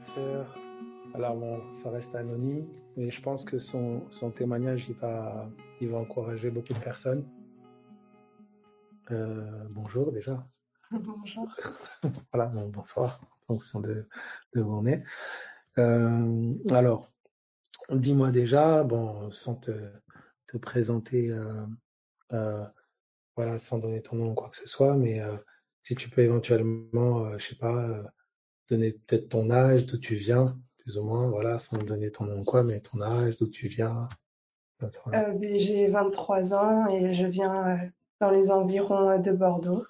sœur. Alors bon, ça reste anonyme, mais je pense que son témoignage, il va encourager beaucoup de personnes. Bonjour déjà. Bonjour. Voilà, bon, bonsoir, en fonction de où on est. Alors, dis-moi déjà, bon, sans te présenter, euh, voilà, sans donner ton nom ou quoi que ce soit, mais si tu peux éventuellement, je sais pas, donner peut-être ton âge, d'où tu viens, plus ou moins, voilà, sans donner ton nom ou quoi, mais ton âge, d'où tu viens, voilà. J'ai 23 ans et je viens dans les environs de Bordeaux.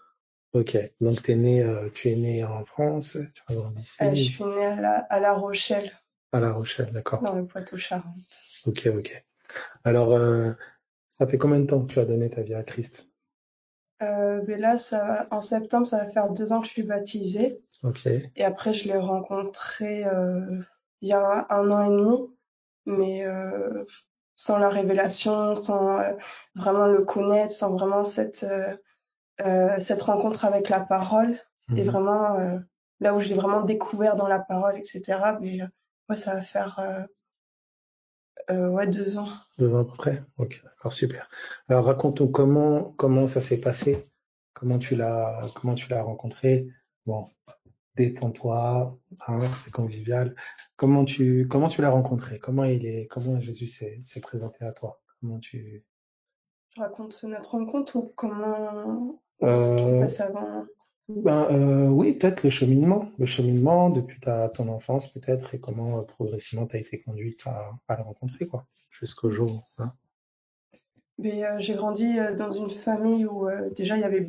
Ok, donc tu es né en France, tu as grandi Je ici, suis née à La Rochelle, à La Rochelle, d'accord. dans le Poitou-Charentes. Ok, ok. Alors, ça fait combien de temps que tu as donné ta vie à Christ? Mais là, en septembre, ça va faire 2 ans que je suis baptisée. Ok, Et après, je l'ai rencontré il y a un an et demi, mais sans la révélation, sans vraiment le connaître, sans vraiment cette rencontre avec la parole. Et mhm. vraiment, là où j'ai vraiment découvert dans la parole, etc. Mais ouais, ça va faire ouais, 2 ans. 2 ans à peu près? Ok, d'accord, super. Alors, raconte-nous comment ça s'est passé, comment tu l'as rencontré. Bon, détends-toi, hein, c'est convivial. Comment tu l'as rencontré? Comment Jésus s'est présenté à toi? Je raconte notre rencontre ou comment, ou ce qui s'est Euh, passé avant. oui, peut-être le cheminement depuis ton enfance peut-être et comment progressivement tu as été conduite à le rencontrer, quoi, jusqu'au jour, hein. Mais j'ai grandi dans une famille où déjà il y avait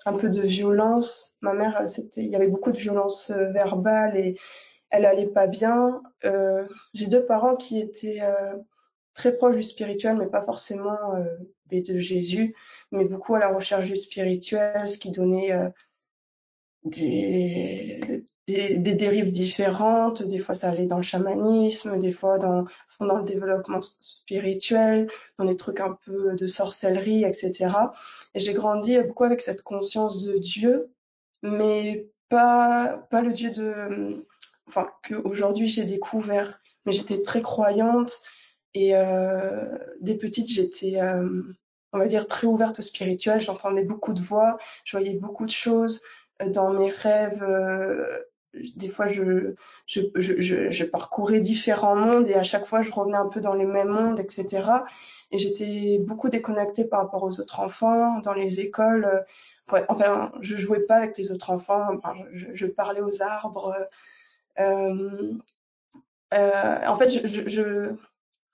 un peu de violence. Ma mère, il y avait beaucoup de violence verbale et elle allait pas bien. J'ai deux parents qui étaient très proches du spirituel, mais pas forcément de Jésus, mais beaucoup à la recherche du spirituel, ce qui donnait des dérives différentes. Des fois, ça allait dans le chamanisme, des fois dans le développement spirituel, dans des trucs un peu de sorcellerie, etc. Et j'ai grandi beaucoup avec cette conscience de Dieu, mais pas le Dieu enfin, qu'aujourd'hui j'ai découvert. Mais j'étais très croyante et dès petite, j'étais, on va dire, très ouverte au spirituel. J'entendais beaucoup de voix, je voyais beaucoup de choses dans mes rêves. Des fois, je parcourais différents mondes et à chaque fois, je revenais un peu dans les mêmes mondes, etc. Et j'étais beaucoup déconnectée par rapport aux autres enfants dans les écoles. Ouais, enfin, je jouais pas avec les autres enfants. Enfin, je parlais aux arbres. Euh, en fait,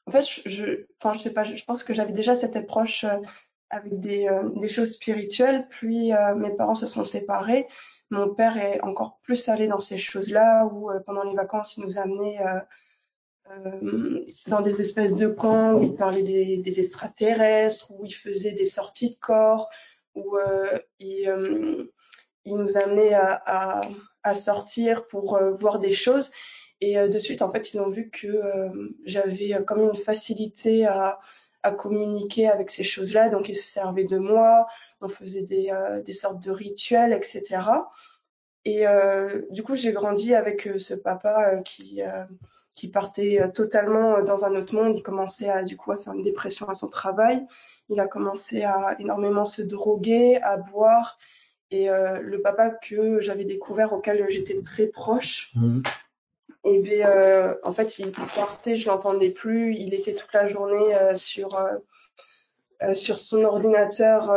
enfin, je sais pas. Je pense que j'avais déjà cette approche avec des choses spirituelles. Puis mes parents se sont séparés. Mon père est encore plus allé dans ces choses-là, où pendant les vacances, il nous amenait dans des espèces de camps où il parlait des extraterrestres, où il faisait des sorties de corps, où il nous amenait à sortir pour voir des choses. Et de suite, en fait, ils ont vu que j'avais comme une facilité à communiquer avec ces choses-là. Donc, ils se servaient de moi. On faisait des sortes de rituels, etc. Et du coup, j'ai grandi avec ce papa qui partait totalement dans un autre monde. Il commençait du coup, à faire une dépression à son travail. Il a commencé à énormément se droguer, à boire. Et le papa que j'avais découvert, auquel j'étais très proche, Mhm. et bien, en fait, il partait, je l'entendais plus. Il était toute la journée sur son ordinateur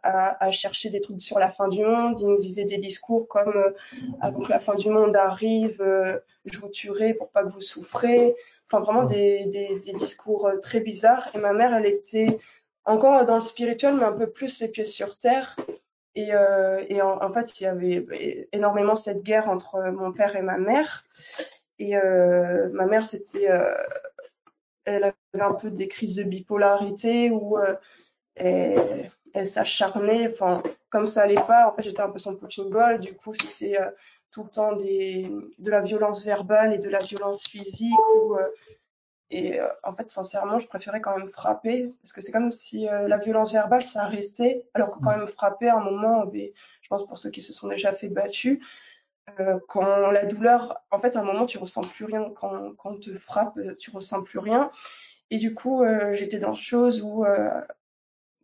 à chercher des trucs sur la fin du monde. Il nous disait des discours comme avant que la fin du monde arrive, je vous tuerai pour pas que vous souffrez. Enfin, vraiment des discours très bizarres. Et ma mère, elle était encore dans le spirituel, mais un peu plus les pieds sur terre. Et en fait, il y avait énormément cette guerre entre mon père et ma mère. Et ma mère, elle avait un peu des crises de bipolarité où elle s'acharnait. Enfin, comme ça allait pas, en fait, j'étais un peu son punching ball. Du coup, c'était tout le temps de la violence verbale et de la violence physique. Et en fait, sincèrement, je préférais quand même frapper parce que c'est comme si la violence verbale, ça restait, alors que quand même frapper à un moment, je pense pour ceux qui se sont déjà fait battus, Quand la douleur, en fait, à un moment, tu ressens plus rien. Quand on te frappe, tu ressens plus rien. Et du coup, j'étais dans chose où,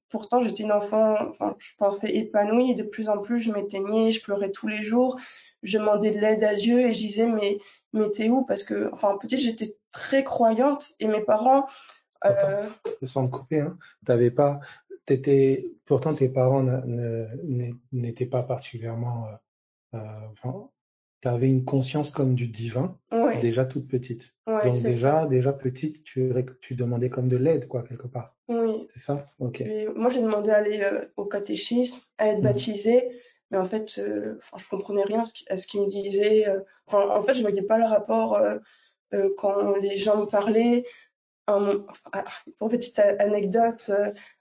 pourtant, j'étais une enfant, enfin, je pensais épanouie et de plus en plus, je m'éteignais, je pleurais tous les jours. Je demandais de l'aide à Dieu et je disais, mais t'es où? Parce que, enfin, petite, j'étais très croyante et mes parents, Attends, euh, sans me couper, hein, t'avais pas, pourtant tes parents n'étaient pas particulièrement, enfin, t'avais une conscience comme du divin, ouais, déjà toute petite. ouais, Donc c'est ça. déjà petite, tu demandais comme de l'aide, quoi, quelque part. Oui. C'est ça? Ok. Et moi, j'ai demandé à aller au catéchisme, à être Mhm. baptisée, mais en fait, enfin, je comprenais rien à ce qu'ils me disaient. Enfin, en fait, je voyais pas le rapport quand les gens me parlaient. Pour petite anecdote,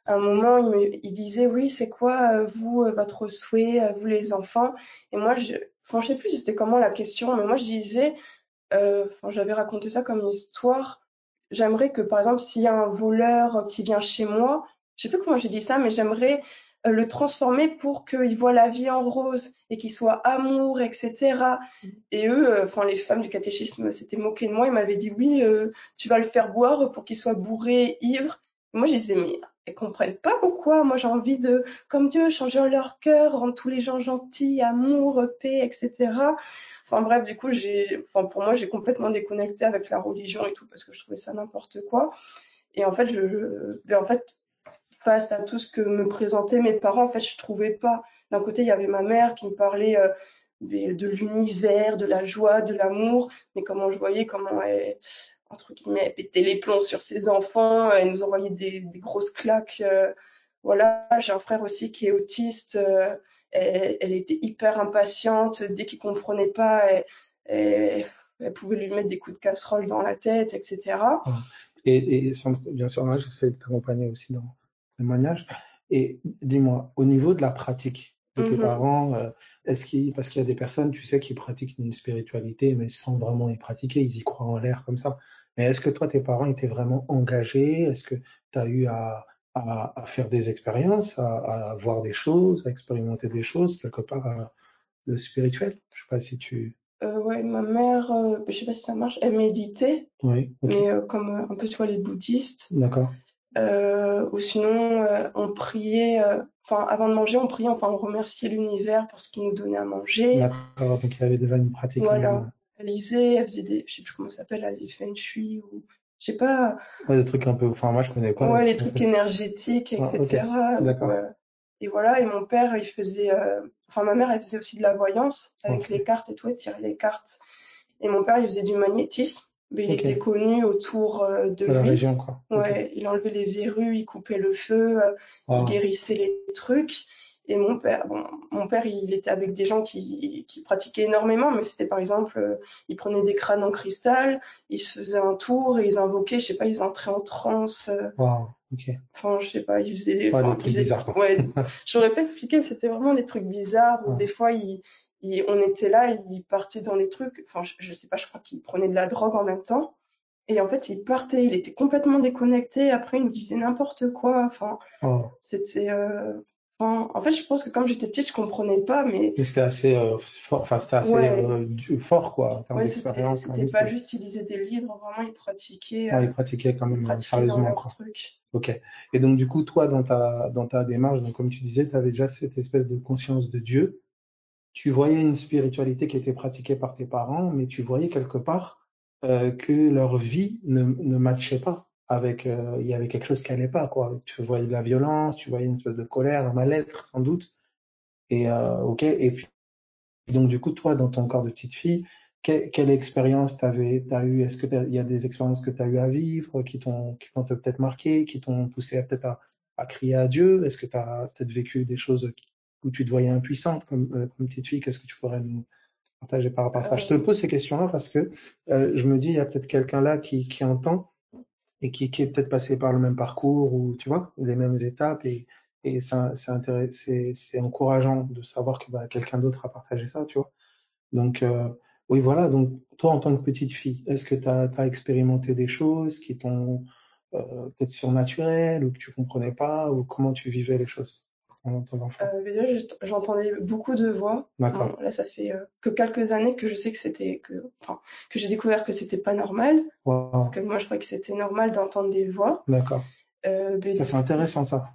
à un moment, il disait, oui, c'est quoi, vous, votre souhait, vous les enfants? Et moi, enfin, je sais plus c'était comment la question, mais moi, je disais, enfin, j'avais raconté ça comme une histoire. J'aimerais que, par exemple, s'il y a un voleur qui vient chez moi, je sais plus comment j'ai dit ça, mais j'aimerais le transformer pour qu'il voit la vie en rose et qu'il soit amour, etc. Et eux, enfin les femmes du catéchisme s'étaient moquées de moi. Ils m'avaient dit oui, tu vas le faire boire pour qu'il soit bourré, ivre. Et moi, je disais mais elles comprennent pas ou quoi? Moi, j'ai envie de, comme Dieu, changer leur cœur, rendre tous les gens gentils, amour, paix, etc. Enfin bref, du coup, enfin pour moi, j'ai complètement déconnecté avec la religion et tout parce que je trouvais ça n'importe quoi. Et en fait, mais en fait, face à tout ce que me présentaient mes parents, en fait, je trouvais pas. D'un côté, il y avait ma mère qui me parlait de l'univers, de la joie, de l'amour, mais comment je voyais comment elle, entre guillemets, elle pétait les plombs sur ses enfants, elle nous envoyait des grosses claques. Voilà, j'ai un frère aussi qui est autiste. Elle était hyper impatiente. Dès qu'il comprenait pas, elle, elle pouvait lui mettre des coups de casserole dans la tête, etc. Ah. Bien sûr, moi, j'essaie de t'accompagner aussi dans ce témoignage. Et dis-moi, au niveau de la pratique de tes Mhm. parents, parce qu'il y a des personnes, tu sais, qui pratiquent une spiritualité, mais sans vraiment y pratiquer, ils y croient en l'air comme ça. Mais est-ce que toi, tes parents étaient vraiment engagés? Est-ce que tu as eu à faire des expériences, à voir des choses, à expérimenter des choses, quelque part, de spirituel? Je sais pas si tu... Ouais, ma mère, je sais pas si ça marche, elle méditait, Oui, ok, mais comme un peu, tu vois, les bouddhistes. d'accord, Ou sinon, on priait, enfin, avant de manger, on priait, enfin, on remerciait l'univers pour ce qu'il nous donnait à manger. d'accord. Donc, il y avait déjà une pratique quand Voilà. même. Elle lisait, elle faisait des, je sais plus comment ça s'appelle, là, les feng shui ou, je sais pas, Ouais, des trucs un peu, enfin, moi, je connais pas. ouais, les trucs énergétiques, Ah, ok, etc. Ou, d'accord. et voilà. Et mon père, il faisait, enfin, ma mère, elle faisait aussi de la voyance avec les Ok, cartes et tout, elle tirait les cartes. Et mon père, il faisait du magnétisme, mais il ok. était connu autour de De la lui. région, quoi. Ok. Ouais, il enlevait les verrues, il coupait le feu, il Ah, guérissait les trucs. Et mon père, bon, mon père, il était avec des gens qui pratiquaient énormément, mais c'était par exemple, ils prenaient des crânes en cristal, ils se faisaient un tour et ils invoquaient, je sais pas, ils entraient en transe. wow, ok. Enfin, je sais pas, Ouais, des ils trucs faisaient, bizarres, quoi. ouais, j'aurais pas expliqué, c'était vraiment des trucs bizarres où des Ah, fois, on était là, ils partaient dans les trucs, enfin, je sais pas, je crois qu'ils prenaient de la drogue en même temps. Et en fait, il partait, il était complètement déconnecté. Après, il nous disait n'importe quoi. Enfin, oh. c'était, enfin, en fait, je pense que comme j'étais petite, je comprenais pas, mais Mais c'était assez fort, enfin, c'était assez ouais, fort, quoi, en termes ouais, d'expérience c'était pas linguistique. juste ils lisaient des livres, vraiment, Ouais, ils pratiquaient quand ils même pratiquaient dans sérieusement, leur quoi. truc. Ok. Et donc, du coup, toi, dans ta démarche, donc, comme tu disais, tu avais déjà cette espèce de conscience de Dieu. Tu voyais une spiritualité qui était pratiquée par tes parents, mais tu voyais quelque part que leur vie ne matchait pas avec, il y avait quelque chose qui allait pas, quoi. Tu voyais de la violence, tu voyais une espèce de colère, un mal-être, sans doute. Et ok. Et puis donc du coup, toi, dans ton corps de petite fille, quelle expérience t'as eu? Est-ce que il y a des expériences que tu as eu à vivre qui t'ont peut-être marqué, qui t'ont poussé peut-être à crier à Dieu? Est-ce que tu as peut-être vécu des choses où tu te voyais impuissante comme petite fille? Qu'est-ce que tu pourrais nous partager par rapport à ça? Je te Euh, pose ces questions-là parce que je me dis, il y a peut-être quelqu'un là qui entend et qui est peut-être passé par le même parcours ou tu vois, les mêmes étapes et c'est encourageant de savoir que bah, quelqu'un d'autre a partagé ça, tu vois. Donc, oui, voilà. Donc, toi, en tant que petite fille, est-ce que tu as expérimenté des choses qui t'ont peut-être surnaturelles ou que tu comprenais pas ou comment tu vivais les choses? ton enfant? Déjà, j'entendais beaucoup de voix. Bon, D'accord. là, ça fait que quelques années que je sais que enfin, que j'ai découvert que c'était pas normal. Parce Wow. que moi, je croyais que c'était normal d'entendre des voix. D'accord. Ben, Ça, c'est intéressant, ça.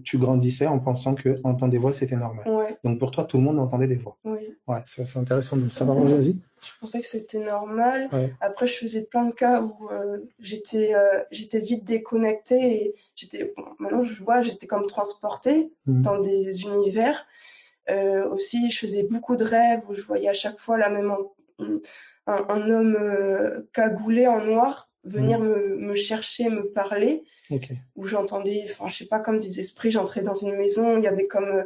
Tu grandissais en pensant que entendre des voix, c'était normal. ouais, Donc, pour toi, tout le monde entendait des voix. oui. Ouais, ça, c'est intéressant de le savoir. Vas-y. Je pensais que c'était normal. Ouais. Après, je faisais plein de cas où j'étais vite déconnectée et bon, maintenant je vois, j'étais comme transportée Mhm. dans des univers. Aussi, je faisais beaucoup de rêves où je voyais à chaque fois un homme cagoulé en noir venir Mhm. me chercher, me parler, Ok. où j'entendais, enfin, je sais pas, comme des esprits. J'entrais dans une maison, il y avait comme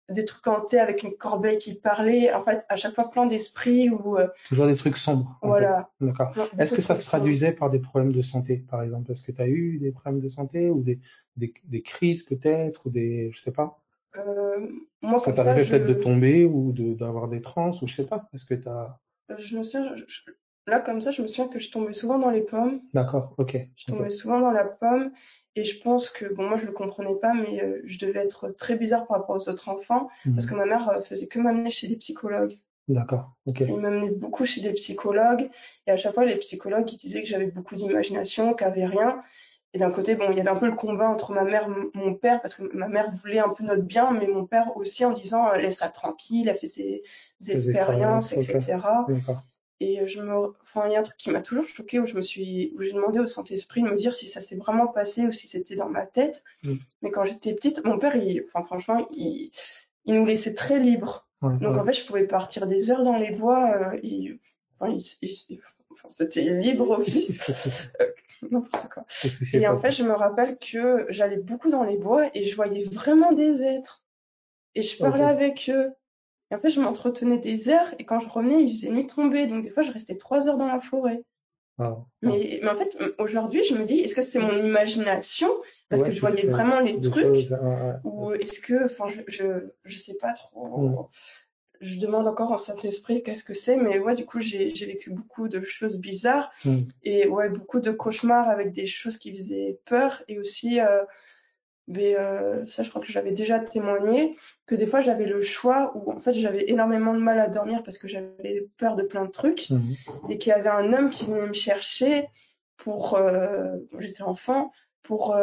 des trucs hantés avec une corbeille qui parlait. En fait, à chaque fois, plein d'esprits où, Toujours des trucs sombres, un peu. voilà, D'accord. Est-ce beaucoup que de ça trucs se sombres. traduisait par des problèmes de santé, par exemple? Est-ce que tu as eu des problèmes de santé ou des crises peut-être ou des, je sais pas. Euh, Moi, Ça comme ça, t'arrivait peut-être de tomber ou d'avoir des transes ou je sais pas. Est-ce que t'as... je me souviens, là, comme ça, je me souviens que je tombais souvent dans les pommes. D'accord. Ok. Je Ok. tombais souvent dans la pomme et je pense que, bon, moi, je le comprenais pas, mais je devais être très bizarre par rapport aux autres enfants parce que Mhm. ma mère faisait que m'amener chez des psychologues. D'accord. Ok. Il m'amenait beaucoup chez des psychologues et à chaque fois, les psychologues, ils disaient que j'avais beaucoup d'imagination, qu'il n'y avait rien. Et d'un côté, bon, il y avait un peu le combat entre ma mère et mon père, parce que ma mère voulait un peu notre bien, mais mon père aussi en disant laisse-la tranquille, elle fait ses Tes expériences, expériences. Ok. etc. D'accord. Et enfin, il y a un truc qui m'a toujours choquée où où j'ai demandé au Saint-Esprit de me dire si ça s'est vraiment passé ou si c'était dans ma tête. Mhm. Mais quand j'étais petite, mon père, enfin, franchement, il nous laissait très libres. Ouais. Donc Ouais. en fait, je pouvais partir des heures dans les bois. Enfin, enfin, c'était libre office. Euh, N'importe quoi. Il se souciait Et pas en de fait, toi. je me rappelle que j'allais beaucoup dans les bois et je voyais vraiment des êtres. Et je parlais Ok. avec eux. Et en fait, je m'entretenais des heures et quand je revenais, il faisait nuit tombée. Donc des fois, je restais 3 heures dans la forêt. Wow. Wow. Mais en fait, aujourd'hui, je me dis, est-ce que c'est mon imagination parce Ouais, que je voyais peut-être vraiment les des choses. trucs Ouais, ouais. ou est-ce que, enfin, je sais pas Mhm. trop. Je demande encore au Saint-Esprit qu'est-ce que c'est, mais ouais, du coup, j'ai vécu beaucoup de choses bizarres Mhm. et ouais, beaucoup de cauchemars avec des choses qui faisaient peur et aussi mais ça, je crois que j'avais déjà témoigné, que des fois j'avais le choix où en fait j'avais énormément de mal à dormir parce que j'avais peur de plein de trucs Mhm. et qu'il y avait un homme qui venait me chercher pour, quand j'étais enfant, pour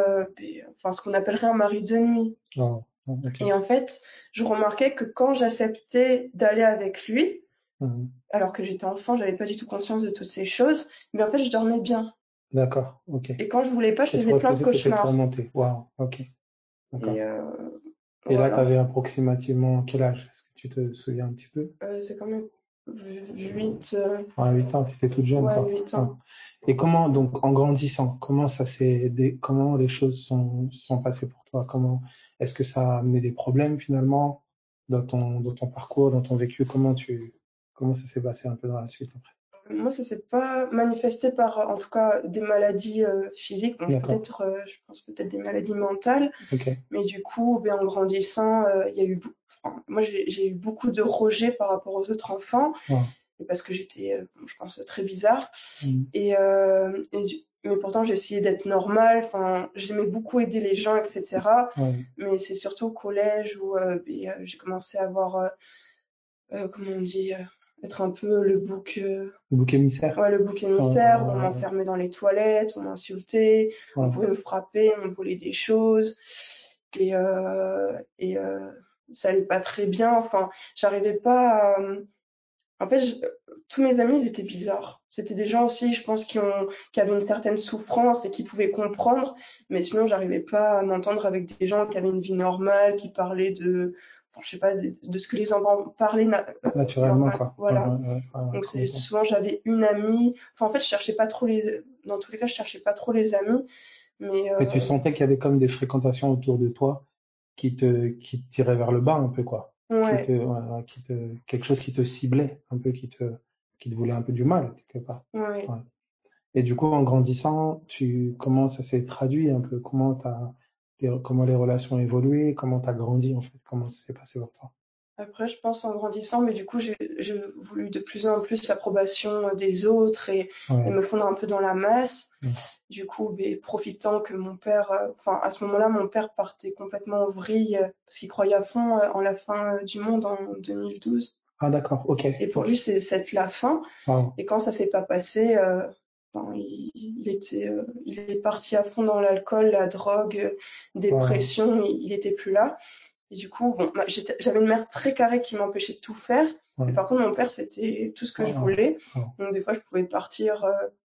enfin, ce qu'on appellerait un mari de nuit. Wow. Ok. Et en fait, je remarquais que quand j'acceptais d'aller avec lui, Mhm. alors que j'étais enfant, j'avais pas du tout conscience de toutes ces choses, mais en fait, je dormais bien. D'accord. Ok. Et quand je voulais pas, je Quand tu faisais plein de refusais, tu étais cauchemars. tourmenté. Wow. Ok. Et D'accord. Et là, tu voilà. avais approximativement quel âge? Est-ce que tu te souviens un petit peu? C'est quand même 8, À 8 ans, tu étais toute jeune, ouais, quoi. 8 Ouais. ans. Et comment, donc, en grandissant, comment les choses sont passées pour toi? Est-ce que ça a amené des problèmes finalement dans ton parcours, dans ton vécu? Comment ça s'est passé un peu dans la suite après? Moi, ça s'est pas manifesté par, en tout cas, des maladies physiques. Bon, D'accord. peut-être, je pense peut-être des maladies mentales. Ok. Mais du coup, ben, en grandissant, il y a eu, enfin, moi, j'ai eu beaucoup de rejets par rapport aux autres enfants, Wow. et parce que j'étais, bon, je pense, très bizarre. Mhm. Mais pourtant, j'ai essayé d'être normale. Enfin, j'aimais beaucoup aider les gens, etc. Ouais. Mais c'est surtout au collège où j'ai commencé à avoir, comment on dit, être un peu Le bouc émissaire. ouais, le bouc Ouais, émissaire, où on m'enfermait dans les toilettes, on m'insultait, on ouais, pouvait me frapper, on me volait des choses. Et, ça allait pas très bien. Enfin, j'arrivais pas à... En fait, tous mes amis, ils étaient bizarres. C'était des gens aussi, je pense, qui avaient une certaine souffrance et qui pouvaient comprendre. Mais sinon, j'arrivais pas à m'entendre avec des gens qui avaient une vie normale, qui parlaient enfin, je sais pas, de ce que les enfants parlaient naturellement, normal. quoi. Ouais, ouais, Voilà. ouais, ouais, Donc c'est complètement. souvent j'avais une amie. Enfin, en fait, je cherchais pas trop dans tous les cas, je cherchais pas trop les amis. Mais Mais tu sentais qu'il y avait comme des fréquentations autour de toi qui te tirait vers le bas un peu, quoi. ouais, Quelque chose qui te ciblait un peu, qui te voulait un peu du mal, quelque part. ouais. Ouais. Et du coup, en grandissant, comment ça s'est traduit un peu? Comment les relations ont évolué? Comment t'as grandi, en fait? Comment ça s'est passé pour toi? Après, je pense en grandissant, mais du coup, j'ai voulu de plus en plus l'approbation des autres et Ouais. me fondre un peu dans la masse. Mm. Du coup, ben, profitant que mon père, enfin, à ce moment-là, mon père partait complètement en vrille parce qu'il croyait à fond en la fin du monde en 2012. Ah, d'accord. Ok. Et pour Ok. lui, c'est la fin. Wow. Et quand ça s'est pas passé, ben, il est parti à fond dans l'alcool, la drogue, Wow. dépression. Il était plus là. Et du coup, bon, j'avais une mère très carrée qui m'empêchait de tout faire. Mais Ouais. par contre, mon père, c'était tout ce que je Wow. voulais. Wow. Donc, des fois, je pouvais partir,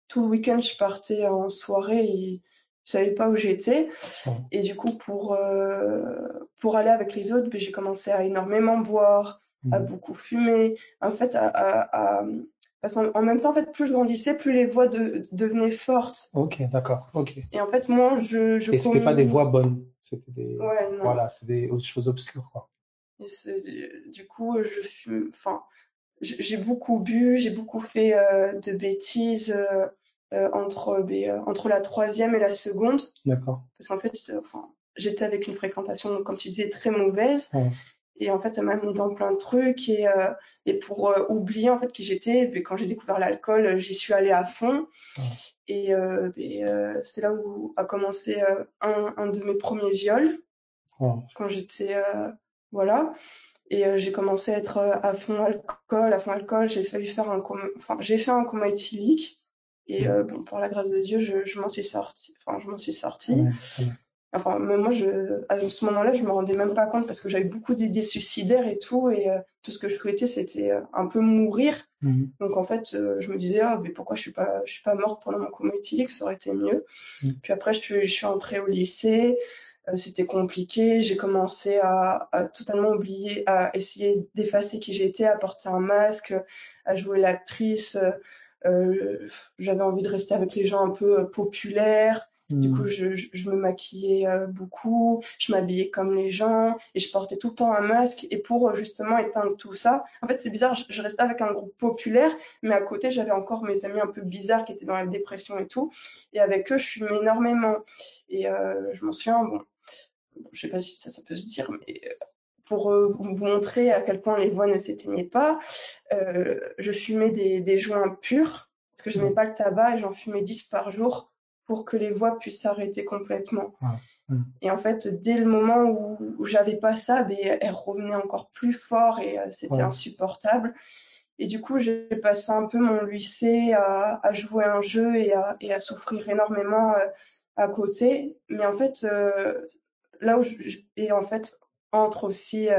tout le week-end, je partais en soirée et il savait pas où j'étais. Wow. Et du coup, pour aller avec les autres, ben, j'ai commencé à énormément boire, à Mm. beaucoup fumer. En fait, parce qu'en même temps, en fait, plus je grandissais, plus les voix devenaient fortes. Ok, d'accord. Ok. Et en fait, moi, je Et c'était pas des voix communique. bonnes. C'était des, Ouais, non. voilà, c'est des autres choses obscures, quoi. Et du coup, enfin, j'ai beaucoup bu, j'ai beaucoup fait de bêtises entre la troisième et la seconde, D'accord. parce qu'en fait, enfin, j'étais avec une fréquentation, comme tu disais, très mauvaise, Ouais. et en fait, ça m'a mis dans plein de trucs, et pour oublier en fait qui j'étais, ben, quand j'ai découvert l'alcool, j'y suis allée à fond, Ouais. et c'est là où a commencé un de mes premiers viols, Ouais. quand j'étais, voilà. Et j'ai commencé à être à fond alcool, à fond alcool. J'ai failli faire enfin, j'ai fait un coma éthylique. Et Mm. bon, pour la grâce de Dieu, je m'en suis sortie. Enfin, je m'en suis sortie. Amen. Amen. Enfin, même moi, à ce moment-là, je me rendais même pas compte parce que j'avais beaucoup d'idées suicidaires et tout. Et tout ce que je souhaitais, c'était un peu mourir. Mm. Donc en fait, je me disais, ah, mais pourquoi je suis pas morte pendant mon coma éthylique, ça aurait été mieux. Mm. Puis après, je suis entrée au lycée. C'était compliqué. J'ai commencé à totalement oublier, à essayer d'effacer qui j'étais, à porter un masque, à jouer l'actrice. J'avais envie de rester avec les gens un peu populaires. Du coup, Mm. je me maquillais beaucoup, je m'habillais comme les gens et je portais tout le temps un masque. Et pour justement éteindre tout ça, en fait, c'est bizarre, je restais avec un groupe populaire, mais à côté, j'avais encore mes amis un peu bizarres qui étaient dans la dépression et tout. Et avec eux, je fumais énormément. Et je m'en souviens, bon, je sais pas si ça peut se dire, mais pour vous montrer à quel point les voix ne s'éteignaient pas, je fumais des joints purs parce que j'aimais Mm. pas le tabac et j'en fumais 10 par jour pour que les voix puissent s'arrêter complètement. Ah. Mm. Et en fait, dès le moment où j'avais pas ça, ben, elles revenaient encore plus fort et c'était Ouais. insupportable. Et du coup, j'ai passé un peu mon lycée à jouer un jeu et à souffrir énormément à côté. Mais en fait, là où et en fait, entre aussi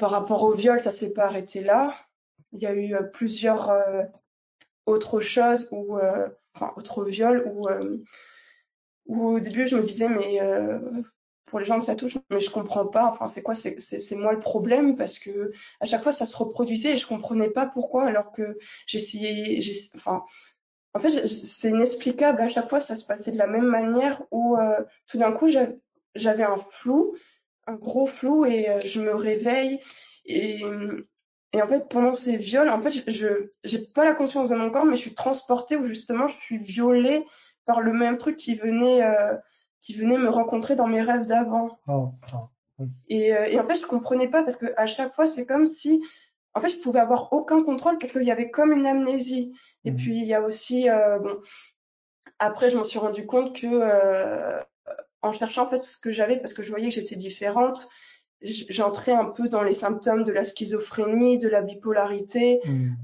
par rapport au viol, ça s'est pas arrêté là. Il y a eu plusieurs autres choses enfin, autres viols où au début je me disais, mais pour les gens que ça touche, mais je comprends pas. Enfin, c'est quoi, c'est moi le problème parce que à chaque fois ça se reproduisait et je comprenais pas pourquoi alors que enfin, en fait, c'est inexplicable. À chaque fois, ça se passait de la même manière où tout d'un coup, j'avais un flou, un gros flou, et je me réveille. Et, et en fait, pendant ces viols, en fait, je j'ai pas la conscience de mon corps, mais je suis transportée où justement, je suis violée par le même truc qui venait me rencontrer dans mes rêves d'avant. Oh. Oh. Mm. Et en fait, je comprenais pas parce que à chaque fois, c'est comme si, en fait, je pouvais avoir aucun contrôle parce qu'il y avait comme une amnésie. Et Mm. puis, il y a aussi, bon, après, je m'en suis rendu compte que en cherchant en fait ce que j'avais, parce que je voyais que j'étais différente, j'entrais un peu dans les symptômes de la schizophrénie, de la bipolarité, Mm.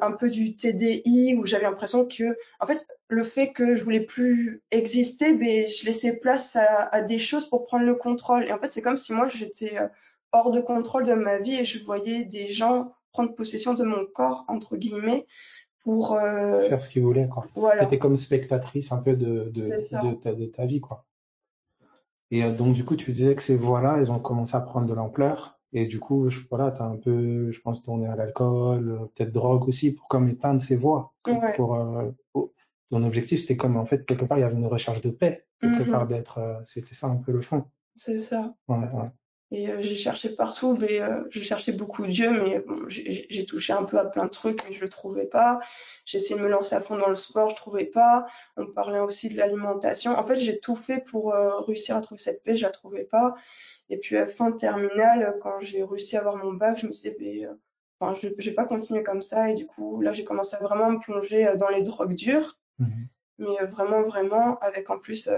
un peu du TDI, où j'avais l'impression que, en fait, le fait que je voulais plus exister, ben, je laissais place à des choses pour prendre le contrôle. Et en fait, c'est comme si moi, j'étais hors de contrôle de ma vie et je voyais des gens prendre possession de mon corps, entre guillemets, pour, Faire ce qu'il voulait, quoi. T'étais voilà, comme spectatrice un peu c'est ça. de ta vie, quoi. Et donc, du coup, tu disais que ces voix-là, elles ont commencé à prendre de l'ampleur. Et du coup, voilà, t'as un peu, je pense, tourné à l'alcool, peut-être drogue aussi, pour comme éteindre ces voix. Ouais. Ton objectif, c'était comme, en fait, quelque part, il y avait une recherche de paix, quelque part Mhm. d'être, c'était ça un peu le fond. C'est ça. Ouais, ouais. Et j'ai cherché partout, mais je cherchais beaucoup Dieu, mais bon, j'ai touché un peu à plein de trucs, mais je le trouvais pas. J'ai essayé de me lancer à fond dans le sport, je trouvais pas. On me parlait aussi de l'alimentation. En fait, j'ai tout fait pour réussir à trouver cette paix, je la trouvais pas. Et puis à fin de terminale, quand j'ai réussi à avoir mon bac, je me suis dit, enfin, je vais pas continuer comme ça. Et du coup, là, j'ai commencé à vraiment me plonger dans les drogues dures, Mhm. mais vraiment, vraiment, avec en plus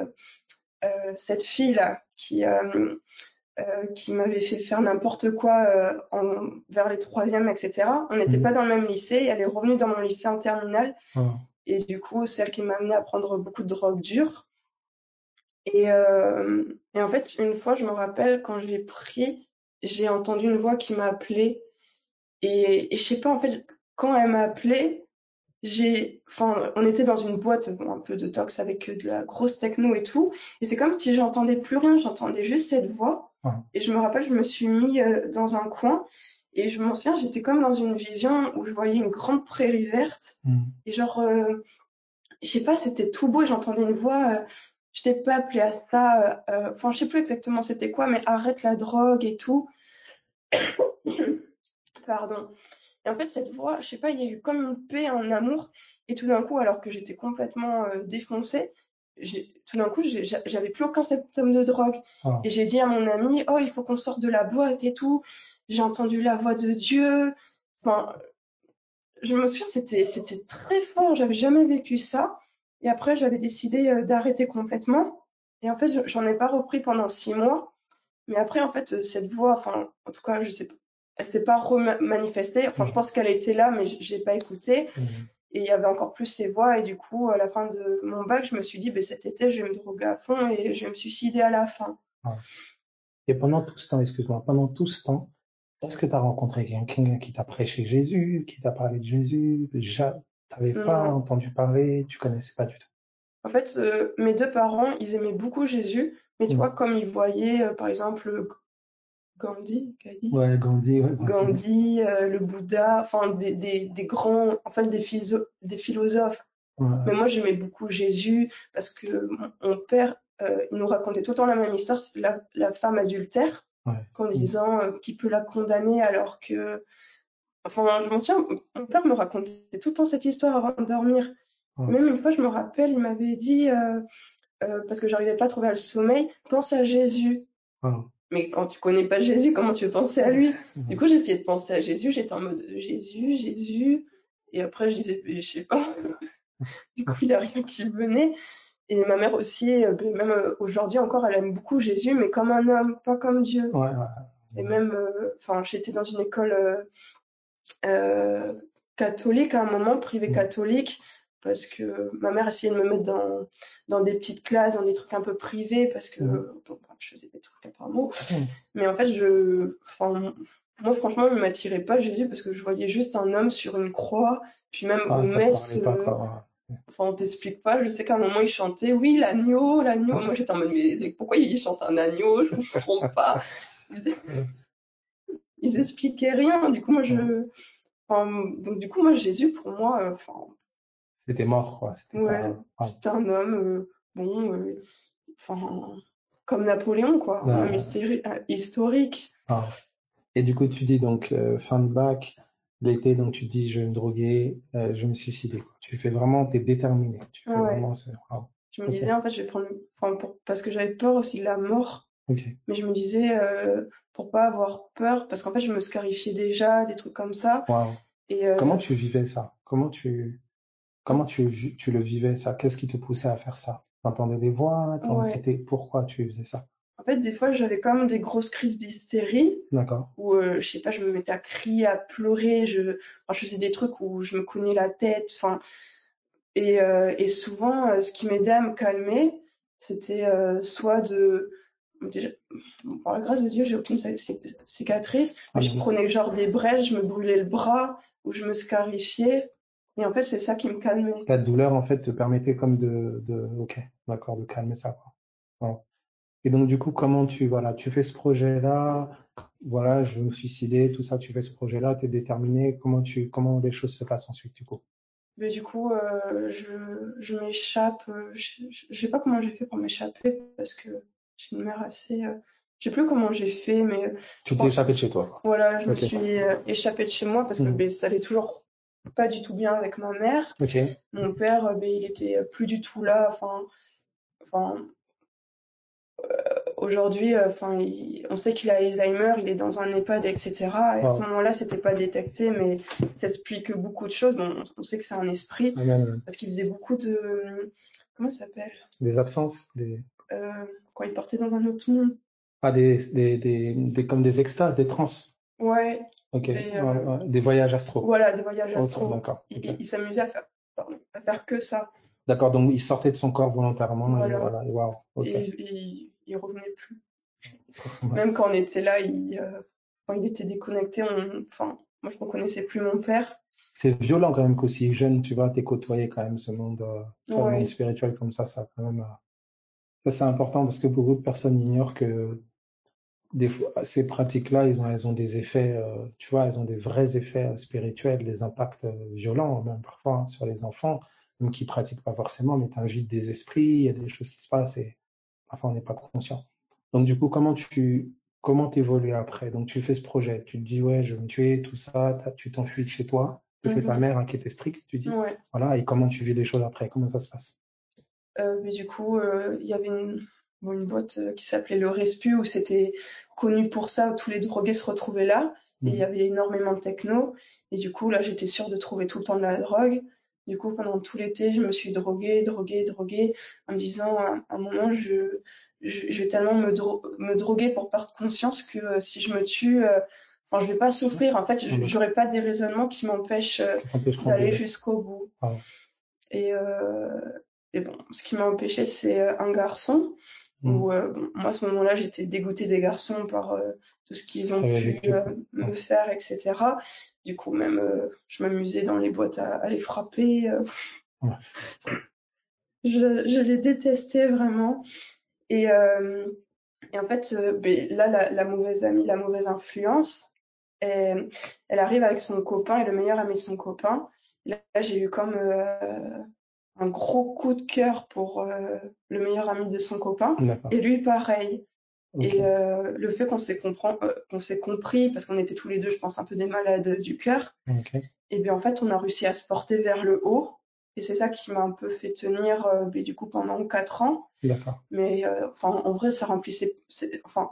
cette fille là qui m'avait fait faire n'importe quoi vers les troisièmes, etc. On n'était pas Mhm. dans le même lycée. Et elle est revenue dans mon lycée en terminale. Ah, Et du coup, c'est elle qui m'a amené à prendre beaucoup de drogue dure. Et en fait, une fois, je me rappelle, quand je l'ai pris, j'ai entendu une voix qui m'a appelée. Et je sais pas, en fait, quand elle m'a appelée, enfin, on était dans une boîte, bon, un peu de tox avec de la grosse techno et tout. Et c'est comme si j'entendais plus rien, j'entendais juste cette voix. ah, Et je me rappelle, je me suis mis dans un coin. Et je m'en souviens, j'étais comme dans une vision où je voyais une grande prairie verte. mhm. Et genre, je sais pas, c'était tout beau. Et j'entendais une voix, je t'ai pas appelé à ça. Enfin, je sais plus exactement c'était quoi, mais arrête la drogue et tout. Pardon. Et en fait, cette voix, je sais pas, il y a eu comme une paix, un amour. Et tout d'un coup, alors que j'étais complètement défoncée, tout d'un coup, j'avais plus aucun symptôme de drogue. Ah, Et j'ai dit à mon ami, oh, il faut qu'on sorte de la boîte et tout. J'ai entendu la voix de Dieu. Enfin, je me souviens, c'était très fort. J'avais jamais vécu ça. Et après, j'avais décidé d'arrêter complètement. Et en fait, j'en ai pas repris pendant 6 mois. Mais après, en fait, cette voix, enfin, en tout cas, je sais pas, elle s'est pas remanifestée. Enfin, je mhm. pense qu'elle était là, mais j'ai pas écouté. Mhm. Et il y avait encore plus ces voix. Et du coup, à la fin de mon bac, je me suis dit, ben, cet été, je vais me droguer à fond et je vais me suicider à la fin. Ah. Et pendant tout ce temps, excuse-moi, pendant tout ce temps, est-ce que tu as rencontré quelqu'un qui t'a prêché Jésus, qui t'a parlé de Jésus? Déjà, t'avais pas Non. entendu parler, tu connaissais pas du tout. En fait, mes deux parents, ils aimaient beaucoup Jésus. Mais tu vois, Mhm. comme ils voyaient, par exemple, Gandhi, Ouais, Gandhi, ouais, Gandhi. Gandhi, le Bouddha, enfin, des grands, en fait, des philosophes. Mais Ouais, moi, j'aimais beaucoup Jésus parce que mon père, il nous racontait tout le temps la même histoire, c'était la femme adultère, ouais. qu'en Mhm. disant qui peut la condamner alors que... Enfin, je m'en souviens, mon père me racontait tout le temps cette histoire avant de dormir. Et Ouais. même une fois, je me rappelle, il m'avait dit, parce que j'arrivais pas à trouver le sommeil, pense à Jésus. Ah. Mais quand tu connais pas Jésus, comment tu veux penser à lui? Du Mhm. coup, j'essayais de penser à Jésus, j'étais en mode Jésus, Jésus. Et après, je disais, mais je sais pas. Du coup, il y a rien qui venait. Et ma mère aussi, même aujourd'hui encore, elle aime beaucoup Jésus, mais comme un homme, pas comme Dieu. Ouais, ouais. Et même, enfin, j'étais dans une école euh, catholique à un moment, privée Mhm. catholique, parce que ma mère essayait de me mettre dans des petites classes, dans des trucs un peu privés, parce que Mhm. bon, bah, je faisais des trucs apparemment. Mhm. Mais en fait, enfin, moi, franchement, il m'attirait pas Jésus parce que je voyais juste un homme sur une croix, puis même aux Ah, ça te messes. parlait pas, quoi. Ouais. Enfin, on t'explique pas. Je sais qu'à un moment, il chantait, oui, l'agneau, l'agneau. Moi, j'étais en mode, mais pourquoi il chante un agneau? Je comprends pas. Ils, ils expliquaient rien. Du coup, Ouais. enfin, donc du coup, moi, Jésus, pour moi, enfin, C'était mort, quoi. C'était ouais, pas. Ah. c'était un homme, bon, enfin, comme Napoléon, quoi, un homme Ah, historique. ah. Et du coup, tu dis donc fin de bac, l'été, donc tu dis je vais me droguer, je vais me suicider, quoi. Tu fais vraiment, t'es déterminé. Tu fais Ouais. vraiment, c'est, ah. Je me Ok, disais, en fait, je vais prendre, enfin, parce que j'avais peur aussi de la mort. ok. Mais je me disais, pour pas avoir peur, parce qu'en fait, je me scarifiais déjà, des trucs comme ça. Waouh. Et Comment tu vivais ça? Comment tu le vivais ça? Qu'est-ce qui te poussait à faire ça? T'entendais des voix? ouais. C'était pourquoi tu faisais ça? En fait, des fois, j'avais quand même des grosses crises d'hystérie D'accord. où, je sais pas, je me mettais à crier, à pleurer. Enfin, je faisais des trucs où je me cognais la tête. Enfin, et souvent, ce qui m'aidait à me calmer, c'était soit déjà, bon, par la grâce de Dieu, j'ai aucune cicatrice, mais je Amen. prenais genre des braises, je me brûlais le bras ou je me scarifiais. Et en fait, c'est ça qui me calmait. La douleur, en fait, te permettait comme ok, d'accord, de calmer ça, quoi. Wow. Et donc, du coup, voilà, tu fais ce projet-là, voilà, je veux me suicider, tout ça, tu fais ce projet-là, tu es déterminé, comment les choses se passent ensuite, du coup? Mais du coup, je m'échappe. Je sais pas comment j'ai fait pour m'échapper parce que j'ai une mère assez. je sais plus comment j'ai fait, mais je Tu t'es crois, échappé de chez toi, quoi. voilà, je me Ok. suis échappée de chez moi parce que Mhm. ben, ça allait toujours pas du tout bien avec ma mère. Ok. Mon père, ben, il était plus du tout là. Enfin, aujourd'hui, enfin, on sait qu'il a Alzheimer, il est dans un EHPAD, etc. Et à ce Wow. moment-là, c'était pas détecté, mais ça explique beaucoup de choses. Bon, on sait que c'est un esprit Amen, amen. parce qu'il faisait beaucoup de, comment ça s'appelle? Des absences, des... Euh, Quand il partait dans un autre monde. Ah, comme des extases, des trans. Ouais, Ok. Ouais, des, ouais. Des voyages astro. voilà, des voyages Ok, astro. d'accord. Ok. Il s'amusait pardon, à faire que ça. D'accord, donc il sortait de son corps volontairement et Voilà. voilà. Waouh. Ok. Et il revenait plus. Ouais. Même quand on était là, quand il était déconnecté, enfin, moi je reconnaissais plus mon père. C'est violent quand même qu'aussi jeune, tu vois, t'es côtoyé quand même ce monde, tu vois, le monde Ouais, spirituel comme ça quand même, ça c'est important parce que beaucoup de personnes ignorent que des fois, ces pratiques-là, elles ont des effets, tu vois, elles ont des vrais effets spirituels, des impacts violents, même parfois hein, sur les enfants, même qui pratiquent pas forcément, mais t'invites des esprits, il y a des choses qui se passent et parfois on n'est pas conscient. Donc du coup, comment t'évolues après? Donc tu fais ce projet, tu te dis ouais, je vais me tuer, tout ça, tu t'enfuis de chez toi, tu fais ta mhm, mère hein, qui était stricte, tu dis, ouais. voilà, et comment tu vis les choses après? Comment ça se passe? Mais du coup, il y avait une boîte qui s'appelait le Respu où c'était connu pour ça, où tous les drogués se retrouvaient là. Et il y Mhm. avait énormément de techno. Et du coup, là, j'étais sûre de trouver tout le temps de la drogue. Du coup, pendant tout l'été, je me suis droguée, en me disant, à un moment, je vais tellement me droguer pour perdre conscience que si je me tue, enfin, je vais pas souffrir. En fait, Ah, d'accord. j'aurai pas des raisonnements qui m'empêchent Qui t'empêcheront d'aller de... jusqu'au bout. Ah, Et, bon, ce qui m'a empêché, c'est un garçon. Où, mhm. bon, moi, à ce moment-là, j'étais dégoûtée des garçons par tout ce Ce qu'ils que tu ont avais pu vécu, quoi. me Ah, faire, etc. Du coup, même, je m'amusais dans les boîtes à les frapper. ouais. Je les détestais vraiment. Et, en fait, ben, là, la mauvaise amie, la mauvaise influence, elle, elle arrive avec son copain et le meilleur ami de son copain. Et là, j'ai eu comme un gros coup de cœur pour le meilleur ami de son copain. D'accord. Et lui, pareil. Ok. Et le fait qu'on s'est compris, parce qu'on était tous les deux, je pense, un peu des malades du cœur, Ok. et bien en fait, on a réussi à se porter vers le haut. Et c'est ça qui m'a un peu fait tenir, ben, du coup, pendant 4 ans. D'accord. Mais enfin, en vrai, ça remplissait. Enfin,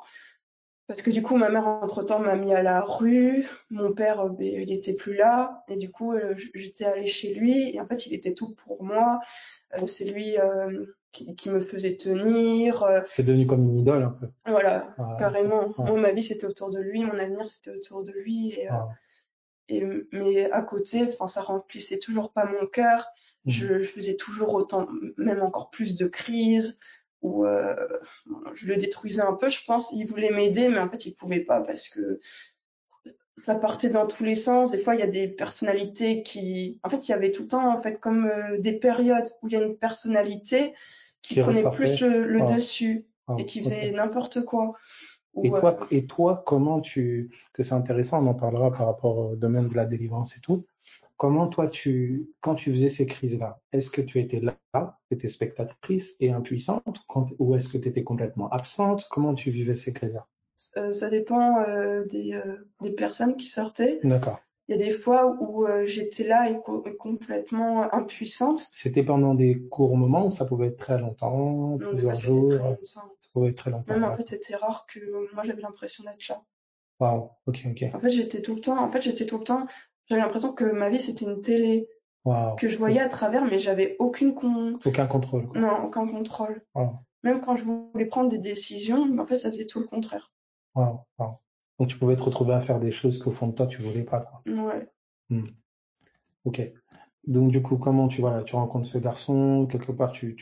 parce que du coup, ma mère, entre-temps, m'a mis à la rue. Mon père, ben, il était plus là. Et du coup, j'étais allée chez lui. Et en fait, il était tout pour moi. C'est lui qui me faisait tenir. C'est devenu comme une idole un peu. Voilà, Ah, ok. carrément. Ouais. Moi, ma vie, c'était autour de lui. Mon avenir, c'était autour de lui. Ah. Mais à côté, enfin, ça remplissait toujours pas mon cœur. Mhm. Je faisais toujours autant, même encore plus de crises. Ou je le détruisais un peu, je pense. Il voulait m'aider, mais en fait, il pouvait pas parce que ça partait dans tous les sens. Des fois, il y a des personnalités en fait, il y avait tout le temps, en fait, comme des périodes où il y a une personnalité qui Qui prenait plus ressortait. le Ah. dessus Ah. et qui Ok. faisait n'importe quoi. Ou, Et toi, que c'est intéressant, on en parlera par rapport au domaine de la délivrance et tout. Comment toi, quand tu faisais ces crises-là, est-ce que tu étais là, tu étais spectatrice et impuissante, ou est-ce que tu étais complètement absente? Comment tu vivais ces crises-là? ça dépend des personnes qui sortaient. D'accord. Il y a des fois où j'étais là et complètement impuissante. C'était pendant des courts moments, ou ça pouvait être très longtemps, Non, des fois, plusieurs c'était très jours, longtemps. ça pouvait être très longtemps. Même en fait, D'accord. c'était rare que moi, j'avais l'impression d'être là. Waouh. Ok, ok. J'étais tout le temps, j'avais l'impression que ma vie, c'était une télé Waouh. que je voyais à travers, mais j'avais Aucun contrôle, quoi. non, aucun contrôle. Waouh. Même quand je voulais prendre des décisions, en fait, ça faisait tout le contraire. Waouh. Waouh. Donc tu pouvais te retrouver à faire des choses qu'au fond de toi, tu voulais pas, quoi. Ouais. Hmm. Ok. Donc du coup, voilà, tu rencontres ce garçon, quelque part tu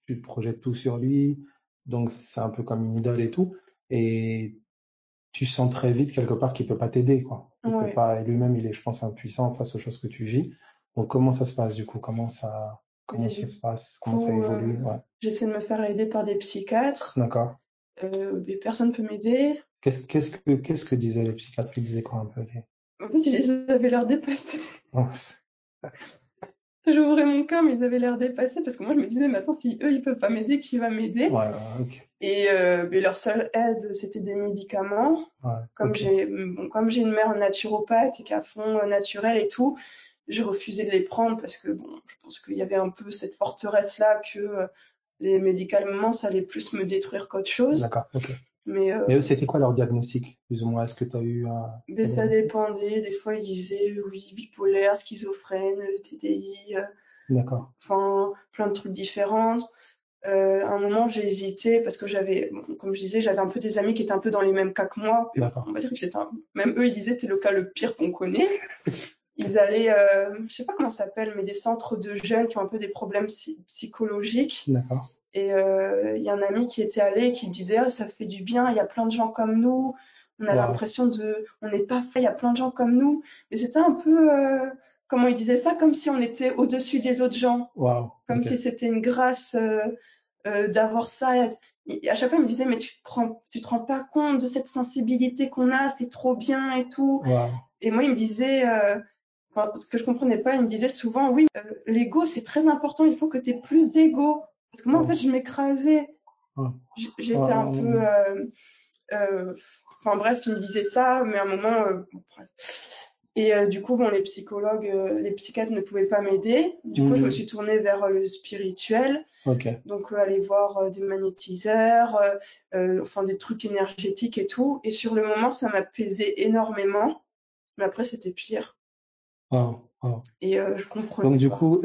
te projettes tout sur lui, donc c'est un peu comme une idole et tout, et tu sens très vite quelque part qu'il peut pas t'aider, quoi. Il peut Ouais. pas, et lui-même il est, je pense, impuissant face aux choses que tu vis. Donc comment ça se passe du coup? Comment Et ça du se passe? Comment ça coup, évolue? Ouais. j'essaie de me faire aider par des psychiatres. D'accord. Mais personne peut m'aider. Qu'est-ce que disaient les psychiatres? Ils disaient quoi un peu les... En fait, ils avaient l'air dépassés. j'ouvrais mon cœur, mais ils avaient l'air dépassés parce que moi, je me disais, mais attends, si eux, ils peuvent pas m'aider, qui va m'aider? Ouais, ok. Et mais leur seule aide, c'était des médicaments. Ouais, Comme ok. j'ai une mère naturopathe et qu'à fond naturel et tout, j'ai refusé de les prendre parce que bon, je pense qu'il y avait un peu cette forteresse-là que les médicaments, ça allait plus me détruire qu'autre chose. D'accord, ok. Mais Mais eux, c'était quoi leur diagnostic, plus ou moins? Est-ce que tu as eu mais un ça diagnostic? dépendait. Des fois, ils disaient oui, bipolaire, schizophrène, TDI, D'accord, enfin plein de trucs différents. À un moment, j'ai hésité parce que bon, comme je disais, j'avais un peu des amis qui étaient un peu dans les mêmes cas que moi. Et d'accord. on va dire que même eux, ils disaient, t'es le cas le pire qu'on connaît. Ils allaient, je sais pas comment ça s'appelle, mais des centres de jeunes qui ont un peu des problèmes psychologiques. D'accord. Et il y a un ami qui était allé et qui me disait, oh, ça fait du bien, il y a plein de gens comme nous. On a Waouh, l'impression on n'est pas fait, il y a plein de gens comme nous. Mais c'était un peu, comment il disait ça, comme si on était au-dessus des autres gens, waouh, comme ok. si c'était une grâce d'avoir ça. Et à chaque fois, il me disait, mais tu te rends pas compte de cette sensibilité qu'on a, c'est trop bien et tout. Waouh, Et moi, il me disait, enfin, ce que je comprenais pas, il me disait souvent, oui, l'ego, c'est très important, il faut que tu aies plus d'ego. Parce que moi, en fait, waouh, je m'écrasais. waouh, J'étais un peu, waouh. euh, enfin bref, il me disait ça, mais à un moment, bref. Et du coup, bon, les psychologues, les psychiatres ne pouvaient pas m'aider. Du coup, je me suis tournée vers le spirituel. Ok. Donc, aller voir des magnétiseurs, enfin des trucs énergétiques et tout. Et sur le moment, ça m'a pesé énormément. Mais après, c'était pire. Waouh, waouh. Et je Donc, comprenais du pas. coup,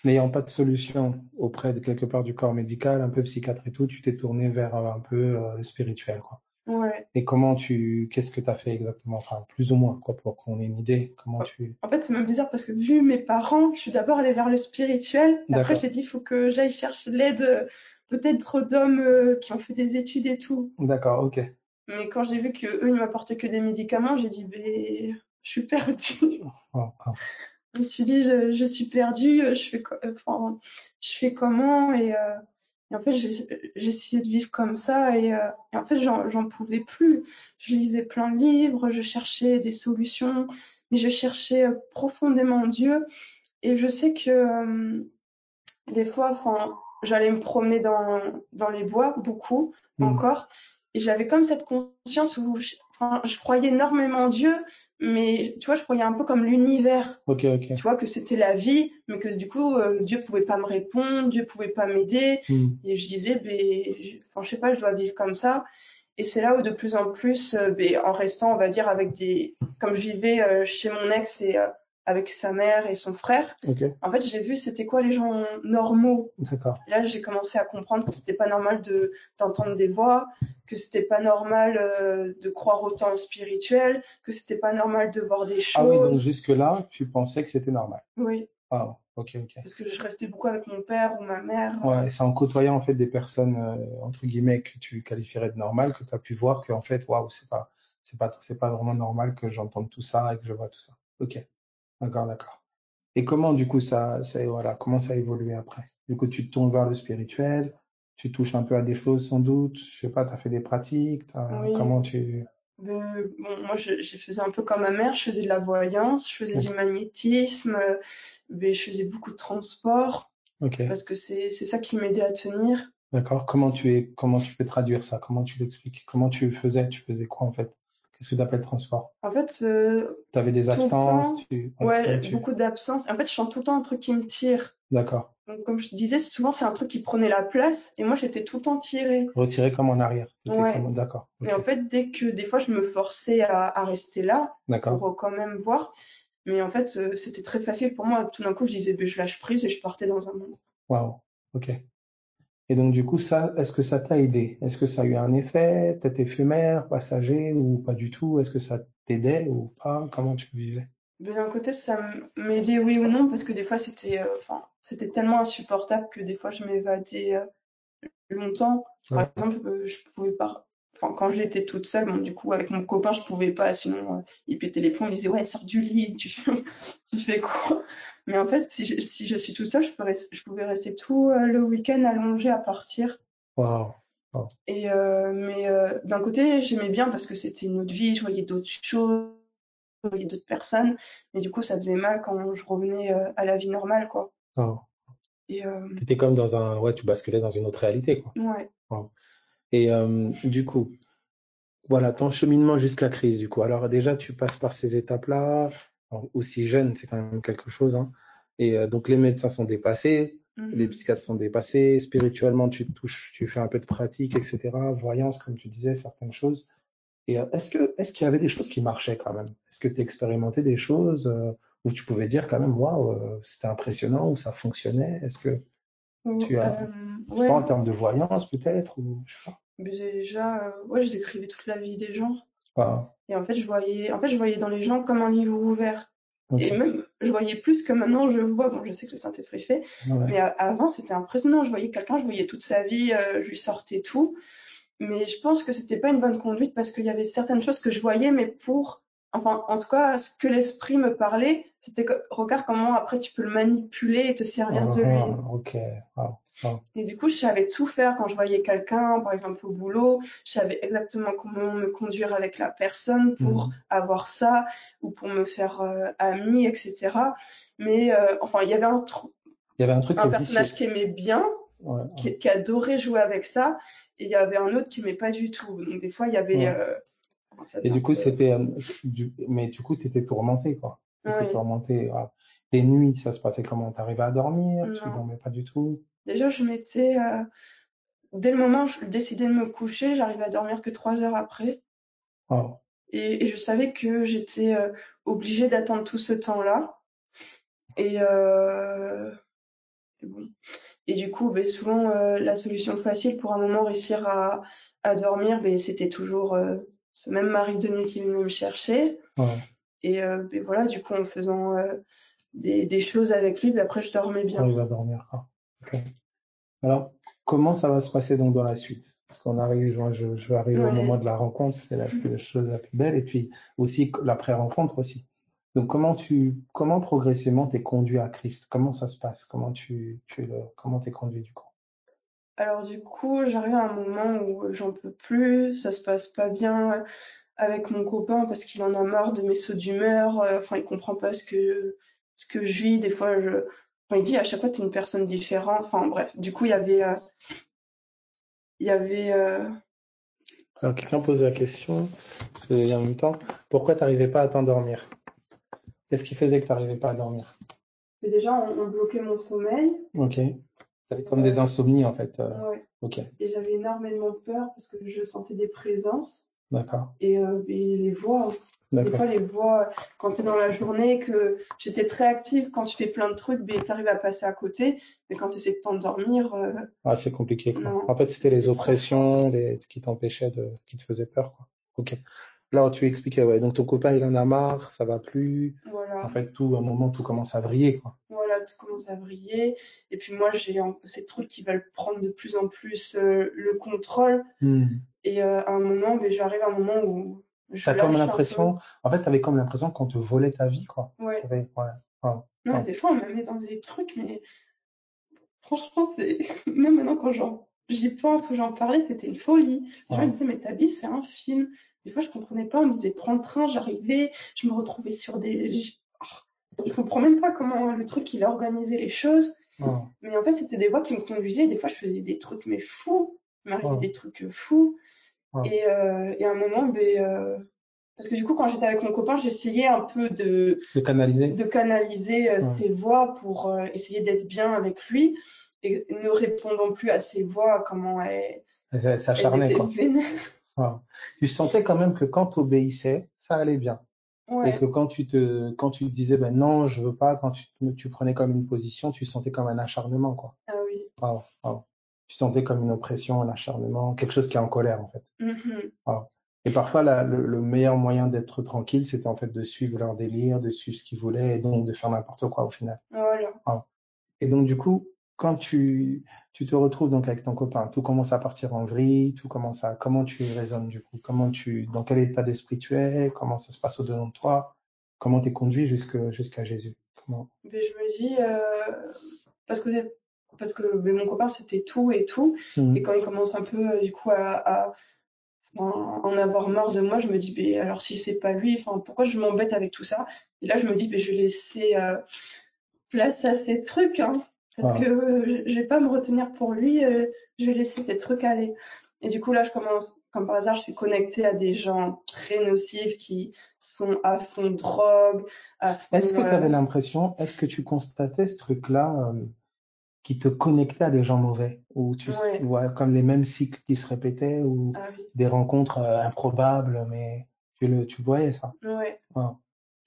n'ayant pas de solution auprès de quelque part du corps médical, un peu psychiatre et tout, tu t'es tourné vers un peu le spirituel, quoi. Ouais. Et qu'est-ce que tu as fait exactement? Enfin, plus ou moins, quoi, pour qu'on ait une idée. Comment tu... En fait, c'est même bizarre parce que vu mes parents, je suis d'abord allée vers le spirituel. Et après, j'ai D'accord, dit, il faut que j'aille chercher de l'aide, peut-être d'hommes qui ont fait des études et tout. d'accord, ok. Mais quand j'ai vu que eux, ils m'apportaient que des médicaments, j'ai dit, ben, je suis perdue. Waouh, waouh. Je me suis dit, je suis perdue, enfin, je fais comment? Et en fait, j'ai essayé de vivre comme ça et en fait, j'en pouvais plus. Je lisais plein de livres, je cherchais des solutions, mais je cherchais profondément Dieu. Et je sais que des fois, enfin, j'allais me promener dans les bois, beaucoup Hmm. encore, et j'avais comme cette conscience où, enfin, je croyais énormément en Dieu, mais tu vois, je croyais un peu comme l'univers. Ok, Tu ok. vois que c'était la vie, mais que du coup Dieu pouvait pas me répondre, Dieu pouvait pas m'aider, Hmm. et je disais, enfin je sais pas, je dois vivre comme ça. Et c'est là où de plus en plus, en restant, on va dire, comme je vivais chez mon ex et avec sa mère et son frère, Ok, en fait j'ai vu c'était quoi les gens normaux. d'accord. Et là j'ai commencé à comprendre que c'était pas normal d'entendre des voix, que c'était pas normal de croire autant au spirituel, que c'était pas normal de voir des Ah oui, donc choses. jusque-là, tu pensais que c'était normal. Oui. Ah, ok, ok. Parce que je restais beaucoup avec mon père ou ma mère. Ouais, c'est en côtoyant en fait des personnes entre guillemets que tu qualifierais de normales que tu as pu voir que en fait, waouh, c'est pas vraiment normal que j'entende tout ça et que je vois tout ça. Ok, d'accord, d'accord. Et comment du coup voilà, comment ça a évolué après? Du coup, tu te tournes vers le spirituel, tu touches un peu à des choses sans doute, je sais pas, tu as fait des pratiques, Oui. comment tu... Bon, moi, je faisais un peu comme ma mère. Je faisais de la voyance, je faisais du D'accord, magnétisme, mais je faisais beaucoup de transport ok, parce que c'est ça qui m'aidait à tenir. d'accord. Comment tu peux traduire ça? Comment tu l'expliques? Tu faisais quoi en fait? Qu'est-ce que tu appelles transport? En fait, Tu avais des tout le absences, temps, ouais, ouais, beaucoup d'absence. En fait, je sens tout le temps un truc qui me tire. d'accord. Donc, comme je te disais, souvent, c'est un truc qui prenait la place et moi, j'étais tout le temps tirée. Retiré comme en arrière. C'était Ouais. comme, d'accord, Et ok, en fait, dès que des fois, je me forçais à rester là d'accord. pour quand même voir. Mais en fait, c'était très facile pour moi. Tout d'un coup, je disais, ben, je lâche prise et je partais dans un monde. Waouh, ok. Et donc du coup, est-ce que ça t'a aidé? Est-ce que ça a eu un effet, peut-être éphémère, passager ou pas du tout? Est-ce que ça t'aidait ou pas? Comment tu vivais? Mais d'un côté, ça m'aidait oui ou non, parce que des fois, enfin, c'était tellement insupportable que des fois, je m'évadais longtemps. Par Ouais. exemple, je pouvais pas, enfin, quand j'étais toute seule, bon, du coup, avec mon copain, je pouvais pas, sinon, il pétait les plombs, il disait, ouais, sors du lit, tu fais quoi? Mais en fait, si je suis toute seule, je pouvais rester tout le week-end allongée à partir. Waouh, waouh. Mais d'un côté, j'aimais bien parce que c'était une autre vie, je voyais d'autres choses. je voyais d'autres personnes, mais du coup, ça faisait mal quand je revenais à la vie normale, quoi. Oh. Et T'étais comme ouais, tu basculais dans une autre réalité, quoi. ouais. Oh. Et du coup, voilà, ton cheminement jusqu'à crise, du coup. Alors déjà, tu passes par ces étapes-là, aussi jeune, c'est quand même quelque chose, hein. Et donc les médecins sont dépassés, les Mhm. psychiatres sont dépassés, spirituellement, tu touches, tu fais un peu de pratique, etc. Voyance, comme tu disais, certaines choses. Et est-ce qu'il y avait des choses qui marchaient quand même? Est-ce que tu expérimentais des choses où tu pouvais dire quand même, waouh, c'était impressionnant, où ça fonctionnait? Est-ce que tu as, je sais pas, Ouais, en termes de voyance peut-être, ou je sais mais déjà, ouais, je décrivais toute la vie des gens. pas. Et en fait, je voyais dans les gens comme un livre ouvert. Ok, Et même, je voyais plus que maintenant je vois. Bon, je sais que le Saint-Esprit fait, mais ouais. avant, c'était impressionnant. Je voyais quelqu'un, je voyais toute sa vie, je lui sortais tout. Mais je pense que c'était pas une bonne conduite parce qu'il y avait certaines choses que je voyais, mais enfin, en tout cas, ce que l'esprit me parlait, c'était que, regarde comment après tu peux le manipuler et te servir de lui. Ok, wow, wow. Et du coup, je savais tout faire quand je voyais quelqu'un, par exemple au boulot, je savais exactement comment me conduire avec la personne pour Mhm. avoir ça ou pour me faire amie, etc. Mais enfin, il y avait Il y avait un truc qui un est personnage vicieux. qui aimait bien, Ouais, ouais, qui adorait jouer avec ça, et il y avait un autre qui aimait pas du tout. Donc des fois, il y avait, ouais. enfin, ça Et faisait du un coup, peu, mais du coup, t'étais tourmenté, quoi. T'étais oui, tourmenté. Ah. Tes nuits, ça se passait comment? T'arrivais à dormir? Tu non. dormais pas du tout? Déjà, je m'étais, dès le moment où je décidais de me coucher, j'arrivais à dormir que 3 heures après. Wow. Et je savais que j'étais obligée d'attendre tout ce temps-là. Et, et bon. Et du coup, ben, souvent, la solution facile pour un moment réussir à dormir, ben, c'était toujours ce même mari de nuit qui venait me chercher. Ouais. Et ben, voilà, du coup, en faisant des choses avec lui, ben, après, je dormais bien. T'arrives à dormir, quoi. Ok. Alors, comment ça va se passer donc dans la suite? Parce qu'on arrive, moi, je vais arriver au moment Ouais. de la rencontre, c'est la chose la plus belle, et puis aussi l'après-rencontre aussi. Donc, comment progressivement t'es conduit à Christ? Comment ça se passe? Comment t'es conduit du coup? Alors du coup, j'arrive à un moment où j'en peux plus, ça se passe pas bien avec mon copain parce qu'il en a marre de mes sauts d'humeur. Enfin, il comprend pas ce que je vis. Des fois, enfin, il dit à chaque fois t'es une personne différente. Enfin bref, du coup il y avait Alors, quelqu'un pose la question, et en même temps, pourquoi t'arrivais pas à t'endormir? Qu'est-ce qui faisait que t'arrivais pas à dormir? déjà on bloquait mon sommeil. Ok. T'avais comme des Euh, insomnies en fait. ouais. Ok, Et j'avais énormément peur parce que je sentais des présences. d'accord, Et les voix, des fois d'accord. les voix, quand tu es dans la journée, que j'étais très active, quand tu fais plein de trucs, ben, tu arrives à passer à côté, mais quand tu essaies de t'endormir, Ah, c'est compliqué quoi. non, En fait, c'était les c'était trop fort. oppressions, qui t'empêchaient qui te faisaient peur quoi. Ok. Là, tu expliquais, ouais. Donc ton copain, il en a marre, ça va plus. En Voilà, fait, à un moment, tout commence à vriller quoi. voilà, tout commence à vriller. Et puis moi, j'ai ces trucs qui veulent prendre de plus en plus le contrôle. Hmm. Et à un moment, ben, j'arrive à un moment où je T'as comme lâche un peu. l'impression, en fait, t'avais comme l'impression qu'on te volait ta vie quoi. Ouais. Ouais. Ah, Non, mais ah, des fois, on me met dans des trucs, mais franchement, c'est même maintenant quand j'y pense ou j'en parlais, c'était une folie. Les gens ils ah, disaient mais ta vie c'est un film. Des fois je comprenais pas, on me disait prends le train, j'arrivais, je me retrouvais sur je comprends même pas comment le truc il a organisé les choses, ah, mais en fait c'était des voies qui me conduisaient. Des fois je faisais des trucs mais fous, il m'arrivait ah, des trucs fous. ah. Et à un moment, parce que du coup quand j'étais avec mon copain, j'essayais un peu de De canaliser. de canaliser Ah. ses voix pour essayer d'être bien avec lui et ne répondant plus à ses voix, comment Elle elles s'acharnait étaient quoi. vénères. Ah. Tu sentais quand même que quand tu obéissais, ça allait bien. Et que Ouais, quand tu te disais, ben non, je veux pas, quand tu prenais comme une position, tu sentais comme un acharnement, quoi. ah oui. Wow, wow. Tu sentais comme une oppression, un acharnement, quelque chose qui est en colère, en fait. Mhm. Wow. Et parfois, le meilleur moyen d'être tranquille, c'était en fait de suivre leur délire, de suivre ce qu'ils voulaient, et donc de faire n'importe quoi au final. Voilà. Wow. Et donc, du coup, quand tu te retrouves donc avec ton copain, tout commence à partir en vrille, comment tu raisonnes du coup? Dans quel état d'esprit tu es? Comment ça se passe au-dedans de toi? Comment t'es conduit jusqu'à Jésus? Comment? Mais je me dis, parce que, mon copain c'était tout et tout, et Mhm. quand il commence un peu du coup à en avoir marre de moi. Je me dis, ben alors si c'est pas lui, enfin pourquoi je m'embête avec tout ça? Et là, je me dis, ben je vais laisser place à ces trucs, hein, parce que Ah. je vais pas me retenir pour lui. Je vais laisser ces trucs aller. Et du coup, là, je commence, comme par hasard, je suis connectée à des gens très nocifs qui sont à fond drogue, à Est-ce fond. que tu avais l'impression, est-ce que tu constatais ce truc-là qui te connectait à des gens mauvais, ou tu Ouais, vois comme les mêmes cycles qui se répétaient, ou ah oui, des rencontres improbables, mais tu voyais ça? ouais. Ah.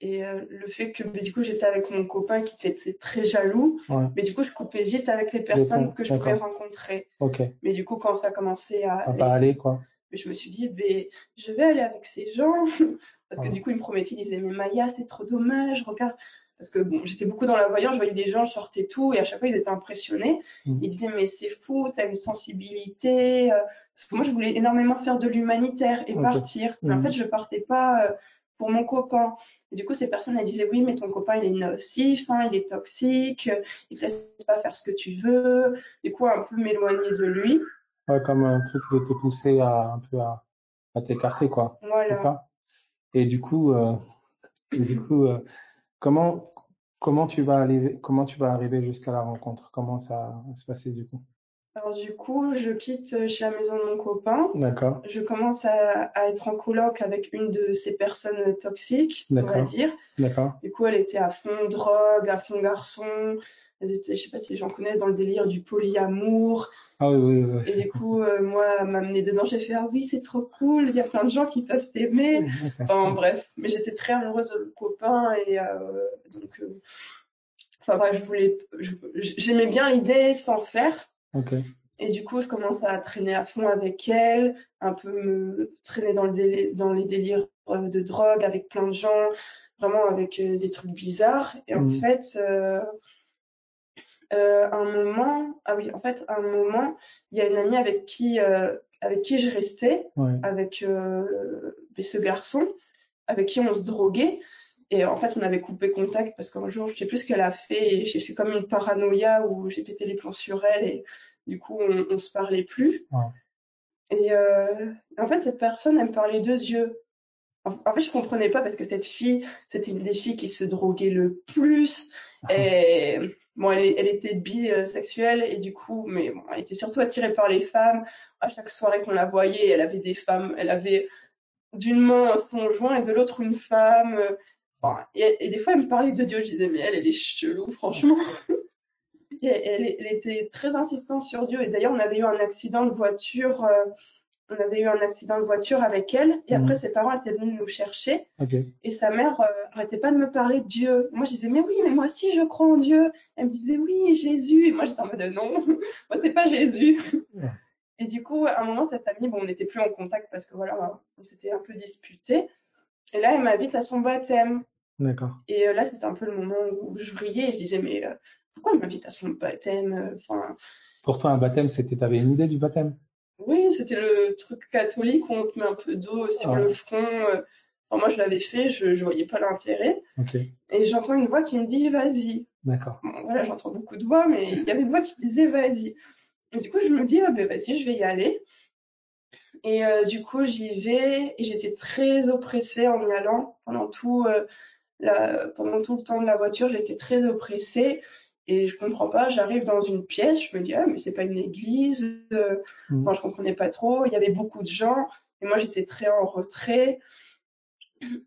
Et le fait que du coup j'étais avec mon copain qui était très jaloux, Ouais, mais du coup je coupais vite avec les personnes que je pouvais d'accord, rencontrer. ok. Mais du coup quand ça a commencé à À pas aller, aller, quoi. je me suis dit ben je vais aller avec ces gens parce que Ah. du coup ils me promettaient, ils disaient mais Maya c'est trop dommage, regarde parce que bon j'étais beaucoup dans la voyance, je voyais des gens, je sortais tout et à chaque fois ils étaient impressionnés. Mm. Ils disaient mais c'est fou, t'as une sensibilité. Parce que moi je voulais énormément faire de l'humanitaire et Ok. partir, mais en fait Mm. je partais pas pour mon copain. Et du coup, ces personnes, elles disaient, oui, mais ton copain, il est nocif, hein, il est toxique, il te laisse pas faire ce que tu veux. Du coup, un peu m'éloigner de lui. Ouais, comme un truc de te pousser un peu à t'écarter, quoi. C'est Voilà. ça? Et du coup, comment, comment tu vas arriver jusqu'à la rencontre? Comment ça va se passer, du coup? Alors, du coup, je quitte chez la maison de mon copain. D'accord, Je commence à être en coloc avec une de ces personnes toxiques, on va d'accord, dire. d'accord. Du coup, elle était à fond drogue, à fond garçon. Elles étaient, je sais pas si les gens connaissent, dans le délire du polyamour. Ah oui, oui, oui. Et du coup, moi, m'amener dedans, j'ai fait, ah oui, c'est trop cool, il y a plein de gens qui peuvent t'aimer. Oui. Enfin, Ok, bref. Mais j'étais très amoureuse de mon copain et donc, enfin, bref, j'aimais bien l'idée sans faire. ok. Et du coup, je commence à traîner à fond avec elle, un peu me traîner dans les délires de drogue avec plein de gens, vraiment avec des trucs bizarres. Et en Mm. fait, un moment, ah oui, en fait, un moment, il y a une amie avec qui je restais, Ouais. avec ce garçon, avec qui on se droguait. Et en fait, on avait coupé contact parce qu'un jour, je sais plus ce qu'elle a fait, et j'ai fait comme une paranoïa où j'ai pété les plombs sur elle, et du coup, on se parlait plus. Ah. Et en fait, cette personne, elle me parlait de Dieu. En fait, je comprenais pas parce que cette fille, c'était une des filles qui se droguait le plus. Et bon, elle était bisexuelle et du coup, mais bon, elle était surtout attirée par les femmes. À chaque soirée qu'on la voyait, elle avait des femmes. Elle avait d'une main son joint et de l'autre une femme. Bon, et des fois, elle me parlait de Dieu. Je disais, mais elle est chelou, franchement. Et elle était très insistante sur Dieu. Et d'ailleurs, on avait eu un accident de voiture avec elle. Et après, Mm. ses parents étaient venus nous chercher. Ok. Et sa mère arrêtait pas de me parler de Dieu. Moi, je disais, mais oui, mais moi aussi, je crois en Dieu. Elle me disait, oui, Jésus. Et moi, j'étais en mode, non, moi, c'est pas Jésus. Ah. Et du coup, à un moment, cette amie, bon, on n'était plus en contact parce que voilà, on s'était un peu disputés. Et là, elle m'invite à son baptême. D'accord. Et là, c'était un peu le moment où je vrillais et je disais, mais pourquoi elle m'invite à son baptême? Enfin, Pour toi, un baptême, t'avais une idée du baptême? oui, c'était le truc catholique où on te met un peu d'eau sur le Ah, front. Enfin, moi, je l'avais fait, je voyais pas l'intérêt. ok. Et j'entends une voix qui me dit, vas-y. D'accord. Bon, voilà, j'entends beaucoup de voix, mais il y avait une voix qui disait, vas-y. Et du coup, je me dis, ah, ben, vas-y, je vais y aller. Et du coup, j'y vais et j'étais très oppressée en y allant pendant tout le temps de la voiture, j'étais très oppressée et je comprends pas. J'arrive dans une pièce, je me dis ah mais c'est pas une église. Mm. Enfin, je comprenais pas trop. Il y avait beaucoup de gens et moi j'étais très en retrait.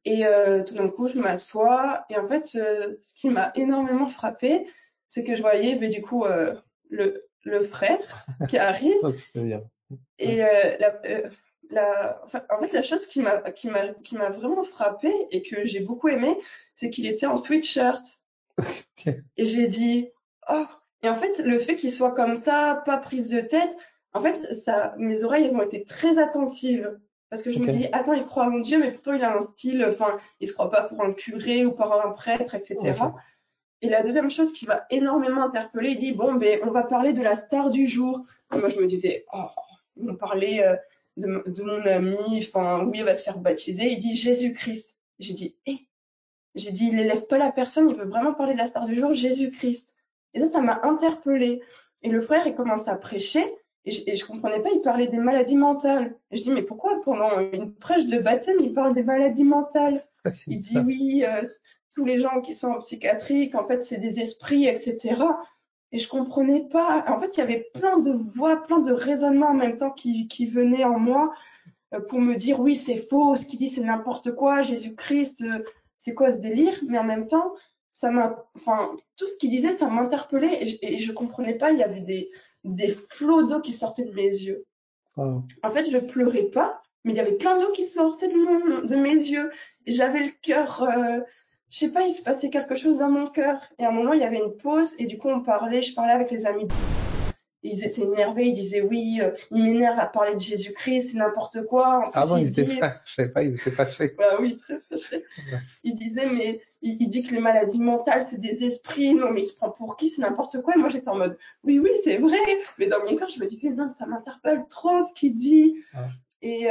Et tout d'un coup, je m'assois et en fait, ce qui m'a énormément frappée, c'est que je voyais du coup le frère qui arrive Ça, tu peux dire. Ouais. et enfin, en fait, la chose qui m'a vraiment frappée et que j'ai beaucoup aimé, c'est qu'il était en sweatshirt. Ok. Et j'ai dit, oh, et en fait, le fait qu'il soit comme ça, pas prise de tête, en fait, ça, mes oreilles, elles ont été très attentives. Parce que je me dis, Ok. attends, il croit en Dieu, mais pourtant il a un style, enfin, il se croit pas pour un curé ou pour un prêtre, etc. Ok. Et la deuxième chose qui m'a énormément interpellée, il dit, bon, ben, on va parler de la star du jour. Et moi, je me disais, oh, ils vont parler de mon ami, enfin, oui, il va se faire baptiser. Il dit Jésus-Christ. J'ai dit, j'ai dit, il élève pas la personne, il veut vraiment parler de la star du jour, Jésus-Christ. Et ça m'a interpellée. Et le frère, il commence à prêcher. Et je comprenais pas, il parlait des maladies mentales. Et je dis, mais pourquoi pendant une prêche de baptême, il parle des maladies mentales? Il dit, oui, tous les gens qui sont en psychiatrie, qu'en fait, c'est des esprits, etc. Et je comprenais pas. En fait, il y avait plein de voix, plein de raisonnements en même temps qui venaient en moi pour me dire, oui, c'est faux, ce qu'il dit, c'est n'importe quoi, Jésus-Christ, c'est quoi ce délire? Mais en même temps, enfin, tout ce qu'il disait, ça m'interpellait et je comprenais pas. Il y avait des flots d'eau qui sortaient de mes yeux. Wow. En fait, je pleurais pas, mais il y avait plein d'eau qui sortait de mes yeux. Et j'avais le cœur, je sais pas, il se passait quelque chose dans mon cœur. Et à un moment, il y avait une pause, et du coup, je parlais avec les amis. Et ils étaient énervés, ils disaient oui, il m'énerve à parler de Jésus-Christ, c'est n'importe quoi. En Ah plus, bon, ils il étaient dit, frères. Je savais pas, ils étaient fâchés. bah oui, très fâché. Il disait, mais il dit que les maladies mentales, c'est des esprits. Non, mais il se prend pour qui? C'est n'importe quoi. Et moi, j'étais en mode, oui, oui, c'est vrai. Mais dans mon cœur, je me disais, non, ça m'interpelle trop ce qu'il dit. Ah. Et,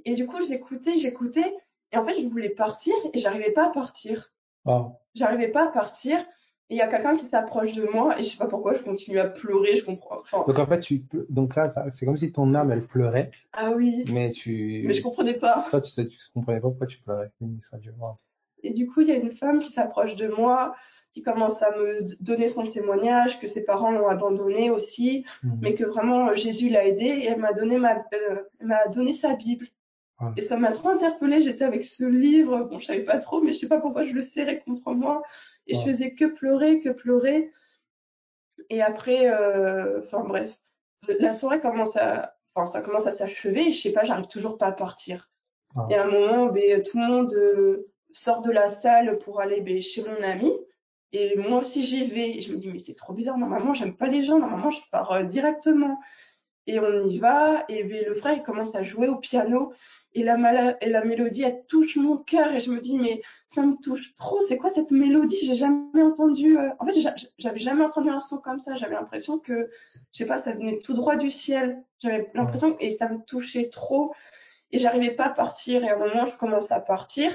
et du coup, j'écoutais. Et en fait, je voulais partir et j'arrivais pas à partir. Wow. J'arrivais pas à partir. Et il y a quelqu'un qui s'approche de moi et je sais pas pourquoi, je continue à pleurer. Je comprends. Enfin, Donc en fait, donc là, c'est comme si ton âme, elle pleurait, ah oui, mais mais je comprenais pas. toi, tu comprenais pas pourquoi tu pleurais. Ministre Dieu. Wow. Et du coup, il y a une femme qui s'approche de moi, qui commence à me donner son témoignage, que ses parents l'ont abandonné aussi, mais que vraiment Jésus l'a aidée et elle m'a donné sa Bible. Wow. Et ça m'a trop interpellée. J'étais avec ce livre, bon, je savais pas trop, mais je sais pas pourquoi je le serrais contre moi. Et je faisais que pleurer, que pleurer. Et après, enfin bref, la soirée ça commence à s'achever. Et je sais pas, j'arrive toujours pas à partir. Wow. Et à un moment, tout le monde sort de la salle pour aller chez mon ami. Et moi aussi, j'y vais. Et je me dis, mais c'est trop bizarre. Normalement, j'aime pas les gens. Normalement, je pars directement. Et on y va. Et le frère, il commence à jouer au piano. Et la mélodie, elle touche mon cœur. Et je me dis, mais ça me touche trop. C'est quoi cette mélodie? J'ai jamais entendu. En fait, j'avais jamais entendu un son comme ça. J'avais l'impression que, je sais pas, ça venait tout droit du ciel. J'avais l'impression, et ça me touchait trop. Et j'arrivais pas à partir. Et à un moment, je commence à partir.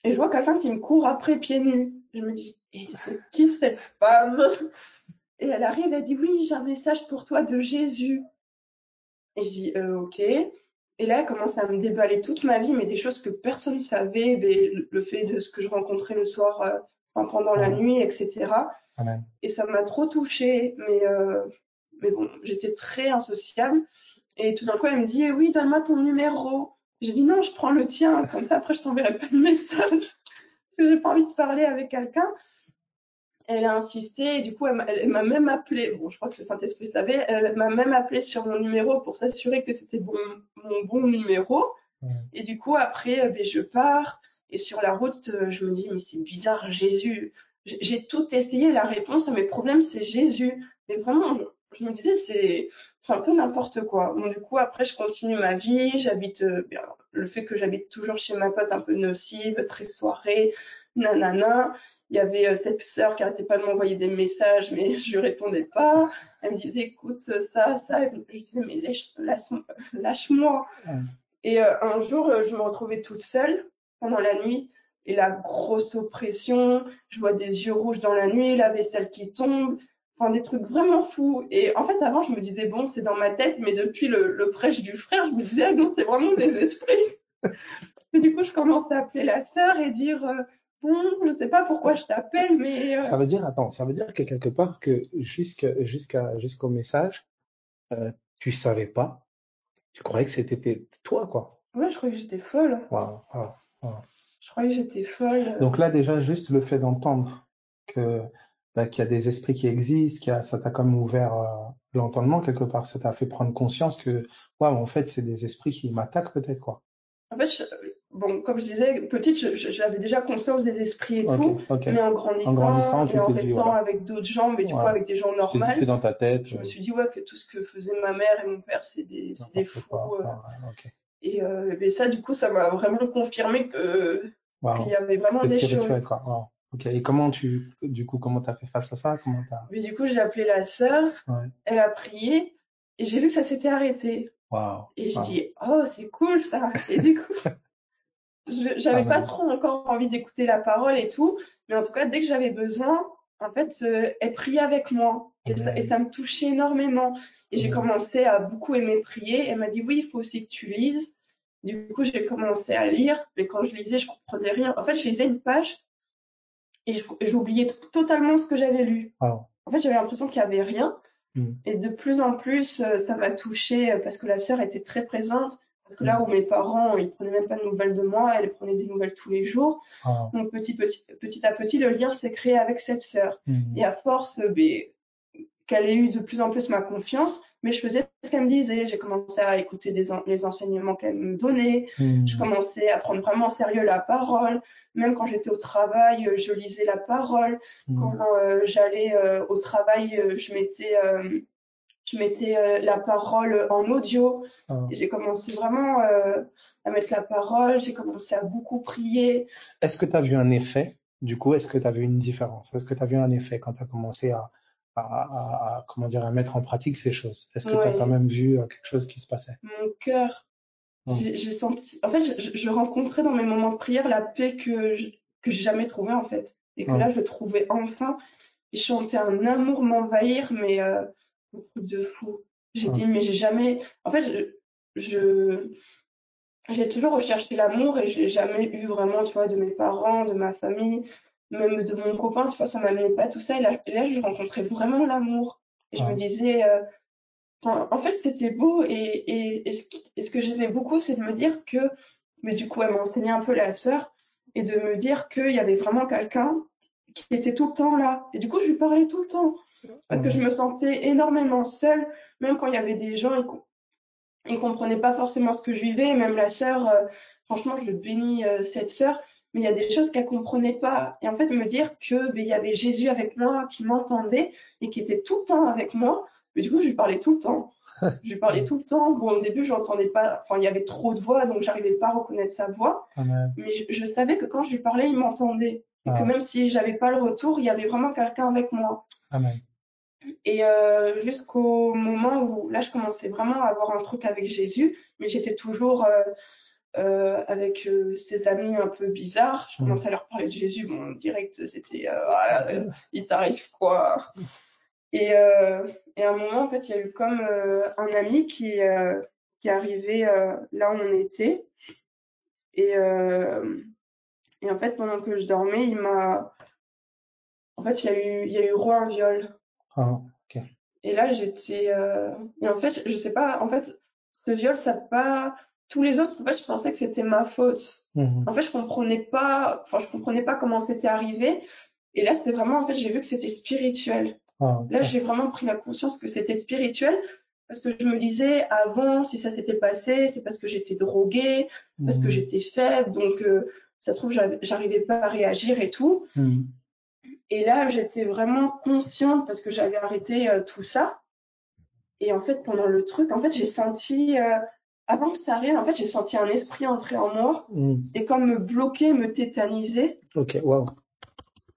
Et je vois quelqu'un qui me court après pieds nus. Je me dis, et c'est qui cette femme? Et elle arrive, elle dit, oui, j'ai un message pour toi de Jésus. Et je dis, ok. Et là, elle commence à me déballer toute ma vie, mais des choses que personne ne savait, le fait de ce que je rencontrais le soir, pendant la nuit, etc. Amen. Et ça m'a trop touchée, mais bon, j'étais très insociable. Et tout d'un coup, elle me dit, oui, donne-moi ton numéro. J'ai dit, non, je prends le tien, comme ça, après, je t'enverrai pas de message. Parce que j'ai pas envie de parler avec quelqu'un. Elle a insisté, et du coup, elle m'a même appelé. Bon, je crois que le Saint-Esprit savait. Elle m'a même appelé sur mon numéro pour s'assurer que c'était mon bon numéro. Et du coup, après, je pars. Et sur la route, je me dis, mais c'est bizarre, Jésus. J'ai tout essayé. La réponse à mes problèmes, c'est Jésus. Mais vraiment, je me disais, c'est un peu n'importe quoi. Bon, du coup, après, je continue ma vie. J'habite, le fait que j'habite toujours chez ma pote un peu nocive, très soirée, nanana. Il y avait cette sœur qui arrêtait pas de m'envoyer des messages, mais je lui répondais pas. Elle me disait, écoute, ça. Et je disais, mais lâche-moi. Et un jour, je me retrouvais toute seule pendant la nuit. Et la grosse oppression, je vois des yeux rouges dans la nuit, la vaisselle qui tombe, enfin des trucs vraiment fous. Et en fait, avant, je me disais, bon, c'est dans ma tête, mais depuis le prêche du frère, je me disais, ah non, c'est vraiment des esprits. Et du coup, je commençais à appeler la sœur et dire, bon, je sais pas pourquoi je t'appelle, mais... Ça veut dire, attends, ça veut dire que quelque part que jusqu'au message, tu savais pas, tu croyais que c'était toi, quoi. Ouais, je croyais que j'étais folle. Wow, wow, wow. Je croyais que j'étais folle. Donc là, déjà, juste le fait d'entendre que qu'il y a des esprits qui existent, ça t'a comme ouvert l'entendement quelque part, ça t'a fait prendre conscience que, waouh, en fait, c'est des esprits qui m'attaquent peut-être, quoi. En fait, bon, comme je disais, petite, j'avais déjà conscience des esprits et tout, Ok. mais en En grandissant, tu et en te dis, restant voilà. avec d'autres gens, mais du coup Voilà. avec des gens Tu te dis, normaux, c'est dans ta tête. je me suis dit ouais que tout ce que faisaient ma mère et mon père, c'est des N'importe fous. quoi. Ok. Et ça, du coup, ça m'a vraiment confirmé qu'il Wow. y avait vraiment C'était des spirituel, choses. quoi. Wow. Ok. Et comment t'as fait face à ça? Mais du coup, j'ai appelé la sœur, Ouais. elle a prié, et j'ai vu que ça s'était arrêté. Wow. Et j'ai dit oh c'est cool ça. Et du coup. J'avais pas trop encore envie d'écouter la parole et tout, mais en tout cas, dès que j'avais besoin, en fait, elle priait avec moi. Et Amen. ça me touchait énormément. Et j'ai Amen. commencé à beaucoup aimer prier. Elle m'a dit, oui, il faut aussi que tu lises. Du coup, j'ai commencé à lire. Mais quand je lisais, je comprenais rien. En fait, je lisais une page et j'oubliais totalement ce que j'avais lu. Wow. En fait, j'avais l'impression qu'il y avait rien. Mm. Et de plus en plus, ça m'a touchée parce que la sœur était très présente. Parce que là Mm. où mes parents, ils prenaient même pas de nouvelles de moi, elle prenait des nouvelles tous les jours. Wow. Donc petit à petit, le lien s'est créé avec cette sœur. Mm. Et à force, qu'elle ait eu de plus en plus ma confiance, mais je faisais ce qu'elle me disait. J'ai commencé à écouter les enseignements qu'elle me donnait. Je Mm. commençais à prendre vraiment au sérieux la parole. Même quand j'étais au travail, je lisais la parole. Quand Mm. j'allais au travail, je mettais la parole en audio. Ah. Et j'ai commencé vraiment à mettre la parole. J'ai commencé à beaucoup prier. Est-ce que tu as vu un effet? Du coup, est-ce que tu as vu une différence? Est-ce que tu as vu un effet quand tu as commencé comment dire, à mettre en pratique ces choses? Est-ce que tu as quand Ouais, même vu quelque chose qui se passait? mon cœur. Mm. J'ai senti, en fait, je rencontrais dans mes moments de prière la paix que j'ai jamais trouvée, en fait. Et que Mm. là, je trouvais enfin. Et je sentais un amour m'envahir, mais un truc de fou. J'ai Mm. dit, mais j'ai jamais. En fait, je, j'ai toujours recherché l'amour et j'ai jamais eu vraiment, tu vois, de mes parents, de ma famille, même de mon copain, tu vois, ça m'amenait pas tout ça. Et là, je rencontrais vraiment l'amour. Et je me Ah. disais, enfin, en fait, c'était beau et ce que j'aimais beaucoup, c'est de me dire que, mais du coup, elle m'a enseigné un peu la sœur et de me dire qu'il y avait vraiment quelqu'un qui était tout le temps là. Et du coup, je lui parlais tout le temps parce que je Mm. me sentais énormément seule, même quand il y avait des gens, ils comprenaient pas forcément ce que je vivais. Et même la sœur, franchement, je le bénis cette sœur, mais il y a des choses qu'elle comprenait pas. Et en fait, me dire que il y avait Jésus avec moi, qui m'entendait et qui était tout le temps avec moi. Mais du coup, je lui parlais tout le temps. Je lui parlais Mm. tout le temps. Bon, au début, je n'entendais pas, enfin, il y avait trop de voix, donc j'arrivais pas à reconnaître sa voix. Amen. Mais je savais que quand je lui parlais, il m'entendait. Et que Ah. même si j'avais pas le retour, il y avait vraiment quelqu'un avec moi. Amen. Et jusqu'au moment où là, je commençais vraiment à avoir un truc avec Jésus, mais j'étais toujours avec ses amis un peu bizarres. Je Mm. commençais à leur parler de Jésus. Bon, direct, c'était ah, il t'arrive quoi. Et à un moment, en fait, il y a eu comme un ami qui est arrivé là où on était. Et, euh, et en fait, pendant que je dormais, en fait, il y a eu un viol. Ah. Ok. Et là, et en fait, je sais pas, en fait, ce viol, ça a pas, tous les autres, en fait, je pensais que c'était ma faute. Mhm. En fait, je comprenais pas comment c'était arrivé. Et là, c'était vraiment, en fait, j'ai vu que c'était spirituel. Ah. Là, Ok. j'ai vraiment pris la conscience que c'était spirituel parce que je me disais, avant, si ça s'était passé, c'est parce que j'étais droguée, parce que Mhm. j'étais faible, donc, ça se trouve, j'arrivais pas à réagir et tout. Mhm. Et là, j'étais vraiment consciente parce que j'avais arrêté tout ça. Et en fait, pendant le truc, en fait, j'ai senti, avant que ça arrive, en fait, j'ai senti un esprit entrer en moi Mhm. et comme me bloquer, me tétaniser. Ok. Wow.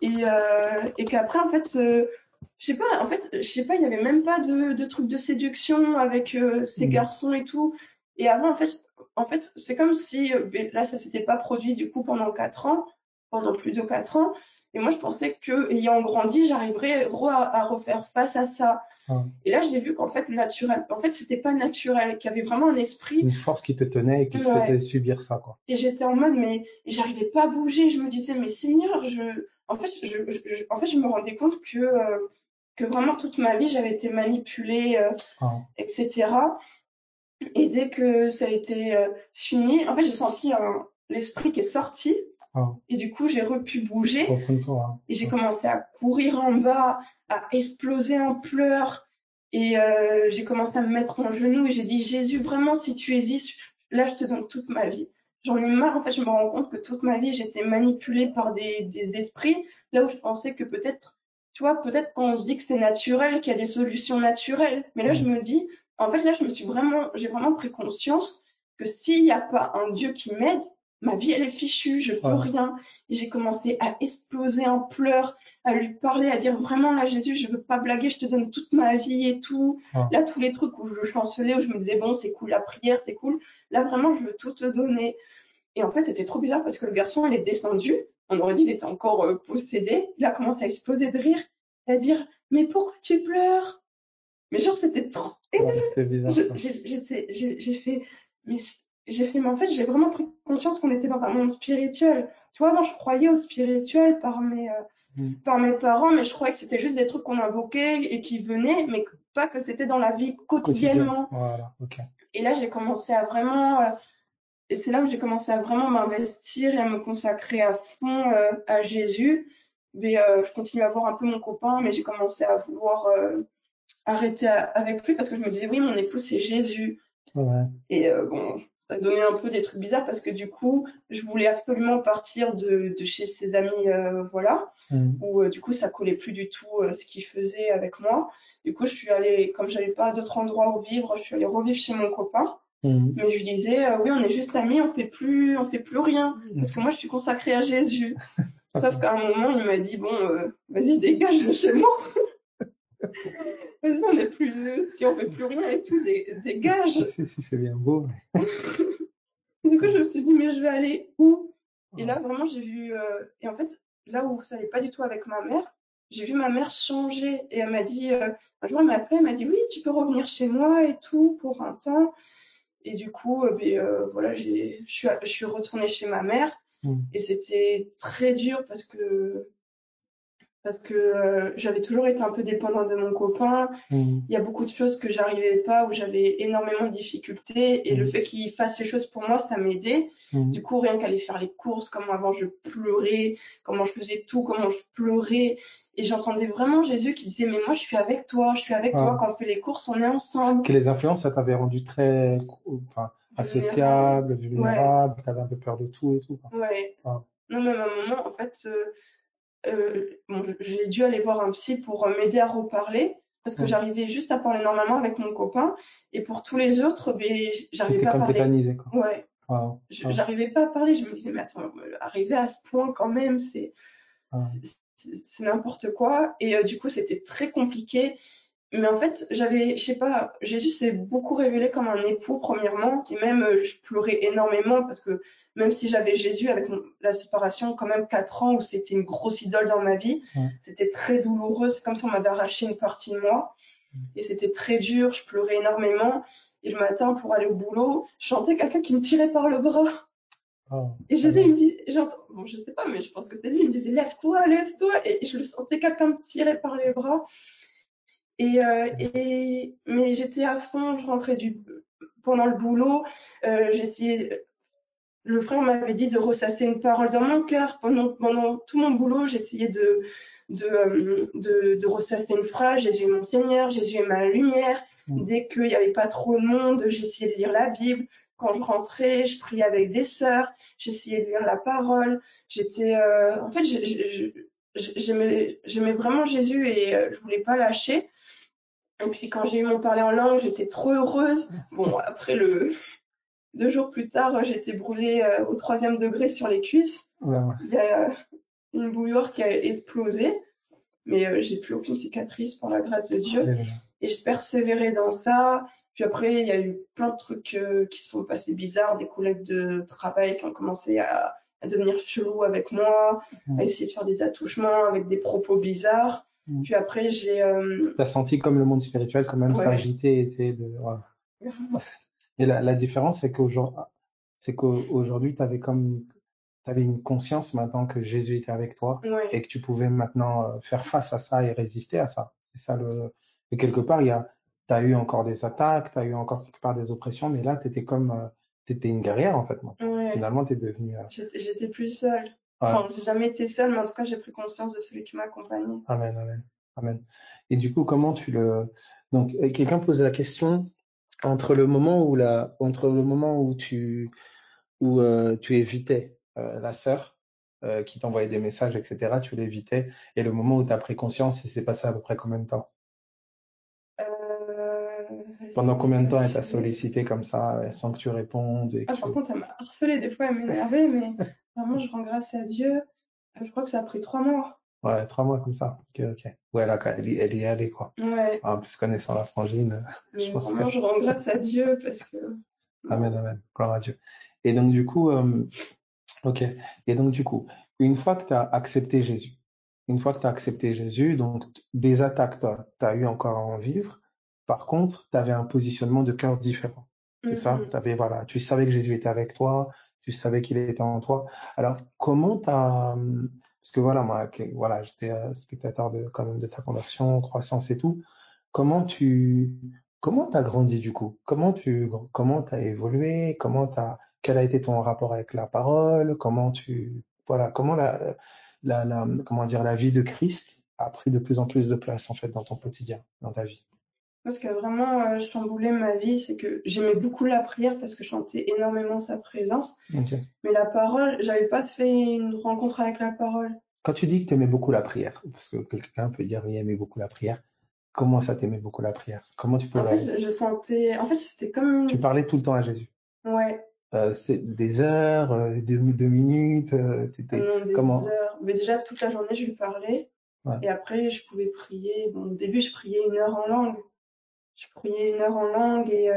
Et qu'après, en fait, je sais pas, en fait, je sais pas, il y avait même pas de truc de séduction avec ces Mhm. garçons et tout. Et avant, en fait, c'est comme si, mais là, ça s'était pas produit du coup pendant 4 ans, pendant plus de 4 ans. Et moi, je pensais que, ayant grandi, j'arriverais à refaire face à ça. Ah. Et là, j'ai vu qu'en fait, c'était pas naturel, qu'il y avait vraiment un esprit. Une force qui te tenait et qui te Ouais. faisait subir ça, quoi. Et j'étais en mode, mais et j'arrivais pas à bouger. Je me disais, mais Seigneur, en fait, je me rendais compte que vraiment toute ma vie, j'avais été manipulée, Ah. etc. Et dès que ça a été fini, en fait, j'ai senti l'esprit qui est sorti. Ah. Et du coup, j'ai pu bouger. Reprendre toi. Et j'ai commencé à courir en bas, à exploser en pleurs. Et j'ai commencé à me mettre en genoux et j'ai dit, Jésus, vraiment, si tu existes, là, je te donne toute ma vie. J'en ai marre, en fait, je me rends compte que toute ma vie, j'étais manipulée par des esprits, là où je pensais que peut-être, tu vois, peut-être quand on se dit que c'est naturel, qu'il y a des solutions naturelles. Mais là, je Mm. me dis, en fait, là, j'ai vraiment pris conscience que s'il n'y a pas un Dieu qui m'aide, ma vie, elle est fichue, je peux Ah. rien. Et j'ai commencé à exploser en pleurs, à lui parler, à dire vraiment là Jésus, je veux pas blaguer, je te donne toute ma vie et tout. Ah. Là tous les trucs où je chancelais, où je me disais bon c'est cool la prière, c'est cool. Là vraiment je veux tout te donner. Et en fait c'était trop bizarre parce que le garçon il est descendu, on aurait dit il était encore possédé. Il a commencé à exploser de rire, à dire mais pourquoi tu pleures? Mais genre, c'était trop. Ouais, c'était bizarre, ça. J'ai fait, mais mais en fait, j'ai vraiment pris conscience qu'on était dans un monde spirituel. Tu vois, avant, je croyais au spirituel Mm. par mes parents, mais je croyais que c'était juste des trucs qu'on invoquait et qui venaient, mais pas que c'était dans la vie Quotidien. quotidiennement. Voilà, ok. Et là, j'ai commencé à vraiment, et c'est là où j'ai commencé à vraiment m'investir et à me consacrer à fond à Jésus. Mais je continue à voir un peu mon copain, mais j'ai commencé à vouloir arrêter avec lui parce que je me disais, oui, mon époux, c'est Jésus. Ouais. Et bon, ça donnait un peu des trucs bizarres parce que du coup, je voulais absolument partir de chez ses amis, voilà, Mm. où du coup, ça collait plus du tout ce qu'il faisait avec moi. Du coup, je suis allée, comme j'avais pas d'autre endroit où vivre, je suis allée revivre chez mon copain. Mm. Mais je lui disais, oui, on est juste amis, on fait plus rien, parce que moi, je suis consacrée à Jésus. Sauf qu'à un moment, il m'a dit, bon, vas-y, dégage de chez moi. Vas-y, on est plus, si on fait plus rien et tout, dégage. Si, c'est bien beau. Du coup, je me suis dit, mais je vais aller où? Et Ouais. là, vraiment, j'ai vu, et en fait, là où ça allait pas du tout avec ma mère, j'ai vu ma mère changer. Et elle m'a dit, un jour, elle m'a appelé, elle m'a dit, oui, tu peux revenir chez moi et tout pour un temps. Et du coup, voilà, je suis retournée chez ma mère. Mm. Et c'était très dur parce que j'avais toujours été un peu dépendante de mon copain. Mm. Il y a beaucoup de choses que j'arrivais pas, où j'avais énormément de difficultés. Et le Mm. fait qu'il fasse les choses pour moi, ça m'aidait. Du Mm. coup, rien qu'aller faire les courses, comment avant je pleurais, comment je faisais tout, comment je pleurais. Et j'entendais vraiment Jésus qui disait, mais moi, je suis avec toi, je suis avec toi. Ah. Quand on fait les courses, on est ensemble. Que les influences, ça t'avait rendu très, enfin, Vulnérable. associable, Ouais, vulnérable, t'avais un peu peur de tout et tout, quoi. ouais. Ah. Non, même à un moment, en fait, bon, j'ai dû aller voir un psy pour m'aider à reparler parce que Mm. j'arrivais juste à parler normalement avec mon copain et pour tous les autres, ben, j'arrivais T'étais pas à comme parler. tétanisé, quoi. Ouais, Ah. Ah. j'arrivais pas à parler. Je me disais, mais attends, arriver à ce point quand même, Ah. c'est n'importe quoi. Et du coup, c'était très compliqué. Mais en fait, je sais pas, Jésus s'est beaucoup révélé comme un époux, premièrement, et même je pleurais énormément parce que même si j'avais Jésus avec la séparation, quand même 4 ans où c'était une grosse idole dans ma vie, Ouais. c'était très douloureux, c'est comme si on m'avait arraché une partie de moi, et c'était très dur, je pleurais énormément, et le matin, pour aller au boulot, je sentais quelqu'un qui me tirait par le bras, Ah. et Jésus, il Alors. me dit, genre, bon, je sais pas, mais je pense que c'est lui, il me disait, lève-toi, lève-toi, et je le sentais quelqu'un me tirer par les bras, mais j'étais à fond, je rentrais pendant le boulot, j'essayais, le frère m'avait dit de ressasser une parole dans mon cœur. Pendant tout mon boulot, j'essayais de ressasser une phrase. Jésus est mon Seigneur, Jésus est ma lumière. Mm. Dès qu'il n'y avait pas trop de monde, j'essayais de lire la Bible. Quand je rentrais, je priais avec des sœurs, j'essayais de lire la parole. En fait, j'aimais vraiment Jésus et je voulais pas lâcher. Et puis quand j'ai eu mon parler en langue, j'étais trop heureuse. Bon, après 2 jours plus tard, j'étais brûlée au 3e degré sur les cuisses. Ouais, ouais. Il y a une bouilloire qui a explosé, mais j'ai plus aucune cicatrice par la grâce de Dieu. Alléluia. Et je persévérais dans ça. Puis après, il y a eu plein de trucs qui se sont passés bizarres, des collègues de travail qui ont commencé à devenir chelous avec moi, à Mm. essayer de faire des attouchements avec des propos bizarres. Mm. Puis après, T'as senti comme le monde spirituel quand même ouais, s'agiter et essayer de, ouais. Et la différence, c'est qu'aujourd'hui, t'avais une conscience maintenant que Jésus était avec toi et ouais, que tu pouvais maintenant faire face à ça et résister à ça. C'est ça et quelque part, t'as eu encore des attaques, t'as eu encore quelque part des oppressions, mais là, t'étais une guerrière, en fait, maintenant. ouais. Finalement, t'es devenue, J'étais plus seule. ouais. Enfin, j'ai jamais été seule, mais en tout cas, j'ai pris conscience de celui qui m'accompagnait. Amen, amen, amen. Et du coup, donc, quelqu'un pose la question entre le moment où tu évitais la sœur qui t'envoyait des messages, etc., tu l'évitais, et le moment où tu as pris conscience, et c'est passé à peu près combien de temps? Pendant combien de temps elle t'a sollicité comme ça, sans que tu répondes et que Ah, par tu... contre, elle m'a harcelée, des fois, elle m'énervait, mais vraiment, je rends grâce à Dieu. Je crois que ça a pris 3 mois. Ouais, 3 mois comme ça. Ok, ok. Ouais, là, elle y est allée, quoi. Ouais, En plus, connaissant la frangine, je mais pense que... vraiment, je rends grâce à Dieu parce que, Amen, non. amen. Gloire à Dieu. Et donc, du coup, ok. Et donc, du coup, une fois que tu as accepté Jésus, une fois que tu as accepté Jésus, donc des attaques, tu as eu encore à en vivre. Par contre, tu avais un positionnement de cœur différent. C'est ça? Mhm. T'avais, voilà, tu savais que Jésus était avec toi, tu savais qu'il était en toi. Alors, comment t'as, parce que voilà, moi, voilà, j'étais spectateur de, quand même de ta conversion, croissance et tout. Comment tu, comment t'as grandi du coup? Comment t'as évolué? Quel a été ton rapport avec la parole? Voilà, comment comment dire, la vie de Christ a pris de plus en plus de place en fait dans ton quotidien, dans ta vie. Parce que vraiment, chamboulé ma vie, c'est que j'aimais beaucoup la prière parce que je sentais énormément sa présence. Ok. Mais la parole, j'avais pas fait une rencontre avec la parole. Quand tu dis que tu aimais beaucoup la prière, parce que quelqu'un peut dire oui, aimer beaucoup la prière, comment ça t'aimais beaucoup la prière? Comment tu En fait, pourrais... je sentais, en fait, c'était comme, Tu parlais tout le temps à Jésus. ouais, C'est des heures, 2 minutes, non, des comment? heures. Mais déjà, toute la journée, je lui parlais. Ouais. Et après, je pouvais prier. Bon, au début, je priais 1 heure en langue. Je priais 1 heure en langue et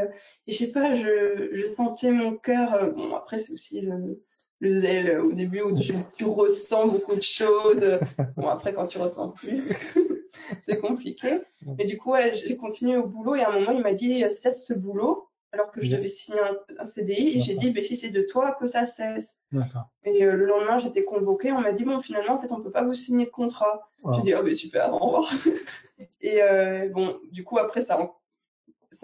je sais pas, je sentais mon cœur. Bon, après, c'est aussi le zèle au début où tu ressens beaucoup de choses. Bon, après, quand tu ressens plus, c'est compliqué. Mais du coup, ouais, j'ai continué au boulot et à un moment, il m'a dit cesse ce boulot alors que je devais Ok. signer un CDI et j'ai dit ben, si c'est de toi, que ça cesse. D'accord. Et le lendemain, j'étais convoquée. On m'a dit bon, finalement, en fait, on peut pas vous signer de contrat. J'ai dit Wow. ah ben super, au revoir. Et bon, du coup, après, ça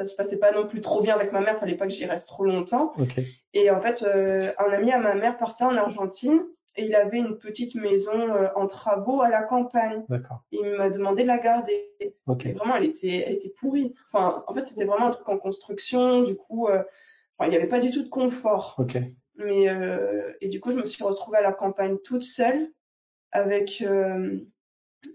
se passait pas non plus trop bien avec ma mère, fallait pas que j'y reste trop longtemps. Ok. Et en fait, un ami à ma mère partait en Argentine et il avait une petite maison en travaux à la campagne. D'accord. Il m'a demandé de la garder. Ok. Mais vraiment, elle était pourrie. Enfin, en fait, c'était vraiment un truc en construction. Du coup, enfin, il n'y avait pas du tout de confort. Ok. Mais et du coup, je me suis retrouvée à la campagne toute seule avec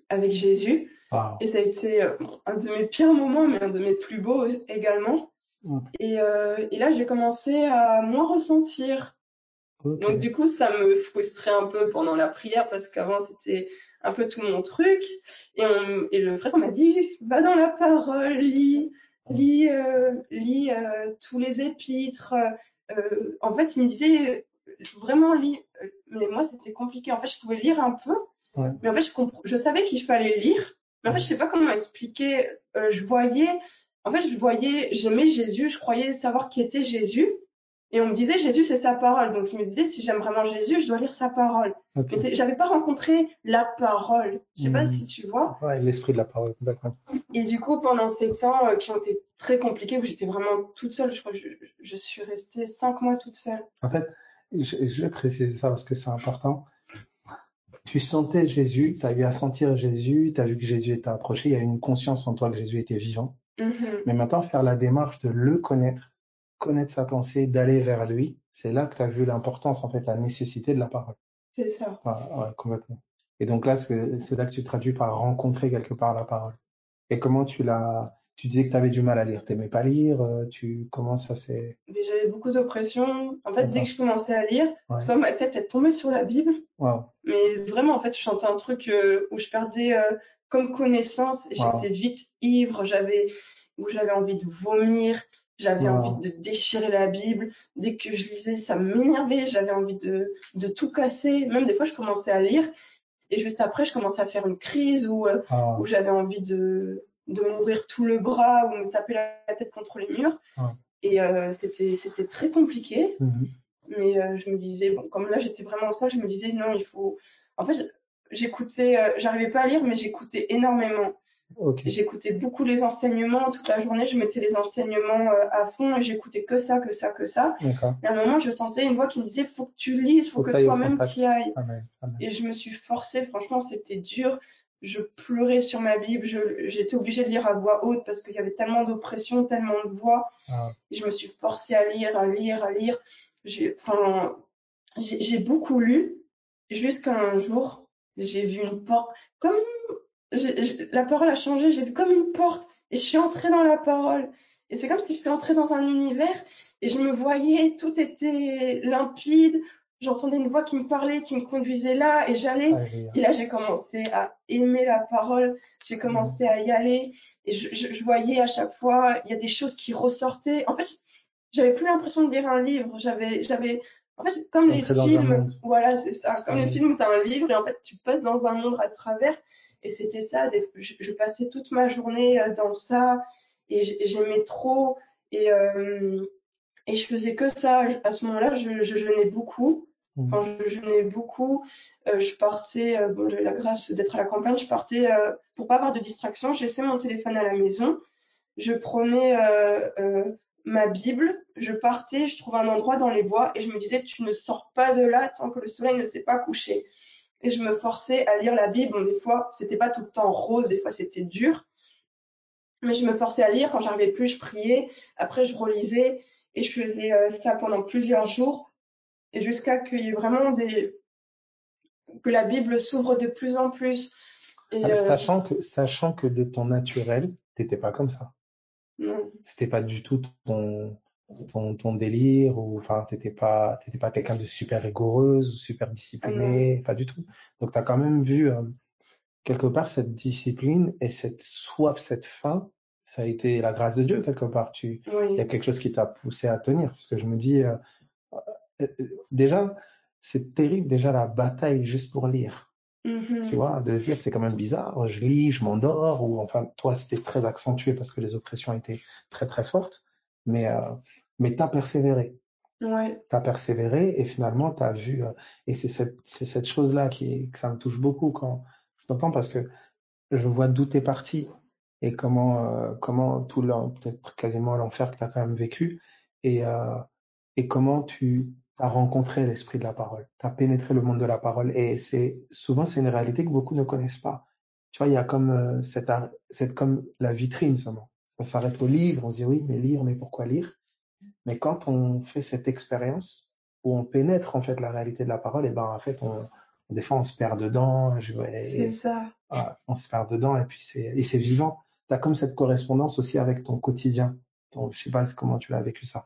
avec Jésus. Wow. Et ça a été un de mes pires moments, mais un de mes plus beaux également. Ok. Et là, j'ai commencé à moins ressentir. Ok. Donc, du coup, ça me frustrait un peu pendant la prière parce qu'avant, c'était un peu tout mon truc. Et le frère m'a dit, va dans la parole, lis tous les épîtres. En fait, il me disait, vraiment, lis. Mais moi, c'était compliqué. En fait, je pouvais lire un peu, Ouais. mais en fait, je savais qu'il fallait lire. Mais en fait, je sais pas comment expliquer. Je voyais, j'aimais Jésus, je croyais savoir qui était Jésus. Et on me disait, Jésus, c'est sa parole. Donc, je me disais, si j'aime vraiment Jésus, je dois lire sa parole. Ok. Mais j'avais pas rencontré la parole. Je sais pas Hmm. si tu vois. Ouais, l'esprit de la parole, d'accord. Et du coup, pendant ces temps qui ont été très compliqués, où j'étais vraiment toute seule, je crois que je suis restée 5 mois toute seule. En fait, je vais préciser ça parce que c'est important. Tu sentais Jésus, tu as eu à sentir Jésus, tu as vu que Jésus était approché, il y a une conscience en toi que Jésus était vivant. Mhm. Mais maintenant, faire la démarche de le connaître, connaître sa pensée, d'aller vers lui, c'est là que tu as vu l'importance, en fait, la nécessité de la parole. C'est ça. Ouais, complètement. Et donc là, c'est là que tu traduis par rencontrer quelque part la parole. Et comment tu disais que tu avais du mal à lire, t'aimais pas lire, comment ça s'est, Mais j'avais beaucoup d'oppression. En fait, dès que d'accord, je commençais à lire, ouais, soit ma tête est tombée sur la Bible, waouh, mais vraiment, en fait, je chantais un truc où je perdais comme connaissance. waouh, J'étais vite ivre, où j'avais envie de vomir, j'avais envie waouh, de déchirer la Bible. Dès que je lisais, ça m'énervait, j'avais envie de tout casser. Même des fois, je commençais à lire et juste après, je commençais à faire une crise où waouh, j'avais envie de m'ouvrir tout le bras ou me taper la tête contre les murs. waouh. Et c'était très compliqué. Mhm. Mais je me disais, bon, comme là j'étais vraiment seule, je me disais non, il faut. En fait, j'écoutais, j'arrivais pas à lire, mais j'écoutais énormément. Ok, J'écoutais beaucoup les enseignements toute la journée, je mettais les enseignements à fond et j'écoutais que ça, que ça, que ça. d'accord. Et à un moment, je sentais une voix qui me disait, faut que tu lises, faut Faut que que tu ailles au toi-même contact. t'y ailles. Amen, amen. Et je me suis forcée, franchement, c'était dur. Je pleurais sur ma Bible, j'étais obligée de lire à voix haute parce qu'il y avait tellement d'oppression, tellement de voix. Ah, Et je me suis forcée à lire, à lire, à lire. Enfin, j'ai beaucoup lu jusqu'à un jour, j'ai vu une porte. Comme la parole a changé, j'ai vu comme une porte et je suis entrée dans la parole. Et c'est comme si je suis entrée dans un univers et je me voyais, tout était limpide. J'entendais une voix qui me parlait, qui me conduisait là et j'allais. alléluia. Et là, j'ai commencé à aimer la parole, j'ai Amen. commencé à y aller et je voyais à chaque fois, il y a des choses qui ressortaient. En fait, j'avais plus l'impression de lire un livre, j'avais En fait, c'est comme les Entrer dans un films, monde. voilà, c'est ça. Comme les Mhm. films où t'as un livre et en fait, tu passes dans un monde à travers. Et c'était ça. Je passais toute ma journée dans ça et j'aimais trop. Et, euh, et je faisais que ça. À ce moment-là, je jeûnais beaucoup. Mhm. Quand je jeûnais beaucoup, je partais, bon, j'avais la grâce d'être à la campagne, je partais pour pas avoir de distraction. Je laissais mon téléphone à la maison. Je prenais ma Bible, je partais, je trouvais un endroit dans les bois et je me disais, tu ne sors pas de là tant que le soleil ne s'est pas couché. Et je me forçais à lire la Bible. Bon, des fois, c'était pas tout le temps rose, des fois c'était dur, mais je me forçais à lire. Quand j'arrivais plus, je priais. Après, je relisais et je faisais ça pendant plusieurs jours et jusqu'à qu'il y ait vraiment que la Bible s'ouvre de plus en plus. Et Sachant que de ton naturel, t'étais pas comme ça. non, C'était pas du tout ton délire, ou enfin, t'étais pas quelqu'un de super rigoureuse ou super ah non, discipliné, pas du tout. Donc, tu as quand même vu quelque part cette discipline et cette soif, cette faim, ça a été la grâce de Dieu quelque part. Il y a oui. quelque chose qui t'a poussé à tenir, parce que je me dis, déjà, c'est terrible déjà la bataille juste pour lire. Tu Mhm. vois, de se dire c'est quand même bizarre, je lis, je m'endors, ou enfin, toi, c'était très accentué parce que les oppressions étaient très très fortes, mais, euh, mais t'as persévéré. Ouais. T'as persévéré et finalement t'as vu, et c'est cette chose-là que ça me touche beaucoup quand je t'entends, parce que je vois d'où t'es parti et comment peut-être quasiment l'enfer que t'as quand même vécu, et, euh, et comment tu as rencontré l'esprit de la parole, tu as pénétré le monde de la parole. Et souvent c'est une réalité que beaucoup ne connaissent pas. Tu vois, il y a comme c'est comme la vitrine seulement. On s'arrête au livre, on se dit oui, mais lire, mais pourquoi lire? Mais quand on fait cette expérience où on pénètre en fait la réalité de la parole, et ben en fait des fois on se perd dedans, C'est ça. on se perd dedans, et puis c'est vivant. Tu as comme cette correspondance aussi avec ton quotidien. Je sais pas comment tu l'as vécu ça.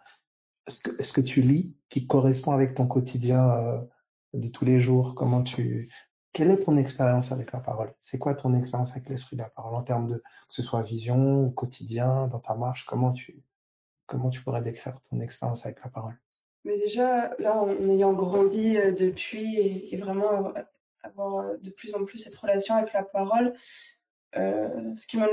Est-ce que tu lis qui correspond avec ton quotidien de tous les jours? Quelle est ton expérience avec la parole? C'est quoi ton expérience avec l'esprit de la parole en termes de, que ce soit vision ou quotidien, dans ta marche? Comment tu pourrais décrire ton expérience avec la parole? Mais déjà, là, en ayant grandi depuis et vraiment avoir de plus en plus cette relation avec la parole, ce qui m'a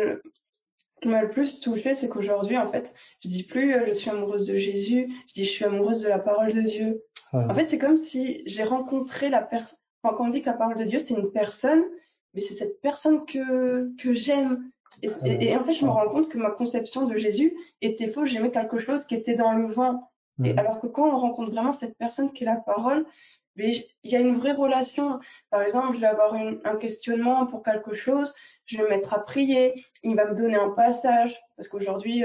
le plus touchée, c'est qu'aujourd'hui, en fait, je dis plus je suis amoureuse de Jésus, je dis je suis amoureuse de la parole de Dieu. En Ouais. fait, c'est comme si j'ai rencontré la personne. Enfin, quand on dit que la parole de Dieu, c'est une personne, mais c'est cette personne que j'aime. Et en fait, je me Ouais. rends compte que ma conception de Jésus était fausse. J'aimais quelque chose qui était dans le vent. Et Mm. alors que quand on rencontre vraiment cette personne qui est la parole, mais il y a une vraie relation. Par exemple, je vais avoir un questionnement pour quelque chose, je vais me mettre à prier, il va me donner un passage, parce qu'aujourd'hui,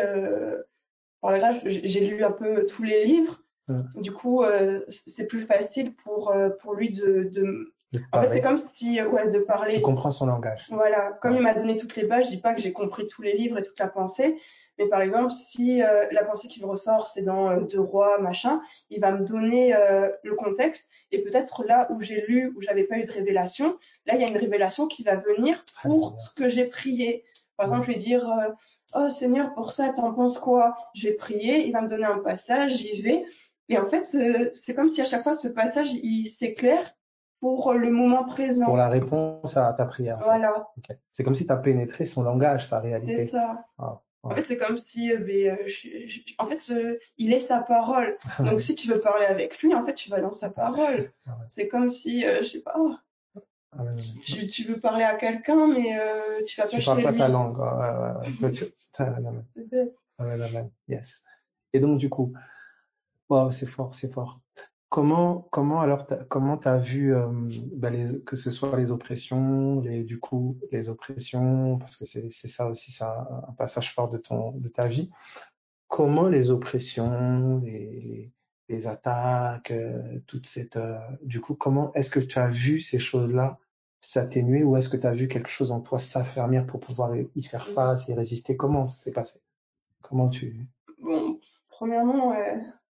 par la grâce, j'ai lu un peu tous les livres. Mm. Du coup, c'est plus facile pour lui De te En fait, c'est parler. comme si, ouais, de Tu parler. comprends son langage. Voilà, comme Ouais. il m'a donné toutes les bases, je dis pas que j'ai compris tous les livres et toute la pensée, mais par exemple, si la pensée qui me ressort, c'est dans Deux Rois, machin, il va me donner le contexte, et peut-être là où j'ai lu, où j'avais pas eu de révélation, là, il y a une révélation qui va venir pour Alléluia. ce que j'ai prié. Par exemple, Mm. je vais dire, oh Seigneur, pour ça, t'en penses quoi? Je vais prier, il va me donner un passage, j'y vais, et en fait, c'est comme si à chaque fois, ce passage, il s'éclaire pour le moment Pour présent. la réponse à ta prière, en fait. Voilà, Ok. C'est comme si tu as pénétré son langage, sa c'est réalité. ça. Ah, En ouais. fait, c'est comme si, en fait, il est sa parole. Donc, si tu veux parler avec lui, en fait, tu vas dans sa parole. Ah ouais. C'est comme si, je sais pas, Ah ouais, ouais, ouais. tu veux parler à quelqu'un, mais tu vas pas Tu parles chez pas sa lui. langue. Ouais, ouais, ouais. Toi, putain, ouais, ouais, C'est bête. ouais, ouais, ouais. Yes. Et donc, du coup, wow, c'est fort, c'est fort. Comment alors, comment t'as vu, que ce soit les oppressions, du coup, les oppressions, parce que c'est ça aussi, c'est un passage fort de ta vie. Comment les oppressions, les attaques, du coup, comment est-ce que tu as vu ces choses-là s'atténuer, ou est-ce que tu as vu quelque chose en toi s'affermir pour pouvoir y faire face, y résister? Comment ça s'est passé? Comment tu... Bon, premièrement,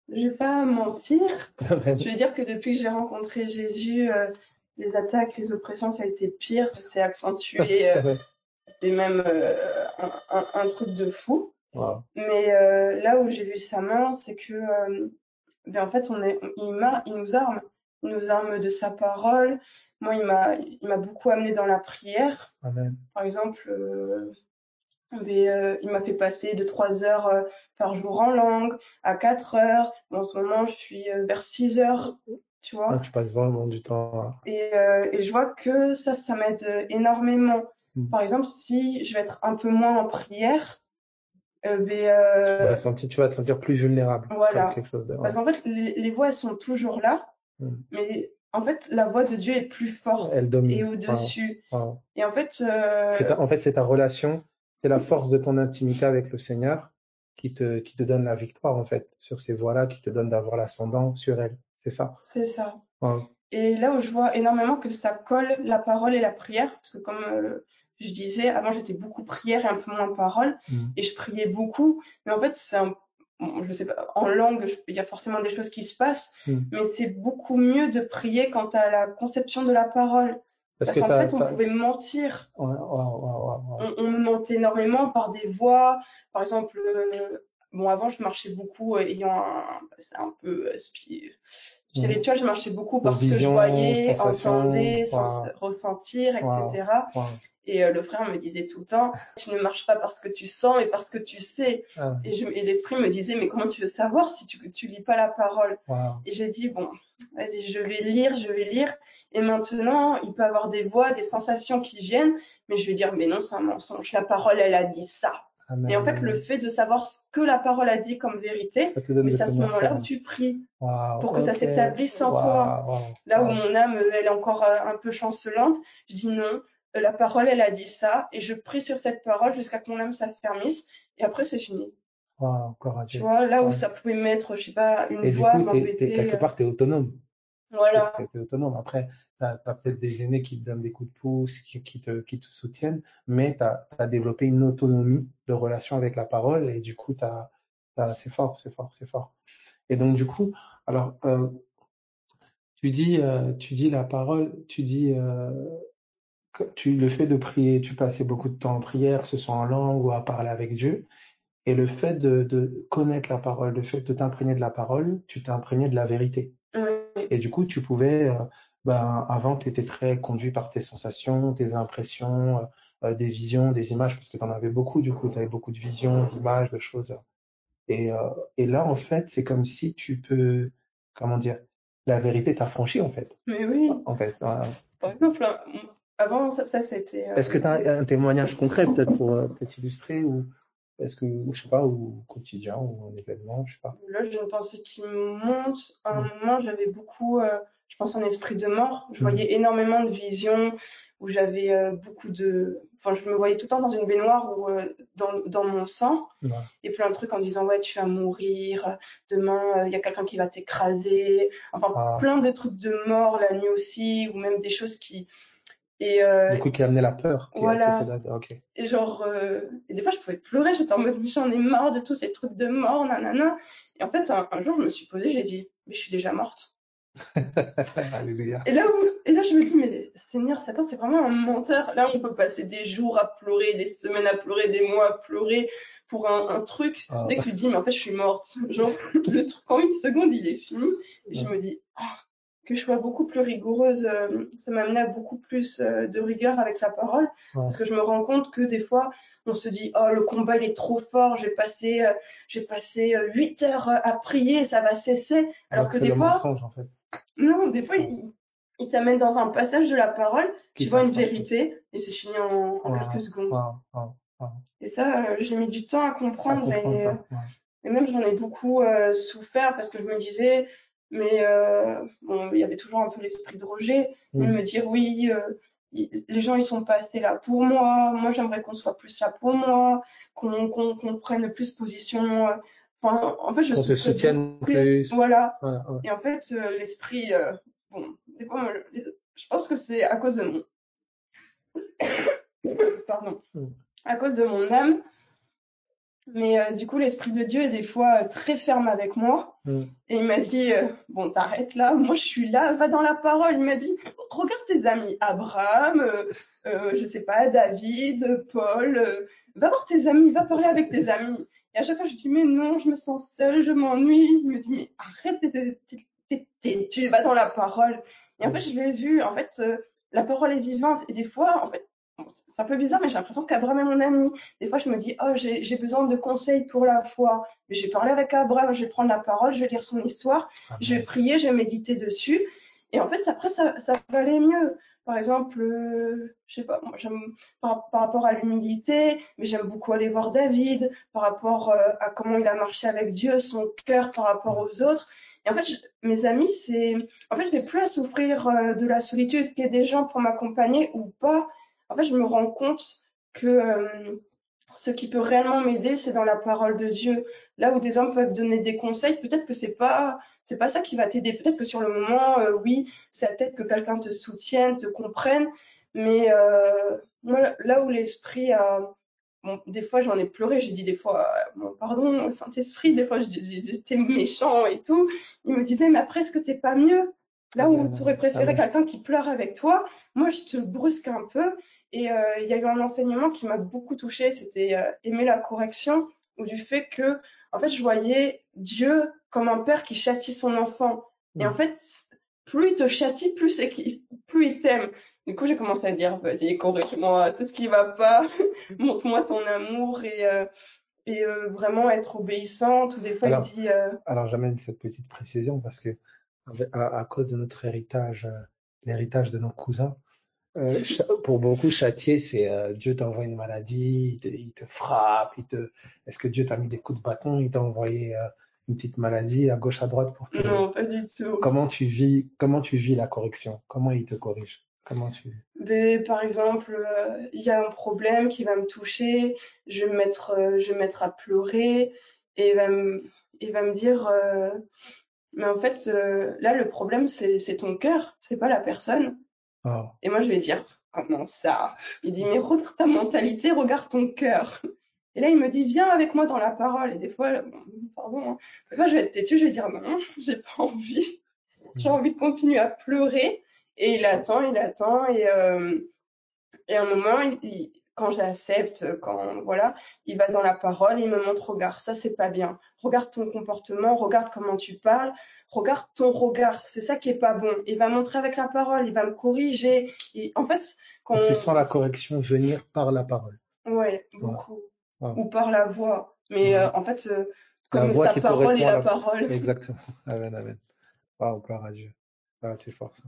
je vais pas mentir. Je vais dire que depuis que j'ai rencontré Jésus, les attaques, les oppressions, ça a été pire, ça s'est accentué. C'est même un truc de fou. Wow. Mais là où j'ai vu sa main, c'est que ben en fait, il nous arme de sa parole. Moi, il m'a beaucoup amené dans la prière. Amen. Par exemple, il m'a fait passer de 3 heures par jour en langue à 4 heures. En ce moment, je suis vers 6 heures, tu vois. Ah, tu passes vraiment du temps. Et je vois que ça m'aide énormément. Par exemple, si je vais être un peu moins en prière, Tu vas te sentir plus vulnérable. voilà. Comme quelque chose de. Parce qu'en fait, les voix, elles sont toujours là, mais en fait, la voix de Dieu est plus forte Elle domine. et au-dessus. Wow. Et en fait, C'est ta relation, c'est la force de ton intimité avec le Seigneur qui te donne la victoire, en fait, sur ces voies-là, qui te donne d'avoir l'ascendant sur elle. C'est ça. c'est ça. Wow. Et là où je vois énormément que ça colle la parole et la prière, parce que comme je disais, avant j'étais beaucoup prière et un peu moins parole, et je priais beaucoup, mais en fait je sais pas, en langue, il y a forcément des choses qui se passent, mais c'est beaucoup mieux de prier quand à la conception de la parole. Parce qu'en fait, on pouvait mentir. On me mentait énormément par des voix. Par exemple, avant, je marchais beaucoup c'est un peu spirituel, je marchais beaucoup parce que je voyais, entendais, ressentir, etc. Et le frère me disait tout le temps, tu ne marches pas parce que tu sens, mais parce que tu sais. Et l'esprit me disait, mais comment tu veux savoir si tu lis pas la parole? Et j'ai dit, bon, vas-y, je vais lire. Et maintenant, il peut y avoir des voix, des sensations qui viennent, mais je vais dire, mais non, c'est un mensonge. La parole, elle a dit ça. Et en fait, le fait de savoir ce que la parole a dit comme vérité, mais c'est à ce moment-là où tu pries pour que ça s'établisse en toi. Là où mon âme, elle est encore un peu chancelante, je dis non, la parole, elle a dit ça, et je prie sur cette parole jusqu'à que mon âme s'affermisse, et après, c'est fini. Tu vois, là où ça pouvait mettre, je sais pas, une voix m'embêter. Quelque part, t'es autonome. Voilà. T'es autonome. Après, t'as peut-être des aînés qui te donnent des coups de pouce, qui te soutiennent, mais t'as développé une autonomie de relation avec la parole, et du coup, c'est fort. Et donc, du coup, alors, tu dis la parole, le fait de prier, tu passais beaucoup de temps en prière, que ce soit en langue ou à parler avec Dieu, et le fait de connaître la parole, le fait de t'imprégner de la parole, tu t'es imprégné de la vérité. Et du coup, tu pouvais, avant, tu étais très conduit par tes sensations, tes impressions, des visions, des images, parce que tu en avais beaucoup, du coup, tu avais beaucoup de visions, d'images, de choses. Et là, en fait, c'est comme si tu peux, comment dire, la vérité t'a franchi, en fait. Mais oui. En fait. Par exemple, avant, ça c'était. Est-ce que tu as un témoignage concret, peut-être, pour peut-être illustrer, ou est-ce que, je sais pas, ou quotidien, ou un événement, je sais pas. Là, j'ai une pensée qui me monte. À un moment, j'avais beaucoup, je pense, un esprit de mort. Je voyais énormément de visions où j'avais beaucoup de. Enfin, je me voyais tout le temps dans une baignoire ou dans mon sang. Et plein de trucs en disant, ouais, tu vas mourir. Demain, il y a quelqu'un qui va t'écraser. Enfin, plein de trucs de mort la nuit aussi, ou même des choses qui. Et du coup, qui a amené la peur. Voilà. Et genre, et des fois, je pouvais pleurer. J'étais en mode, j'en ai marre de tous ces trucs de mort, nanana. Et en fait, un jour, je me suis posée, j'ai dit, mais je suis déjà morte. Alléluia. Et là, je me dis, mais Seigneur, Satan, c'est vraiment un menteur. Là, on peut passer des jours à pleurer, des semaines à pleurer, des mois à pleurer pour un truc. Dès que tu te dis, mais en fait, je suis morte. Genre, le truc en une seconde, il est fini. Et je me dis, que je sois beaucoup plus rigoureuse, ça m'a amené à beaucoup plus de rigueur avec la parole, parce que je me rends compte que des fois, on se dit, oh, le combat, il est trop fort, j'ai passé 8 heures à prier, ça va cesser. Alors que des fois, mensonge, en fait. Non, des fois, il t'amène dans un passage de la parole, tu vois une vérité, et c'est fini en quelques secondes. Et ça, j'ai mis du temps à comprendre, et même j'en ai beaucoup souffert, parce que je me disais, mais bon, il y avait toujours un peu l'esprit de rejet, mais me dire oui, les gens ils sont pas assez là pour moi j'aimerais qu'on soit plus là pour moi, qu'on prenne plus position. Enfin, en fait, qu'on te soutienne plus. Voilà. Et en fait, l'esprit, bon, des fois, je pense que c'est à cause de mon, pardon, à cause de mon âme. Mais du coup, l'Esprit de Dieu est des fois très ferme avec moi. Et il m'a dit, bon, t'arrêtes là, moi je suis là, va dans la parole. Il m'a dit, regarde tes amis, Abraham, je sais pas, David, Paul, va voir tes amis, va parler avec tes amis. Et à chaque fois, je dis, mais non, je me sens seule, je m'ennuie. Il me dit, mais arrête, tu vas dans la parole. Et en fait, je l'ai vu, en fait, la parole est vivante. Et des fois, en fait, bon, c'est un peu bizarre, mais j'ai l'impression qu'Abraham est mon ami. Des fois, je me dis, oh, j'ai besoin de conseils pour la foi. Mais je vais parler avec Abraham, je vais prendre la parole, je vais lire son histoire, je vais prier, je vais méditer dessus. Et en fait, après, ça va aller mieux. Par exemple, je sais pas, moi, j'aime par rapport à l'humilité, mais j'aime beaucoup aller voir David, par rapport à comment il a marché avec Dieu, son cœur par rapport aux autres. Et en fait, mes amis, en fait, je n'ai plus à souffrir de la solitude, qu'il y ait des gens pour m'accompagner ou pas. En fait, je me rends compte que ce qui peut réellement m'aider, c'est dans la parole de Dieu. Là où des hommes peuvent donner des conseils, peut-être que c'est pas ça qui va t'aider. Peut-être que sur le moment, oui, c'est peut-être que quelqu'un te soutienne, te comprenne, mais moi, là où l'esprit a, bon, des fois j'en ai pleuré, j'ai dit des fois, bon, pardon, Saint-Esprit, des fois j'étais méchant et tout. Il me disait, mais après, est-ce que t'es pas mieux? Là où tu aurais préféré quelqu'un qui pleure avec toi, moi je te brusque un peu. Et il y a eu un enseignement qui m'a beaucoup touchée, c'était aimer la correction, ou du fait que, en fait, je voyais Dieu comme un père qui châtie son enfant. Et en fait, plus il te châtie, plus il t'aime. Du coup, j'ai commencé à dire, vas-y, corrige-moi tout ce qui va pas, montre-moi ton amour et vraiment être obéissante. Ou des fois, il Alors, dit, alors j'amène cette petite précision parce que à cause de notre héritage, l'héritage de nos cousins, pour beaucoup, châtier, c'est Dieu t'envoie une maladie, il te frappe, est-ce que Dieu t'a mis des coups de bâton, il t'a envoyé une petite maladie à gauche à droite pour te. non, pas du tout. Comment tu vis la correction? Comment il te corrige? Comment tu. Mais, par exemple, il y a un problème qui va me toucher, je vais me mettre à pleurer et il va me dire, mais en fait, là, le problème, c'est ton cœur, c'est pas la personne. Oh. Et moi, je vais dire, comment ça? Il dit, mais regarde ta mentalité, regarde ton cœur. Et là, il me dit, viens avec moi dans la parole. Et des fois, bon, pardon, hein, des fois, je vais être têtue, je vais dire, non, j'ai pas envie. J'ai envie de continuer à pleurer. Et il attend. Et à un moment, quand j'accepte, quand voilà, il va dans la parole, il me montre, regarde, ça c'est pas bien. Regarde ton comportement, regarde comment tu parles, regarde ton regard, c'est ça qui est pas bon. Il va montrer avec la parole, il va me corriger. Et en fait, Donc, tu sens la correction venir par la parole. ouais, Voilà. beaucoup, Voilà. ou par la voix. Mais en fait, La comme voix sa qui parole et correspond à la la. parole. Exactement. Amen, amen. Waouh, gloire à Dieu. Ah, c'est fort ça.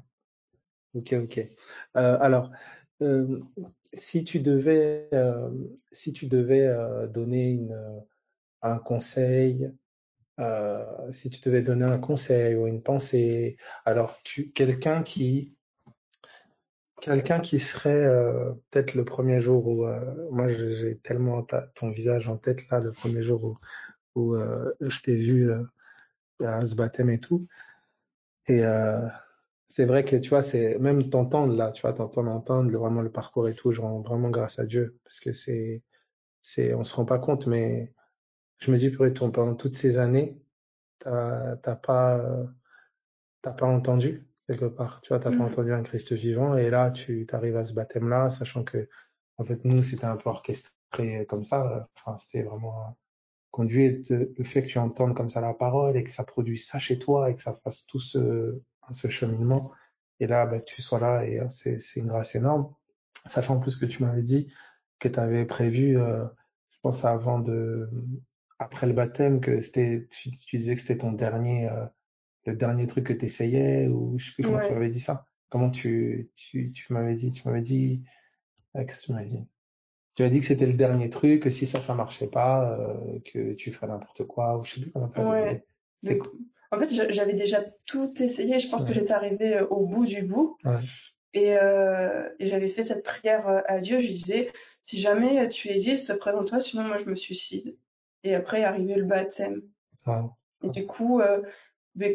Ok, ok. Alors, euh, si tu devais donner un conseil, si tu devais donner un conseil ou une pensée, alors quelqu'un qui serait peut-être le premier jour où moi j'ai tellement ton visage en tête là, le premier jour où je t'ai vu à ce baptême et tout, et c'est vrai que tu vois, c'est même t'entendre là, tu vois, entendre vraiment le parcours et tout, je rends vraiment grâce à Dieu parce que on se rend pas compte, mais je me dis purée, pendant toutes ces années, t'as pas t'as pas entendu quelque part, tu vois, t'as pas Mhm. entendu un Christ vivant et là tu t'arrives à ce baptême-là, sachant que en fait nous c'était un peu orchestré comme ça, enfin c'était vraiment conduit le fait que tu entendes comme ça la parole et que ça produise ça chez toi et que ça fasse tout ce cheminement. Et là, bah, tu sois là et c'est une grâce énorme. Sachant en plus que tu m'avais dit que tu avais prévu, je pense après le baptême, que tu disais que c'était le dernier truc que tu essayais ou je sais plus comment tu Ouais. m'avais dit ça. Comment tu m'avais dit, qu'est-ce que tu m'avais dit? Tu as dit que c'était le dernier truc, que si ça marchait pas, que tu ferais n'importe quoi, ou je sais plus comment tu avais dit. Ouais. C'est Mais, quoi? en fait, j'avais déjà tout essayé. Je pense que Ouais, j'étais arrivée au bout du bout. ouais, Et j'avais fait cette prière à Dieu. Je lui disais, si jamais tu existes, présente-toi, sinon moi je me suicide. Et après est arrivé le baptême. ouais, Et du coup,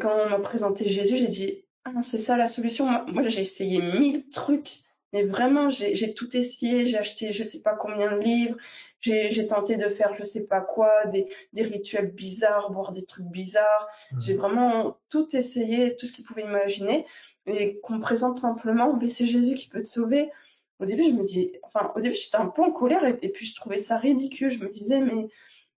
quand on m'a présenté Jésus, j'ai dit, ah, c'est ça la solution. Moi j'ai essayé 1000 trucs. Mais vraiment, j'ai tout essayé, j'ai acheté je sais pas combien de livres, j'ai tenté de faire je sais pas quoi, des rituels bizarres, boire des trucs bizarres. J'ai vraiment tout essayé, tout ce qu'ils pouvaient imaginer, et qu'on me présente simplement, mais c'est Jésus qui peut te sauver. Au début, j'étais un peu en colère, et puis je trouvais ça ridicule. Je me disais, mais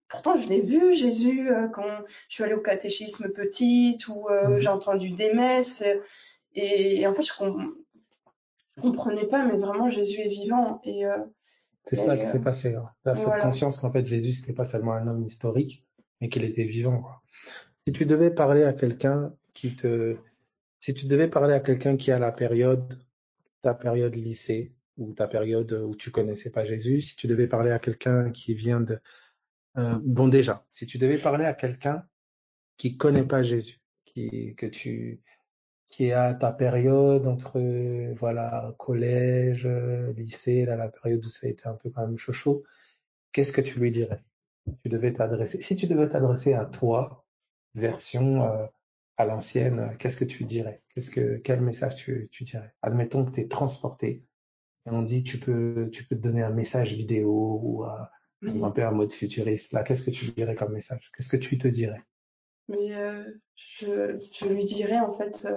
pourtant, je l'ai vu, Jésus, quand je suis allée au catéchisme petite, ou j'ai Mhm. entendu des messes, et en fait, je comprenais pas, mais vraiment, Jésus est vivant. C'est ça qui Et, s'est passé, hein. T'as cette voilà. conscience qu'en fait Jésus c'était pas seulement un homme historique, mais qu'il était vivant, quoi. Si tu devais parler à quelqu'un si tu devais parler à quelqu'un qui a ta période lycée, ou ta période où tu connaissais pas Jésus, si tu devais parler à quelqu'un qui vient bon déjà, si tu devais parler à quelqu'un qui connaît pas Jésus, qui est à ta période entre, voilà, collège, lycée, là, la période où ça a été un peu quand même chaud, qu'est-ce que tu lui dirais? Si tu devais t'adresser à toi, version à l'ancienne, qu'est-ce que tu dirais? Quel message tu dirais? Admettons que tu es transporté et on dit tu peux te donner un message vidéo ou un peu un mode futuriste. Là, qu'est-ce que tu dirais comme message? Qu'est-ce que tu te dirais? Mais je lui dirais, en fait,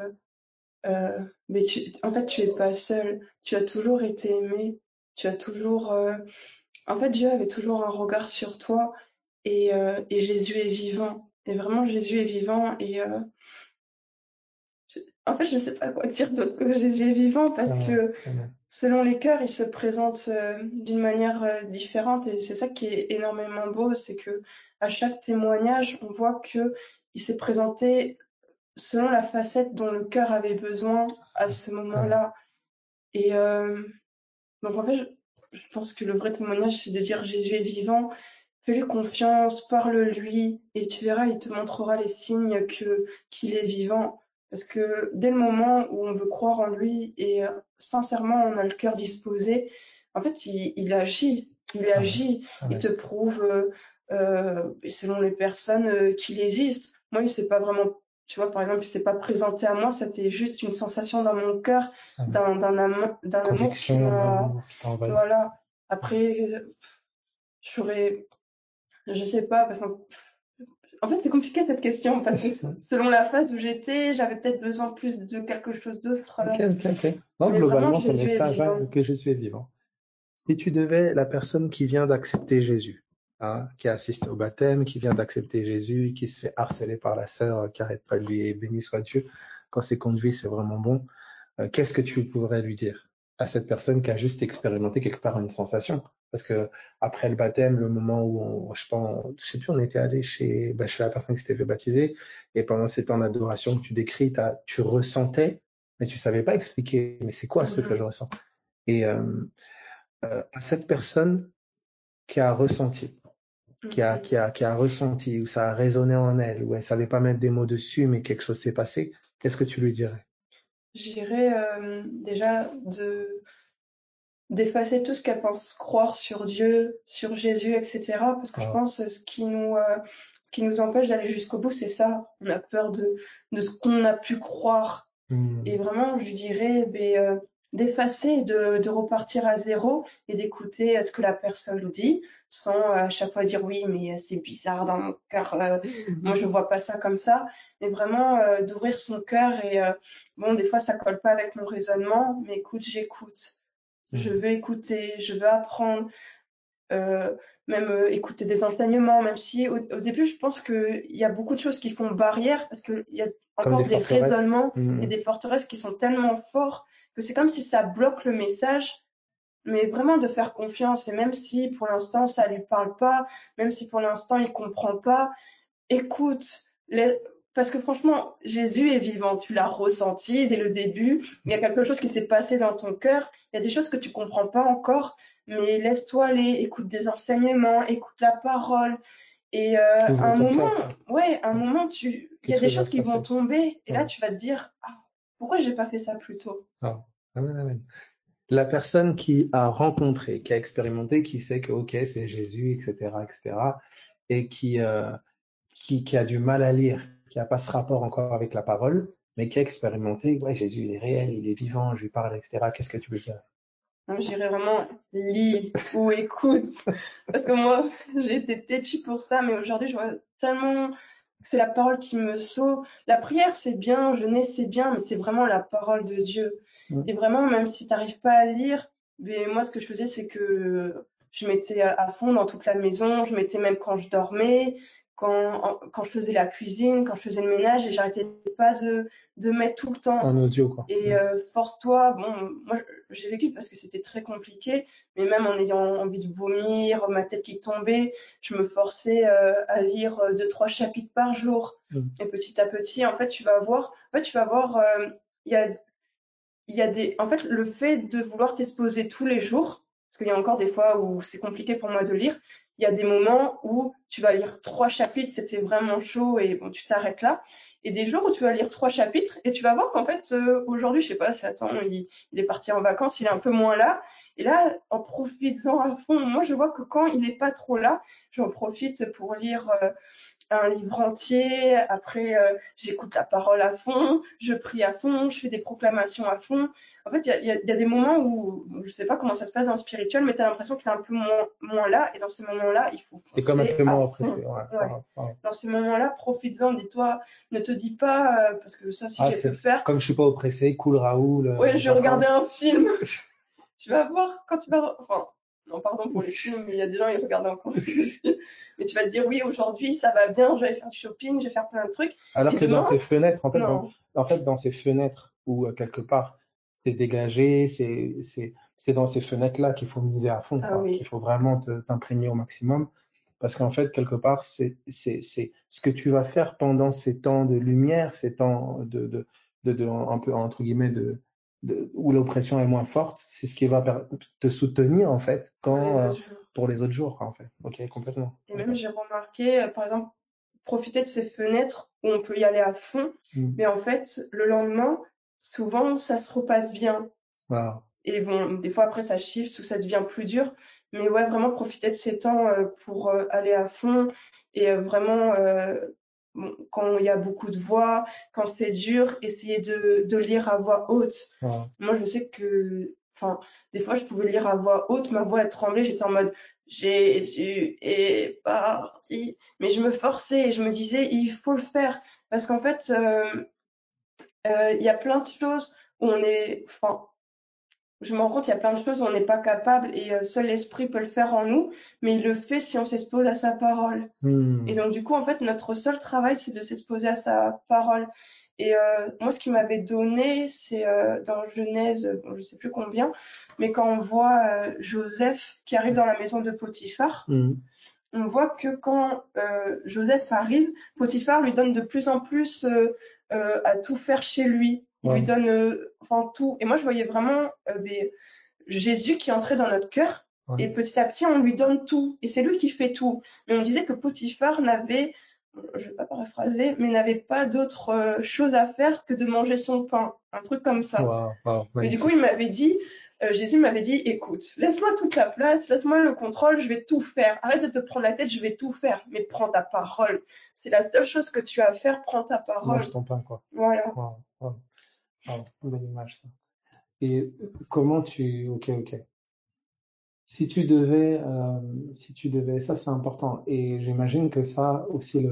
mais en fait, tu es pas seul. Tu as toujours été aimé. Tu as toujours, en fait, Dieu avait toujours un regard sur toi, et Jésus est vivant. Et vraiment, Jésus est vivant. En fait, je sais pas quoi dire d'autre que Jésus est vivant, parce Amen. que Amen. selon les cœurs, il se présente d'une manière différente, et c'est ça qui est énormément beau, c'est que à chaque témoignage, on voit que il s'est présenté selon la facette dont le cœur avait besoin à ce Amen. moment-là. Et donc en fait, je pense que le vrai témoignage, c'est de dire Jésus est vivant, fais-lui confiance, parle-lui, et tu verras, il te montrera les signes que qu'il est vivant. Parce que dès le moment où on veut croire en lui, et sincèrement on a le cœur disposé, en fait il agit, Amen. il te Amen. prouve, selon les personnes, qu'il existe. Moi, il s'est pas vraiment, tu vois, par exemple, il s'est pas présenté à moi, c'était juste une sensation dans mon cœur, Amen. d'un amour qui Conviction, m'a, d'amour qui t'a envahi. voilà. Après, j'aurais, je sais pas, parce qu'en en fait, c'est compliqué cette question, parce que selon la phase où j'étais, j'avais peut-être besoin plus de quelque chose d'autre. Ok, ok, ok. Non, Mais vraiment, globalement, ton Jésus est message, hein, vivant. que Jésus est vivant. Si tu devais, la personne qui vient d'accepter Jésus, hein, qui assiste au baptême, qui vient d'accepter Jésus, qui se fait harceler par la sœur, qui arrête pas de lui, et béni soit Dieu, quand c'est conduit, c'est vraiment bon. Qu'est-ce que tu pourrais lui dire à cette personne qui a juste expérimenté quelque part une sensation? Parce que après le baptême, le moment où je sais plus, on était allé chez la personne qui s'était fait baptiser, et pendant ces temps d'adoration que tu décris, tu ressentais, mais tu savais pas expliquer, mais c'est quoi ce que je Mhm. ressens? Et à cette personne qui a ressenti, Mhm. qui a ressenti, où ça a résonné en elle, où elle savait pas mettre des mots dessus, mais quelque chose s'est passé, qu'est-ce que tu lui dirais? J'irais déjà d'effacer tout ce qu'elle pense croire sur Dieu, sur Jésus, etc. Parce que je Ah, pense ce qui nous empêche d'aller jusqu'au bout, c'est ça. On a peur de ce qu'on a pu croire. Et hmm, vraiment, je lui dirais d'effacer, de repartir à zéro, et d'écouter ce que la personne dit, sans à chaque fois dire oui, mais c'est bizarre dans mon cœur, moi je vois pas ça comme ça, mais vraiment d'ouvrir son cœur, et bon, des fois ça colle pas avec mon raisonnement, mais écoute, j'écoute. Je hmm. veux écouter, je veux apprendre, euh, même écouter des enseignements, même si au début, je pense qu'il y a beaucoup de choses qui font barrière, parce qu'il y a Comme des encore des forteresses. raisonnements et Hmm, des forteresses qui sont tellement forts que c'est comme si ça bloque le message, mais vraiment de faire confiance. Et même si pour l'instant ça lui parle pas, même si pour l'instant il comprend pas, écoute, parce que franchement, Jésus est vivant, tu l'as ressenti dès le début, il y a quelque chose qui s'est passé dans ton cœur, il y a des choses que tu comprends pas encore, mais laisse-toi aller, écoute des enseignements, écoute la parole, et à Ouvre un ton moment, cœur, quoi. ouais, à un Hmm. moment, il y a Quelque des chose va choses se qui vont passer. tomber, et là Ouais. tu vas te dire, ah, pourquoi j'ai pas fait ça plus tôt? Ah, amen, amen. La personne qui a rencontré, qui a expérimenté, qui sait que, ok, c'est Jésus, etc., etc., et qui a du mal à lire, qui n'a pas ce rapport encore avec la parole, mais qui a expérimenté, ouais, Jésus, il est réel, il est vivant, je lui parle, etc., qu'est-ce que tu veux dire? Non, je dirais vraiment lis ou écoute. Parce que moi, j'ai été têtue pour ça, mais aujourd'hui, je vois tellement que c'est la parole qui me sauve. La prière, c'est bien, jeûner, c'est bien, mais c'est vraiment la parole de Dieu. Et Mm. vraiment, même si t'arrives pas à lire, mais moi, ce que je faisais, c'est que je mettais à fond dans toute la maison, je mettais même quand je dormais, quand je faisais la cuisine, quand je faisais le ménage, et j'arrêtais pas de mettre tout le temps. En audio, quoi. Et force-toi, bon, moi j'ai vécu parce que c'était très compliqué, mais même en ayant envie de vomir, ma tête qui tombait, je me forçais à lire 2, 3 chapitres par jour. Mm. Et petit à petit, en fait, tu vas voir, il y a en fait, le fait de vouloir t'exposer tous les jours, parce qu'il y a encore des fois où c'est compliqué pour moi de lire, il y a des moments où tu vas lire 3 chapitres, c'était vraiment chaud et bon, tu t'arrêtes là. Et des jours où tu vas lire 3 chapitres et tu vas voir qu'en fait, aujourd'hui, je sais pas, Satan, il est parti en vacances, il est un peu moins là. Et là, en profitant à fond, moi, je vois que quand il est pas trop là, j'en profite pour lire un livre entier. Après, j'écoute la parole à fond, je prie à fond, je fais des proclamations à fond. En fait, il y a des moments où je sais pas comment ça se passe dans le spirituel, mais tu as l'impression qu'il est un peu moins là. Et dans ces moments-là, il faut C'est comme un foncer peu à moins fond. oppressé. Ouais. Ouais. Ouais, ouais. Dans ces moments-là, profites-en, dis-toi, ne te dis pas, parce que ça aussi Ah, j'ai pu le c'est faire. comme je suis pas oppressé, cool Raoul, Ouais, je regardais vacances. un film. Tu vas voir quand tu vas, enfin, non, pardon pour les films, mais il y a des gens qui regardent encore des films. Mais tu vas te dire, oui, aujourd'hui, ça va bien, je vais faire du shopping, je vais faire plein de trucs. Alors Et que dans demain, ces fenêtres, non. en fait, dans ces fenêtres où quelque part c'est dégagé, c'est dans ces fenêtres-là qu'il faut miser à fond, Ah quoi, oui, qu'il faut vraiment t'imprégner au maximum, parce qu'en fait, quelque part, c'est ce que tu vas faire pendant ces temps de lumière, ces temps un peu entre guillemets où l'oppression est moins forte, c'est ce qui va te soutenir en fait pour les quand autres jours. pour les autres jours, quoi, en fait. Ok, complètement. Et Ok. même, j'ai remarqué, par exemple, profiter de ces fenêtres où on peut y aller à fond, Mm. mais en fait, le lendemain, souvent, ça se repasse bien. Wow. Et bon, des fois après ça shift ou ça devient plus dur, mais ouais, vraiment profiter de ces temps pour aller à fond et vraiment bon, quand il y a beaucoup de voix, quand c'est dur, essayer de lire à voix haute. Wow. Moi, je sais que, enfin, des fois je pouvais lire à voix haute, ma voix elle tremblait, j'étais en mode Jésus est parti, mais je me forçais et je me disais il faut le faire parce qu'en fait il y a plein de choses où on est, enfin je me rends compte qu'il y a plein de choses où on n'est pas capable et seul l'esprit peut le faire en nous, mais il le fait si on s'expose à sa parole. Et Hmm. donc du coup, en fait, notre seul travail, c'est de s'exposer à sa parole. Et moi, ce qu'il m'avait donné, c'est dans Genèse, bon, je sais plus combien, mais quand on voit Joseph qui arrive dans la maison de Potiphar, Hmm. on voit que quand Joseph arrive, Potiphar lui donne de plus en plus à tout faire chez lui. Il lui Ouais. donne enfin tout. Et moi, je voyais vraiment Jésus qui entrait dans notre cœur Ouais. et petit à petit, on lui donne tout. Et c'est lui qui fait tout. Mais on disait que Potiphar n'avait, je vais pas paraphraser, mais n'avait pas d'autre chose à faire que de manger son pain. Un truc comme ça. Wow, wow, Mais du coup, il magnifique. m'avait dit, Jésus m'avait dit, écoute, laisse-moi toute la place, laisse-moi le contrôle, je vais tout faire. Arrête de te prendre la tête, je vais tout faire. Mais prends ta parole. C'est la seule chose que tu as à faire, prends ta Mange parole. ton pain, quoi. Voilà. Wow, wow, wow. Une belle image, ça. Et comment ok, ok. Si tu devais, ça c'est important. Et j'imagine que ça aussi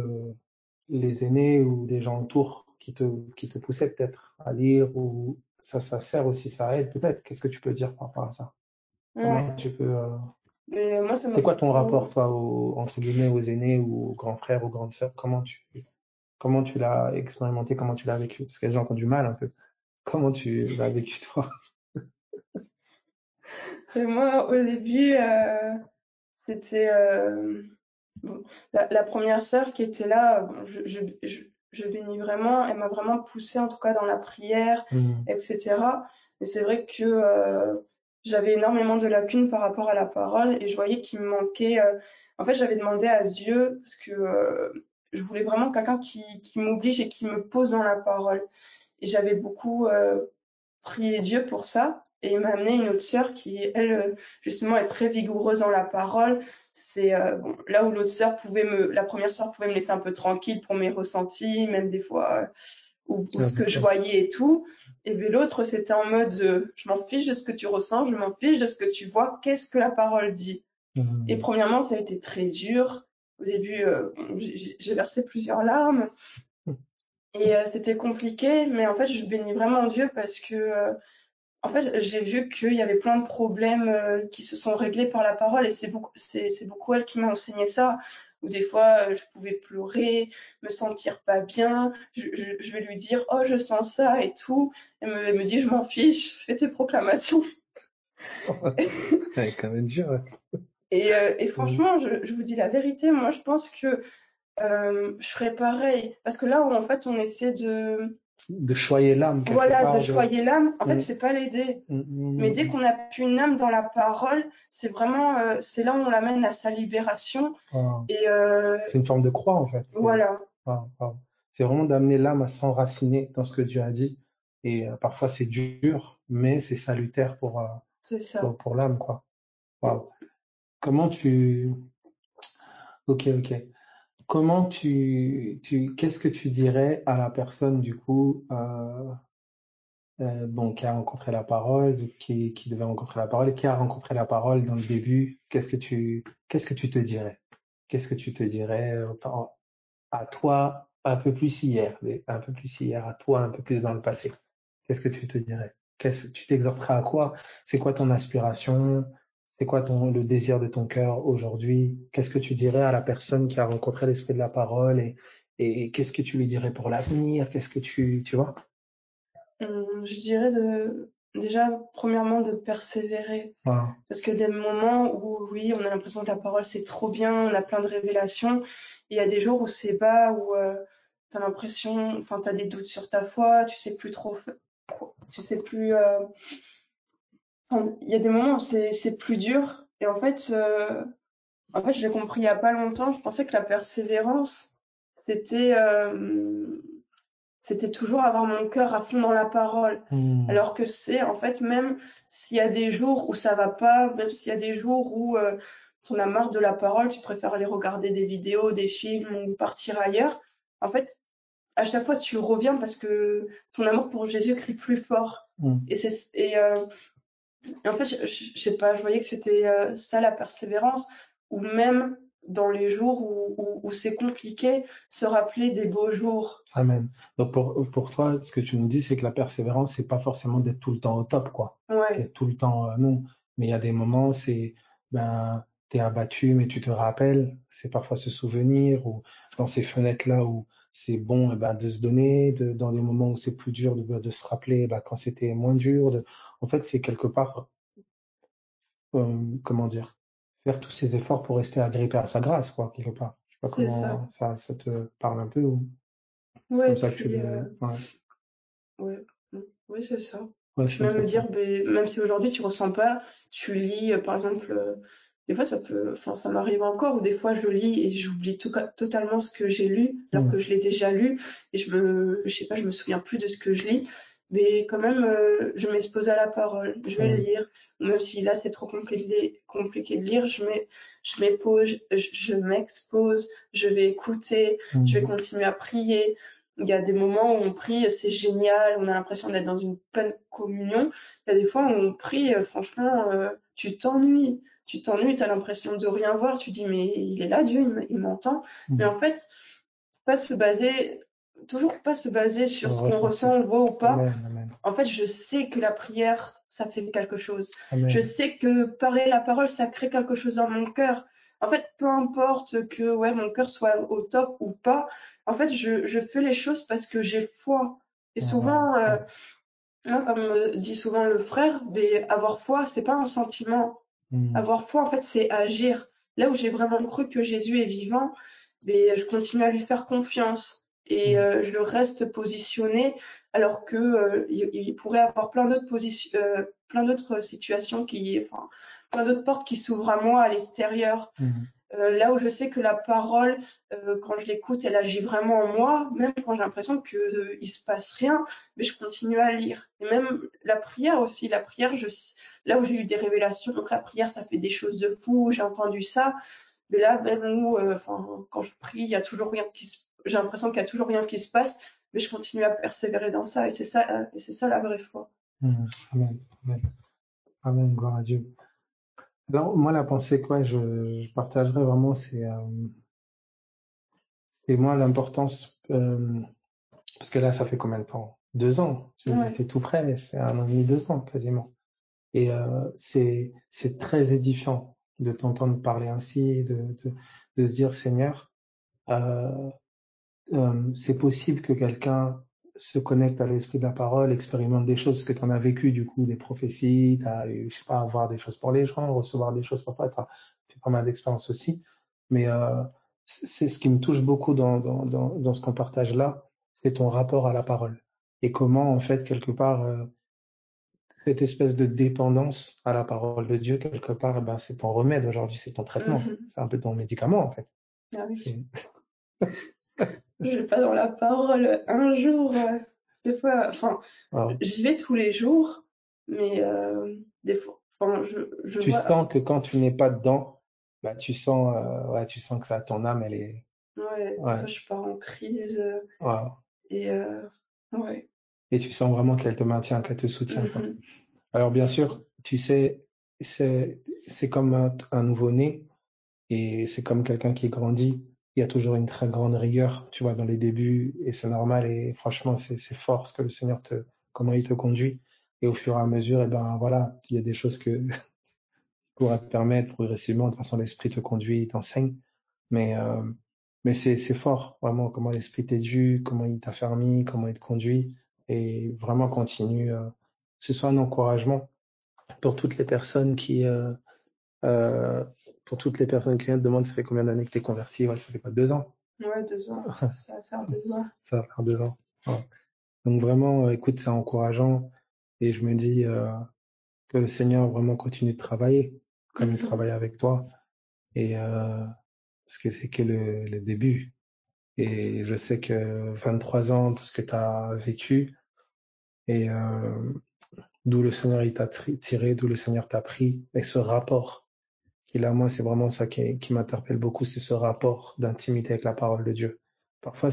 les aînés ou les gens autour qui te poussaient peut-être à lire ou ça sert aussi, ça aide peut-être. Qu'est-ce que tu peux dire par rapport à ça? Ouais. Comment tu peux, Mais moi, ça m'a c'est quoi ton beaucoup. rapport, toi, entre guillemets, aux aînés ou aux grands frères, aux grandes sœurs? Comment tu l'as expérimenté? Comment tu l'as vécu? Parce qu'il y a des gens qui ont du mal un peu. Comment tu l'as vécu, toi? Et moi, au début, c'était bon, la première sœur qui était là. Bon, je bénis vraiment. Elle m'a vraiment poussée, en tout cas dans la prière, Hmm. etc. Mais c'est vrai que j'avais énormément de lacunes par rapport à la parole et je voyais qu'il me manquait. En fait, j'avais demandé à Dieu parce que je voulais vraiment quelqu'un qui m'oblige et qui me pose dans la parole. Et j'avais beaucoup prié Dieu pour ça. Et il m'a amené une autre sœur qui, elle, justement, est très vigoureuse dans la parole. C'est bon, là où la première sœur pouvait me laisser un peu tranquille pour mes ressentis, même des fois. ou Ah, ce que je d'accord. voyais et tout. Et bien l'autre, c'était en mode, je m'en fiche de ce que tu ressens, je m'en fiche de ce que tu vois, qu'est-ce que la parole dit? Et Mhm. premièrement, ça a été très dur. Au début, j'ai versé plusieurs larmes et c'était compliqué, mais en fait, je bénis vraiment Dieu parce que en fait, j'ai vu qu'il y avait plein de problèmes qui se sont réglés par la parole et c'est beaucoup elle qui m'a enseigné ça. Où des fois, je pouvais pleurer, me sentir pas bien. Je vais lui dire, oh, je sens ça et tout. Elle me dit, je m'en fiche, fais tes proclamations. Ouais, quand même dur, ouais. Et Mhm. franchement, je vous dis la vérité, moi, je pense que je ferais pareil. Parce que là où en fait, on essaie de, De choyer l'âme quelque voilà, de part, de. choyer l'âme, en fait, Mhm. c'est pas l'aider. Mais dès Mhm. qu'on a plus une âme dans la parole, c'est vraiment, c'est là où on l'amène à sa libération. Ah, Et c'est une forme de croix en fait. voilà, C'est vraiment d'amener l'âme à s'enraciner dans ce que Dieu a dit. Et parfois c'est dur, mais c'est salutaire c'est ça. pour l'âme, quoi. Waouh. Comment tu. Ok, ok. Qu'est-ce que tu dirais à la personne du coup, bon, qui a rencontré la parole, qui devait rencontrer la parole et qui a rencontré la parole dans le début? Qu'est-ce que tu te dirais? Qu'est-ce que tu te dirais à toi un peu plus hier, un peu plus hier, à toi un peu plus dans le passé? Qu'est-ce que tu te dirais? Tu t'exhorterais à quoi? C'est quoi ton aspiration? C'est quoi le désir de ton cœur aujourd'hui? Qu'est-ce que tu dirais à la personne qui a rencontré l'esprit de la parole et qu'est-ce que tu lui dirais pour l'avenir? Qu'est-ce que tu vois? Je dirais déjà, premièrement, de persévérer. Voilà. Parce que des moments où, oui, on a l'impression que la parole, c'est trop bien, on a plein de révélations. Il y a des jours où c'est bas, où t'as l'impression, enfin, t'as des doutes sur ta foi, tu sais plus trop, tu sais plus. Enfin, il y a des moments où c'est plus dur. Et en fait, je l'ai compris il y a pas longtemps. Je pensais que la persévérance, c'était c'était toujours avoir mon cœur à fond dans la parole. Hmm. Alors que c'est, en fait, même s'il y a des jours où ça va pas, même s'il y a des jours où t'en as marre de la parole, tu préfères aller regarder des vidéos, des films ou partir ailleurs. En fait, à chaque fois, tu reviens parce que ton amour pour Jésus crie plus fort. Hmm. Et en fait, je sais pas, je voyais que c'était ça la persévérance, ou même dans les jours où c'est compliqué, se rappeler des beaux jours. Amen. Donc pour toi, ce que tu nous dis, c'est que la persévérance, c'est pas forcément d'être tout le temps au top, quoi. Ouais, D'être tout le temps, non. Mais il y a des moments, ben, t'es abattu, mais tu te rappelles. C'est parfois se souvenir ou dans ces fenêtres-là où c'est bon, ben, de se donner, dans les moments où c'est plus dur, de se rappeler, ben, quand c'était moins dur. En fait, c'est quelque part, comment dire, faire tous ces efforts pour rester agrippé à sa grâce, quoi, quelque part. Je sais pas c'est ça. comment ça te parle un peu ou c'est Ouais, comme et ça que tu puis le, ouais. ouais, oui, c'est ça. Ouais, c'est Puis comme même ça me que tu... dire, ben, même si aujourd'hui tu ressens pas, tu lis, par exemple, des fois ça peut, enfin ça m'arrive encore, ou des fois je lis et j'oublie totalement ce que j'ai lu, alors que Hmm. je l'ai déjà lu, et je sais pas, je me souviens plus de ce que je lis, mais quand même, je m'expose à la parole, je vais le Amen. lire, ou même si là c'est trop compliqué de lire, je m'épose, je m'expose, je vais écouter, je vais Hmm. continuer à prier. Il y a des moments où on prie, c'est génial, on a l'impression d'être dans une pleine communion. Il y a des fois où on prie, franchement, tu t'ennuies, t'as l'impression de rien voir, tu dis mais il est là Dieu, il m'entend. Mais Hmm. en fait, pas se baser, toujours pas se baser Sur sur le ce qu'on ressent, ressenti. on voit ou pas. Amen, amen, En fait, je sais que la prière, ça fait quelque chose. Je amen. sais que parler la parole, ça crée quelque chose dans mon cœur. En fait, peu importe que ouais, mon cœur soit au top ou pas, en fait, je fais les choses parce que j'ai foi. Et Voilà. souvent, moi, comme me dit souvent le frère, mais avoir foi, c'est pas un sentiment. Hmm. Avoir foi, en fait, c'est agir. Là où j'ai vraiment cru que Jésus est vivant, mais je continue à lui faire confiance et Hmm. je reste positionnée alors que il pourrait avoir plein d'autres situations enfin, plein d'autres portes qui s'ouvrent à moi à l'extérieur. Hmm. Là où je sais que la parole, quand je l'écoute, elle agit vraiment en moi, même quand j'ai l'impression que il se passe rien, mais je continue à lire. Et même la prière aussi, là où j'ai eu des révélations, donc la prière, ça fait des choses de fou, j'ai entendu ça, mais là, même où, enfin, quand je prie, il y a toujours rien j'ai l'impression qu'il y a toujours rien qui se passe. mais je continue à persévérer dans ça, et c'est ça la vraie foi. Amen, amen, amen, gloire à Dieu. Alors, moi, la pensée que je partagerais vraiment, c'est moi l'importance, parce que là, ça fait combien de temps? 2 ans. Ouais. T'es tout près, c'est 1 an et demi, 2 ans quasiment. Et c'est très édifiant de t'entendre parler ainsi, de se dire, Seigneur, euh, c'est possible que quelqu'un se connecte à l'esprit de la parole, expérimente des choses, parce que tu en as vécu, du coup, des prophéties, tu as eu, je sais pas, voir des choses pour les gens, recevoir des choses parfois, tu as fait pas mal d'expériences aussi. Mais c'est ce qui me touche beaucoup dans ce qu'on partage là, c'est ton rapport à la parole. Et comment, en fait, quelque part, cette espèce de dépendance à la parole de Dieu, quelque part, eh ben, c'est ton remède aujourd'hui, c'est ton traitement. Mhm. C'est un peu ton médicament, en fait. Ah oui. C'est, Je vais pas dans la parole un jour, des fois, enfin, voilà. j'y vais tous les jours, mais des fois, enfin, je Tu vois, sens que quand tu n'es pas dedans, bah, ouais, tu sens que ça, ton âme, elle est, ouais, des ouais, fois je pars en crise, ouais. et ouais. Et tu sens vraiment qu'elle te maintient, qu'elle te soutient, quoi. Mhm. Alors, bien sûr, tu sais, c'est comme un nouveau-né et c'est comme quelqu'un qui grandit. Il y a toujours une très grande rigueur, tu vois, dans les débuts et c'est normal et franchement, c'est fort ce que le Seigneur comment il te conduit. Et au fur et à mesure, eh ben, voilà, il y a des choses que pourra te permettre progressivement. De toute façon, l'esprit te conduit, il t'enseigne. Mais, euh, mais c'est fort, vraiment, comment l'esprit t'éduque, comment il t'affermit, comment il te conduit. Et vraiment continue. Ce soit un encouragement pour toutes les personnes euh, pour toutes les personnes qui viennent te demandent, ça fait combien d'années que t'es converti? Ouais, ça fait quoi, 2 ans? Ouais, 2 ans, ça va faire 2 ans. Ça va faire 2 ans. Ouais. Donc vraiment, écoute, c'est encourageant. Et je me dis que le Seigneur vraiment continue de travailler, comme il Mhm. travaille avec toi. Et parce que c'est que le début. Et je sais que 23 ans, tout ce que tu as vécu, et d'où le Seigneur il t'a tiré, d'où le Seigneur t'a pris, et ce rapport qu'il a, moi, c'est vraiment ça qui m'interpelle beaucoup, c'est ce rapport d'intimité avec la parole de Dieu. Parfois,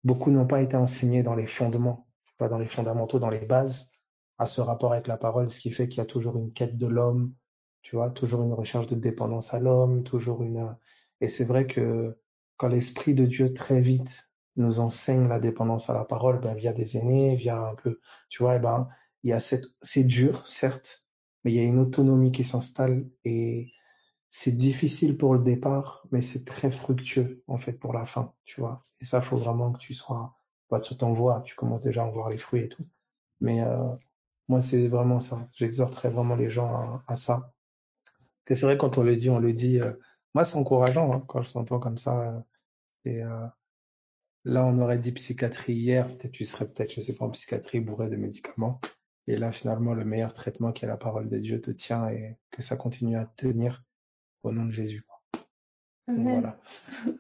beaucoup n'ont pas été enseignés dans les fondements, pas dans les fondamentaux, dans les bases, à ce rapport avec la parole, ce qui fait qu'il y a toujours une quête de l'homme, tu vois, toujours une recherche de dépendance à l'homme, et c'est vrai que quand l'Esprit de Dieu très vite nous enseigne la dépendance à la parole, ben, via des aînés, via un peu, tu vois, eh ben, il y a c'est dur, certes, mais il y a une autonomie qui s'installe et c'est difficile pour le départ, mais c'est très fructueux, en fait, pour la fin, tu vois. Et ça, faut vraiment que bah, tu t'en vois, tu commences déjà à en voir les fruits et tout. Mais, moi, c'est vraiment ça. J'exhorterais vraiment les gens à ça. Que c'est vrai, quand on le dit, moi, c'est encourageant, hein, quand je t'entends comme ça, et, là, on aurait dit psychiatrie hier, peut-être tu serais peut-être, je sais pas, en psychiatrie bourré de médicaments. Et là, finalement, le meilleur traitement qui est la parole de Dieu te tient et que ça continue à te tenir au nom de Jésus. Donc Amen. voilà.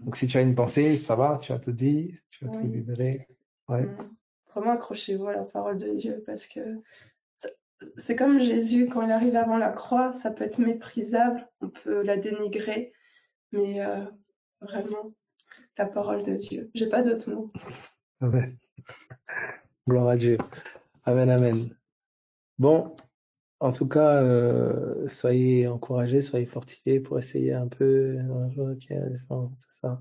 Donc si tu as une pensée, ça va, tu as tout dit, tu as tout Oui. libéré. Ouais. Mm. Vraiment accrochez-vous à la parole de Dieu, parce que ça- c'est comme Jésus, quand il arrive avant la croix, ça peut être méprisable, on peut la dénigrer, mais vraiment, la parole de Dieu. J'ai pas d'autres mots. Amen. Gloire à Dieu. Amen, amen. Bon, en tout cas, soyez encouragés, soyez fortifiés pour essayer un peu un jour, ok, tout ça.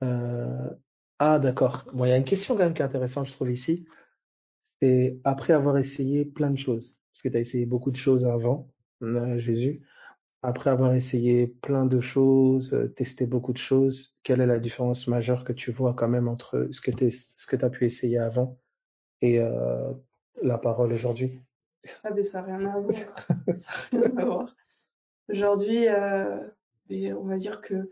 Euh, ah, d'accord. Bon, il y a une question quand même qui est intéressante, je trouve ici. C'est après avoir essayé plein de choses, parce que tu as essayé beaucoup de choses avant, Jésus. Après avoir essayé plein de choses, testé beaucoup de choses, quelle est la différence majeure que tu vois quand même entre ce que tu as pu essayer avant et la parole aujourd'hui? Ah ben ça n'a rien à voir. Ça n'a rien à voir. Aujourd'hui, et on va dire que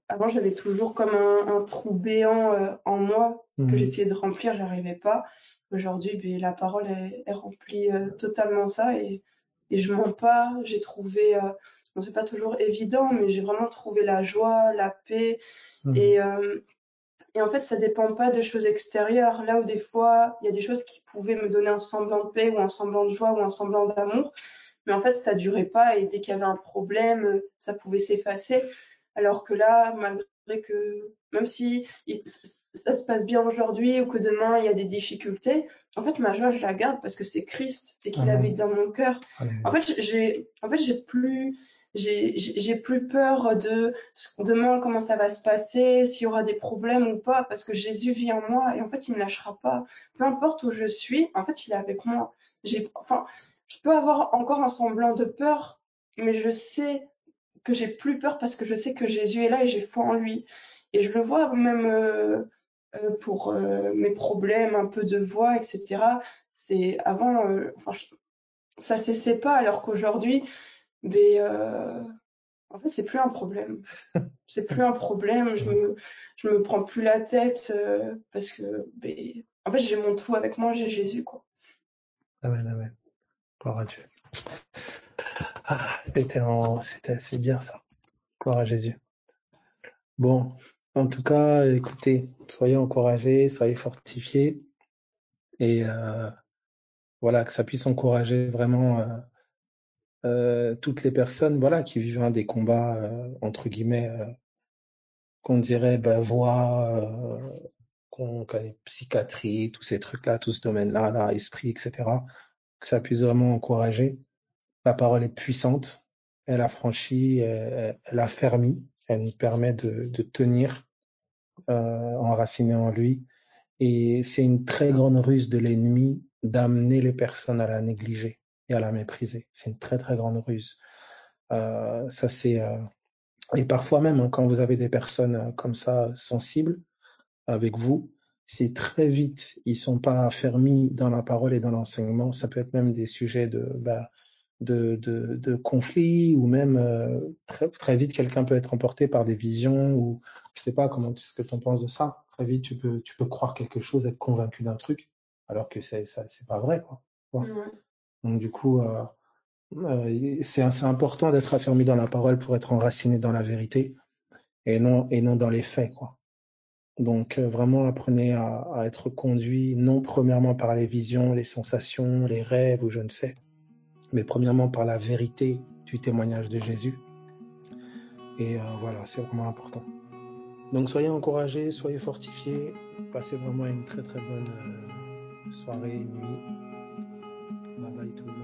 avant j'avais toujours comme un trou béant en moi que Mhm. j'essayais de remplir, j'arrivais pas. Aujourd'hui, ben, la parole elle remplit totalement ça, et je mens pas. J'ai trouvé, bon, c'est pas toujours évident, mais j'ai vraiment trouvé la joie, la paix, Mhm. et, euh, et en fait ça dépend pas de choses extérieures. Là où des fois il y a des choses qui pouvaient me donner un semblant de paix ou un semblant de joie ou un semblant d'amour, mais en fait ça durait pas, et dès qu'il y avait un problème, ça pouvait s'effacer. Alors que là, malgré que, même si ça se passe bien aujourd'hui ou que demain il y a des difficultés, en fait, ma joie, je la garde parce que c'est Christ, c'est qu'il Amen. habite dans mon cœur. En Alléluia. fait, j'ai plus peur de demain comment ça va se passer, s'il y aura des problèmes ou pas, parce que Jésus vit en moi et en fait, il me lâchera pas. Peu importe où je suis, en fait, il est avec moi. Enfin, je peux avoir encore un semblant de peur, mais je sais que j'ai plus peur parce que je sais que Jésus est là et j'ai foi en lui. Et je le vois même pour mes problèmes un peu de voix, etc. C'est avant, enfin, ça cessait pas, alors qu'aujourd'hui, mais, en fait, c'est plus un problème. C'est plus un problème. Je me prends plus la tête parce que, ben, en fait, j'ai mon tout avec moi, j'ai Jésus, quoi. Amen, amen. Gloire à Dieu. Ah, c'est bien ça. Gloire à Jésus. Bon, en tout cas, écoutez, soyez encouragés, soyez fortifiés et voilà, que ça puisse encourager vraiment toutes les personnes, voilà, qui vivent des combats entre guillemets qu'on dirait voix, qu'on connaît psychiatrie, tous ces trucs-là, tout ce domaine-là, là, esprit, etc. Que ça puisse vraiment encourager. La parole est puissante, elle a franchi, elle a fermi, elle nous permet de tenir enraciné en lui. Et c'est une très grande ruse de l'ennemi d'amener les personnes à la négliger et à la mépriser. C'est une très très grande ruse. Ça c'est et parfois même quand vous avez des personnes comme ça sensibles avec vous, c'est très vite ils sont pas affermis dans la parole et dans l'enseignement. Ça peut être même des sujets de conflits ou même très très vite quelqu'un peut être emporté par des visions ou je sais pas ce que tu en penses de ça. Très vite tu peux croire quelque chose, être convaincu d'un truc alors que c'est pas vrai quoi. Tu vois. Ouais. Donc du coup c'est important d'être affermi dans la parole pour être enraciné dans la vérité et non dans les faits quoi. Donc vraiment apprenez à être conduit non premièrement par les visions, les sensations, les rêves ou je ne sais, mais premièrement par la vérité du témoignage de Jésus. Et voilà, c'est vraiment important. Donc soyez encouragés, soyez fortifiés, passez vraiment une très très bonne soirée et nuit. Bye bye tout le monde.